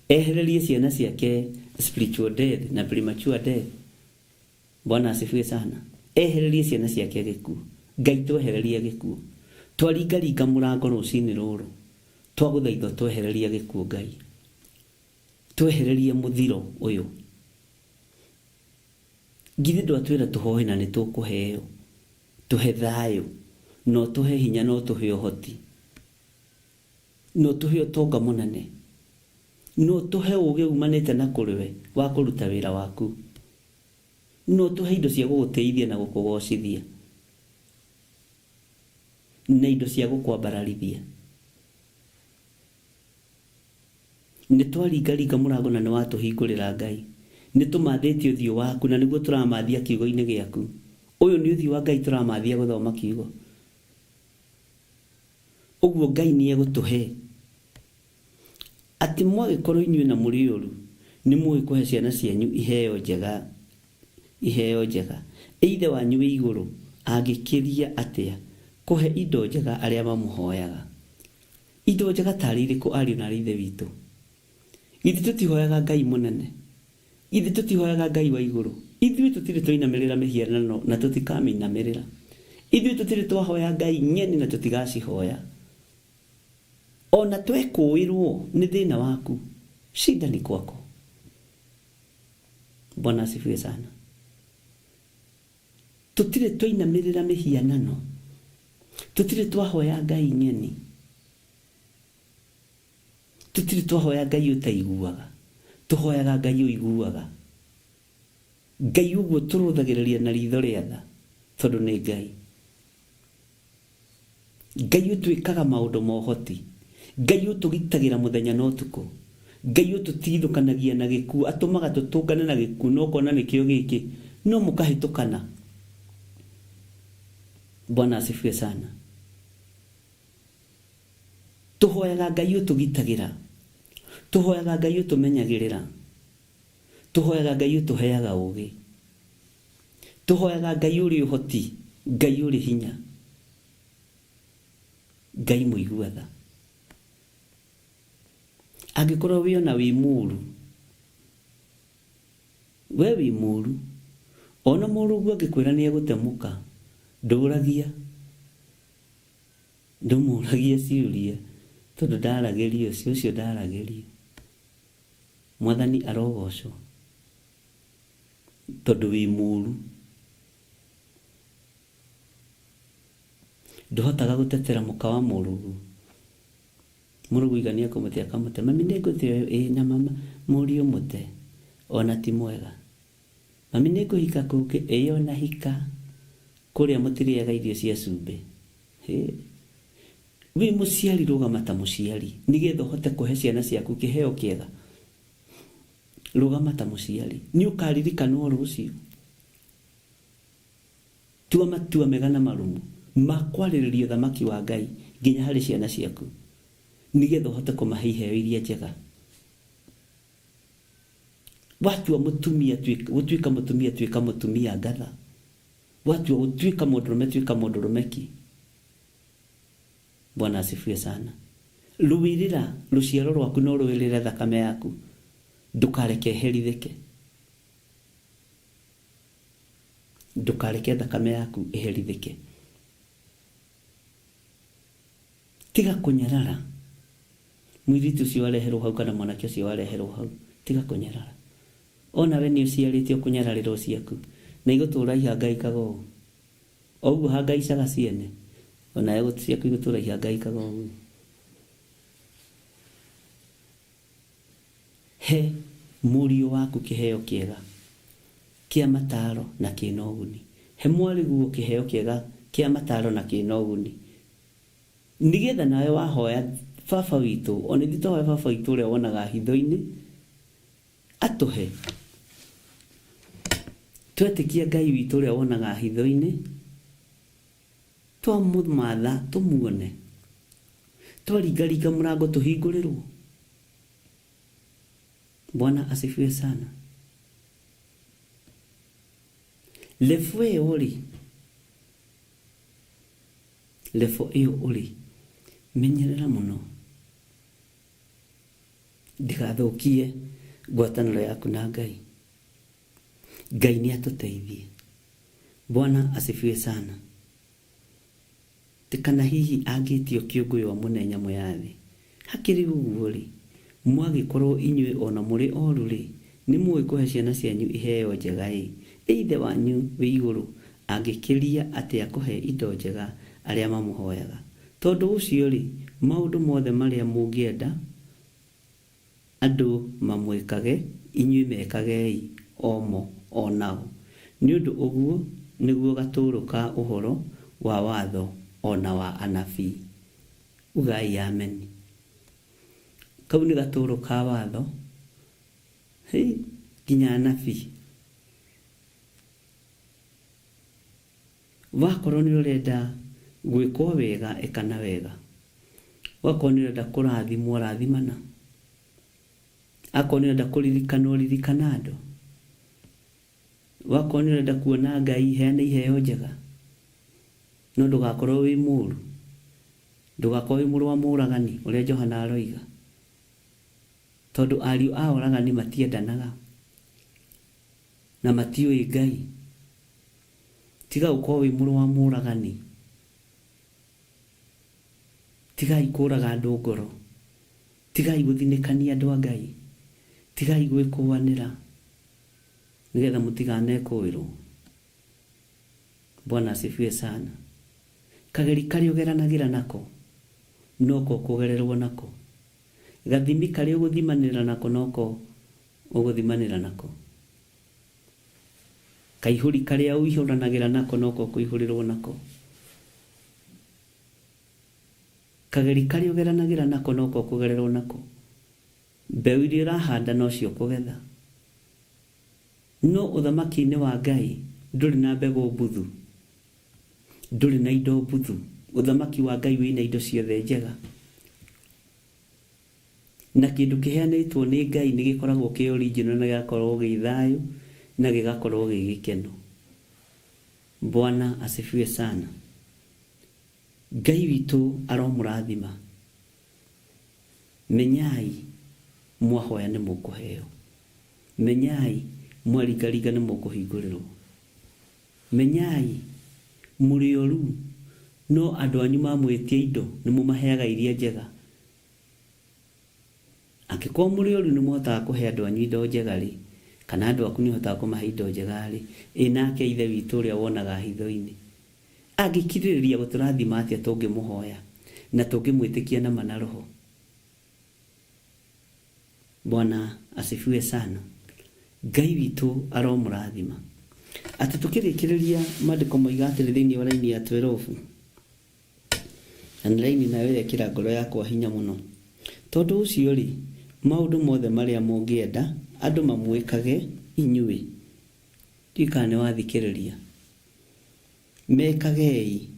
Ehererie ciana ciake spiritual death na premature death. Bwana asifiwe sana. Ehererie ciana ciake gĩkuũ. Ngai twehererie gĩkuũ. Twaringaringa mũrango rũcinĩ rũrũ. Twagũthaitha twehererie gĩkuũ Ngai. Twehererie mũthiro ũyũ. Githĩ ndwatwĩra tũhoe na nĩ tũkũheo. Tũhe thayũ. No tũhe hinya no tũhe ũhoti. No tũhe ũtonga mũnene. No tũhe ũũgĩ umanĩte na kũrĩwe wa kũruta wĩra waku. No tũhe indo cia gũgũteithia na gũkũgocithia. Na indo cia gũkwambararithia. Nĩ twaringaringa mũrango na nĩ watũhingũrĩra Ngai. Nĩ tũmathĩtie ũthiũ waku na nĩguo tũramathia kiugo-inĩ gĩaku. Ũyũ nĩ ũthiũ wa Ngai tũramathia gũthoma kiugo. Ũguo Ngai nĩ egũtũhe. Atĩ mwagĩkorwo inyuĩ na mũrĩ ũru nĩ mũĩ kũhe ciana cianyu iheo njega. Iheo njega. Ithe wanyu wĩ igũrũ angĩkĩria atĩa kũhe indo njega arĩa mamũhoyaga. Indo njega tarĩ irĩkũ ariũ na ithe witũ. Ithuĩ tũtihoyaga Ngai mũnene. Ithuĩ tũtihoyaga Ngai wa igũrũ. Ithuĩ tũtirĩ tũinamĩrĩra mĩhianano na tũtikamĩinamĩrĩra. ithuĩ tũtirĩ twahoya ngai nyeni na tũtigacihoya. Ona twekũĩrwo nĩ thĩna waku, shida ni kwako. Bwana asifiwe sana. Tutire twainamĩrĩra mĩhianano, tutire twahoya ngai nyeni, tutire twahoya ngai ũtaiguaga, tuhoyaga ngai ũiguaga. Ngai ũguo tũrũthagĩrĩria na ritho rĩa tha, tondũ nĩ ngai. Ngai ũtwĩkaga maũndũ ma ũhoti, ngai ũtũgitagĩra mũthenya na ũtukũ, ngai ũtũtithũkanagia na gĩkuũ, atũmaga tũtũngane na gĩkuũ, no kona nĩkĩo gĩkĩ, no mũkahĩtũkana. Bwana asifiwe sana. Tuhoyaga ngai ũtũgitagĩra, tuhoyaga ngai ũtũmenyagĩrĩra, tuhoyaga ngai ũtũheaga ũũgĩ, tuhoyaga ngai ũrĩ ũhoti, ngai ũrĩ hinya, ngai mũigua tha. Angĩkorwo wĩ ona wĩ mũũru, we wĩ mũũru, ona mũũru ũguo angĩkwĩra nĩ egũtemuka, ndũragia, ndũmũragia ciũria, tondũ ndaragĩrio ũcio ndaragĩrio. Mwathani arogocwo, tondũ wĩ mũũru. Ndũhotaga gũtetera mũka wa mũrũgu. Mũrũgu igania kũmũte akamũte, mami nĩ ngũteo, na mama mũriũ mũte, ona ti mwega. Mami nĩ ngũhika kũngĩ, ona hika, kũrĩa mũtirĩaga irio cia cumbĩ. Wĩ mũciari rũgama ta mũciari, nĩgetha ũhote kũhe ciana ciaku kĩheo kĩega. Rũgama ta mũciari, nĩ ũkaririkanwo rũciũ. Tua matua mega na marumu ma kwarĩrĩria ũthamaki wa Ngai nginya harĩ ciana ciaku, nĩgetha ũhote kũmahe iheo iria njega. Watua mũtumia gũtuĩka mũtumia, tuĩka mũtumia ngatha. Watua gũtuĩka mũndũrũme, tuĩka mũndũrũme ki. Bwana asifiwe sana. Rũwĩrĩra rũciaro rwaku, no rũwĩrĩre thakame yaku, ndũkareke herithĩke, ndũkareke thakame yaku ĩherithĩke. Tiga kũnyarara. Mũirĩtu ũcio wareherwo hau kana mwanake ũcio wareherwo hau, tiga kũnyarara. Ona we nĩ ũciarĩtio kũnyararĩrwo ciaku, na igũtũũra ihangaikaga ũũ. O ũguo hangaicaga ciene, ona ciaku igũtũũra ihangaikaga ũũ. He mũriũ waku kĩheo kĩega kĩa mataro na kĩna ũguni. He mwarĩguo kĩheo kĩega kĩa mataro na kĩna ũguni, nĩgetha nawe wahoya baba witũ, ona ithuĩ twahoya baba witũ ũrĩa wonaga hitho-inĩ, atũhe. Twetĩkia Ngai witũ ũrĩa wonaga hitho-inĩ, twamũmatha tũmuone, twaringaringa mũrango tũhingũrĩrwo. Bwana asifiwe sana. Levo ĩyo ũrĩ, menyerera mũno, ndigathũkie ngwatanĩro yaku na Ngai. Ngai nĩ atũteithie. Bwana asifiwe sana. Tikana hihi angĩtio kĩũngũ wa mũnenya mũyathi, hakĩrĩ ũguo rĩ, mwagĩkorwo inyuĩ ona mũrĩ oru rĩ, nĩ mũĩ kũhe ciana cianyu iheo njega ĩ, ithe wanyu wĩ igũrũ angĩkĩria atĩa kũhe indo njega arĩa mamũhoyaga. Tondũ ũcio rĩ, maũndũ mothe marĩa mũngĩenda andũ mamwĩkage, inyuĩ mekagei omo onao. Nĩ ũndũ ũguo nĩguo gatũrũ ka ũhoro wa watho ona wa anabii. Ugai amen. Kau nĩ gatũrũ ka watho, nginya anabii. Wakorwo nĩ ũrenda gwĩkwo wega, ĩkana wega. Wakorwo nĩ ũrenda kũrathimwo, rathimana. Akorwo nĩ ũrenda kũririkanwo, ririkana andũ. Wakorwo nĩ ũrenda kuona Ngai, heana iheo njega. No ndũgakorwo wĩ mũũru, ndũgakorwo wĩ mũrũ wa mũũragani ũrĩa Johana aroiga, tondũ ariũ a ũragani matiendanaga na matiũĩ Ngai. tiga ukorwo wi mũrũ wa mũragani, tigai kũraga andũ ngoro, tigai gũthinĩkania andũ a Ngai, tigai gwĩkũanĩra nigetha mũtiganekũĩrwo. Bwana asifiwe sana. Kageri karĩa ũgeranagĩra nako noko kũgererwo nako, gathimi karĩa ũgũthimanĩra nako noko ũgũthimanĩra nako, kaihũri karĩa ũihũranagĩra nako noko kũihũrĩrwo nako, kageri karĩa ũgeranagĩra nako noko kũgererwo nako. Mbeũ iria ũrahanda nocio kũgetha. No ũthamaki-inĩ wa Ngai ndũrĩ na mbegũ mbuthu, ndũrĩ na indo mbuthu. Ũthamaki wa Ngai wĩna indo ciothe njega, na kĩndũ kĩheanĩtwo nĩ Ngai nĩ gĩkoragwo kĩ original na gĩgakorwo gĩ thayũ na gĩgakorwo gĩ gĩkeno. Bwana asifiwe sana. Ngai witũ aromũrathima. Menyai mwahoya nĩ mũkũheo, menyai mwaringariga nĩ mũkũhingũrĩrwo, menyai mũrĩ oru no andũ anyu mamwĩtia indo nĩ mũmaheaga iria njega. Angĩkorwo mũrĩ oru nĩ mũhotaga kũhe andũ anyu indo njega rĩ, kana andũ aku nĩ ũhotaga kũmahe indo njega rĩ, nake ithe witũ ũrĩa wonaga hitho-inĩ angĩkirĩrĩria gũtũrathima atĩa tũngĩmũhoya na tũngĩmwĩtĩkia na mana roho. Bwana asifiwe sana. Ngai witũ aromũrathima. Atĩ tũkĩrĩkĩrĩria maandĩko moiga atĩrĩ thĩinĩ wa raini ya 12, na raini nayo yekĩra ngoro yakwa hinya mũno. Tondũ ũcio rĩ, maũndũ mothe marĩa mũngĩenda andũ mamwĩkage inyuĩ, ndikane wathikĩrĩria, mekagei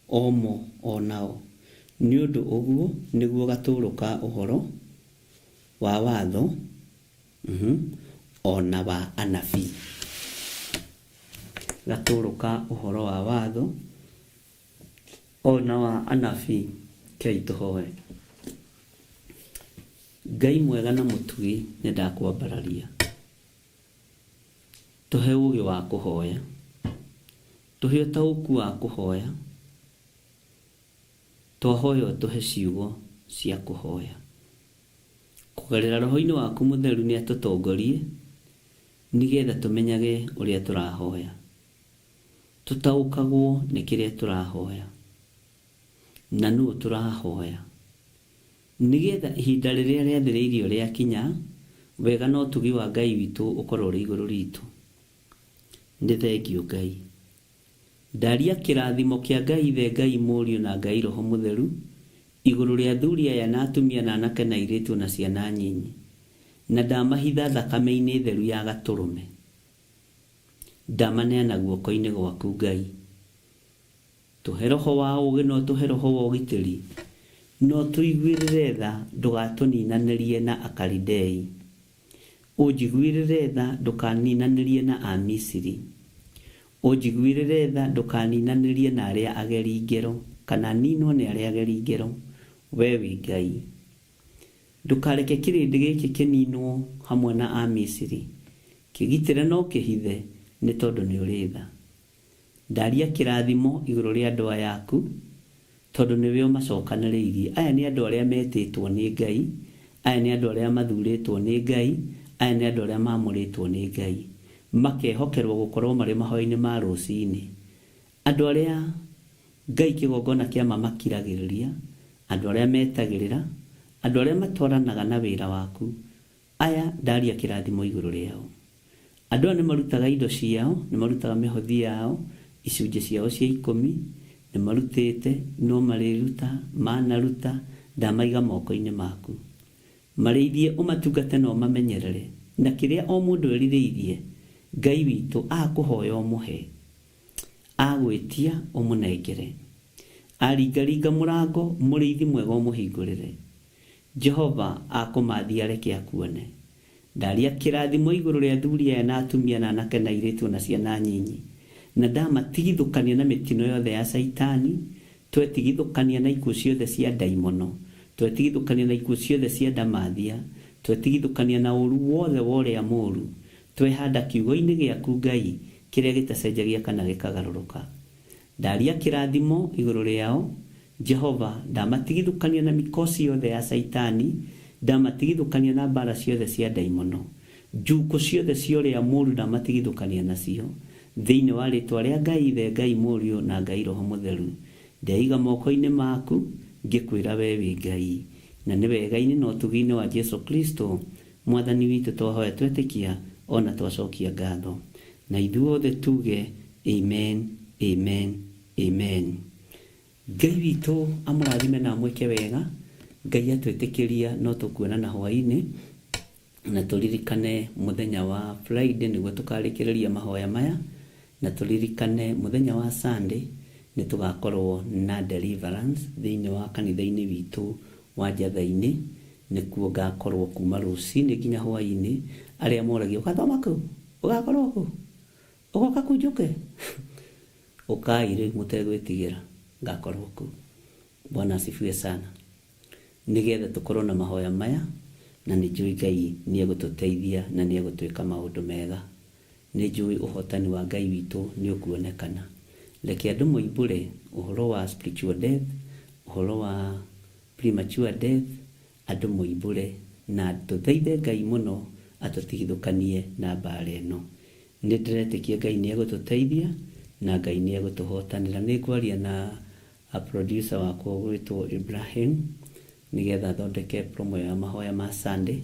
omo onao, nĩ ũndũ ũguo nĩguo gatũrũ ka ũhoro wa watho ona wa anabii. Gatũrũ ka ũhoro wa watho ona wa anabii. Kei tũhoe. Ngai mwega na mũtugi nĩ ndakwambararia, tũhe ũũgĩ wa kũhoya, tũhe ũtaũku wa kũhoya, twahoya tũhe ciugo cia kũhoya. Kũgerera roho-inĩ waku mũtheru nĩ atũtongorie nigetha tũmenyage ũrĩa tũrahoya, tũtaũkagwo nĩ kĩrĩa tũrahoya na nũũ tũrahoya, nigetha ihinda rĩrĩa rĩathĩrĩirio rĩakinya, wega na ũtugi wa Ngai witũ ũkorwo ũrĩ igũrũ ritũ. Nĩ thengio Ngai. Ndaria kĩrathimo kĩa Ngai ithe, Ngai mũriũ na Ngai roho mũtheru igũrũ rĩa athuri aya na atumia na anake na airĩtu na ciana nyinyi, na ndamahitha thakame-inĩ theru ya gatũrũme, ndamaneana guoko-inĩ gwaku Ngai. Tũhe roho wa ũũgĩ no tũhe roho wa ũgitĩri, no tũiguĩrĩre tha ndũgatũninanĩrie na Akalidei, ũnjiguĩrĩre tha ndũkaninanĩrie na Amisiri, ũnjiguĩrĩre tha ndũkaninanĩrie na arĩa ageri ngero, kana ninwo nĩ arĩa ageri ngero. We wĩ Ngai, ndũkareke kĩrĩndĩ gĩkĩ kĩninwo hamwe na Amisiri, kĩgitĩre no kĩhithe nĩ tondũ nĩ ũrĩ tha. Ndaria kĩrathimo igũrũ rĩa andũ aya aku tondũ nĩwe ũmacokanĩrĩirie. Aya nĩ andũ arĩa metĩtwo nĩ Ngai, aya nĩ andũ arĩa mathurĩtwo nĩ Ngai, aya nĩ andũ arĩa mamũrĩtwo nĩ Ngai, makehokerwo gũkorwo marĩ mahoya-inĩ ma rũcinĩ, andũ arĩa Ngai kĩgongona kĩa mamakiragĩrĩria, andũ arĩa metagĩrĩra, andũ arĩa matwaranaga na wĩra waku. Aya ndaria kĩrathimo igũrũ rĩao. Andũ aya nĩ marutaga indo ciao, nĩ marutaga mĩhothi yao, icunjĩ ciao cia 10 nĩ marutĩte, no marĩruta, manaruta, ndamaiga moko-inĩ maku. Marĩithie ũmatungate na ũmamenyerere, na kĩrĩa o mũndũ erirĩirie Ngai witũ akũhoya ũmũhe, agwĩtia ũmũnengere, aringaringa mũrango mũrĩithi mwega ũmũhingũrĩre. Jehova akũmathia areke akuone. Ndaria kĩrathimo igũrũ rĩa athuri aya na atumia na anake na airĩtu na ciana nyinyi, na ndamatigithũkania na mĩtino yothe ya Saitani, twetigithũkania na ikuũ ciothe cia ndaimono, twetigithũkania na ikuũ ciothe cia ndamathia, twetigithũkania na ũru wothe wa ũrĩa mũũru, twehanda kiugo-inĩ gĩaku Ngai kiria gitacenjagia kana gikagaruruka. Ndaria kirathimo iguru riao. Jehova ndamatigithukania na mikosi yothe ya saitani, ndamatigithukania na mbara ciothe cia daimono, njuko ciothe cioria mũru ndamatigithukania nacio thiini wa ritwa ria Ngai Ithe, Ngai Mũriũ na Ngai Roho Mũtheru. Ndeiga moko-ini maku ngikwira we wi Ngai, na ni wega-ini na ũtugi-ini wa Jesu Kristo mwathani witu twahoya twetikia ona twacokia ngatho, na ithuothe tuge amen, amen, amen. Ngai witu amurathime na amwike wega. Ngai atwitikiria no tukuonana hwaini, na turirikane muthenya wa Friday niguo tukarikiriria mahoya maya, na turirikane muthenya wa Sunday ni tugakorwo na deliverance thiini wa kanitha-ini witu wa Njatha-ini. Nikuo ngakorwo kuma rucini nginya hwaini. Aria moragia ugathoma ku, ugakorwo ku, ugoka kunjuke ukaire mutegwitigira ngakorwo ku. Bwana asifiwe sana. Nigetha tukorwo na mahoya maya, na ni njui Ngai ni egututeithia na ni egutwika maundu mega. Ni njui uhotani wa Ngai witu ni ukuonekana. Reke andu moimbure uhoro wa spiritual death, uhoro wa premature death, andu moimbure na tuthaithe Ngai muno atutigithukanie na mbara ino. Ni ndiretikia Ngai ni egututeithia na Ngai ni egutuhotanira. Ni ngwaria na a producer wakwa gwitwo Ibrahim nigetha thondeke promo ya mahoya ma Sunday,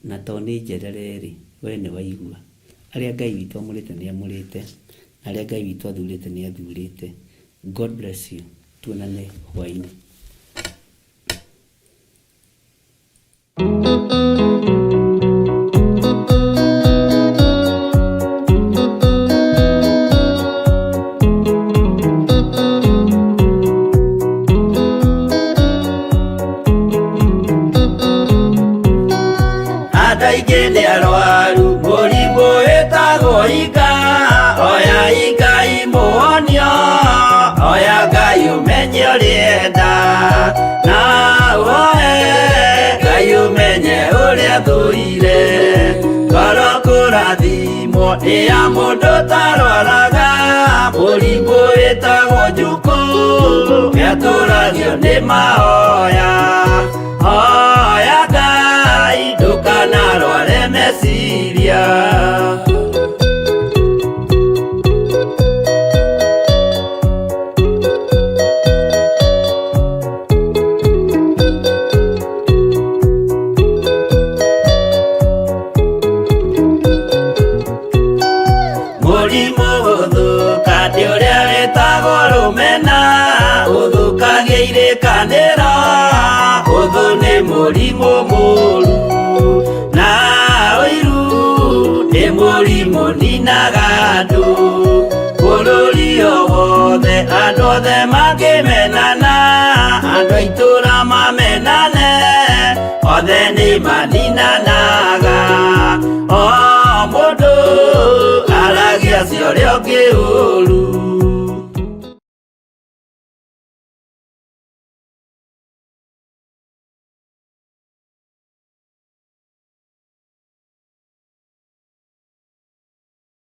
na to ni njerereri we ni waigua. Aria Ngai witu amurite ni amurite, aria Ngai witu athurite ni athurite. God bless you. Tuonane hwaini. Ndaigende arwaru mũrimũ wĩtagwo ika, oya Ngai muonio, oya Ngai umenye ũrĩenda, na woe Ngai umenye ũrĩa thũire. Ngoro kũrathimwo nĩ ya mũndũ tarwaraga mũrimũ wĩtagwo njuko, gĩatũragio nĩ mahoya. Oya Ngai ndũkanarware meciria. Mũrimũ gũthũka nĩ ũrĩa wĩtagwo rũmena, ũthũkagia irĩkanĩro, ũthũ nĩ mũrimũ mũru, na ũiru nĩ mũrimũ ninaga andũ. Bũrũri o wothe andũ othe mangĩmenana, andũ a itũra mamenane, othe nĩ maninanaga. O mũndũ aragia cio ũrĩa ũngĩ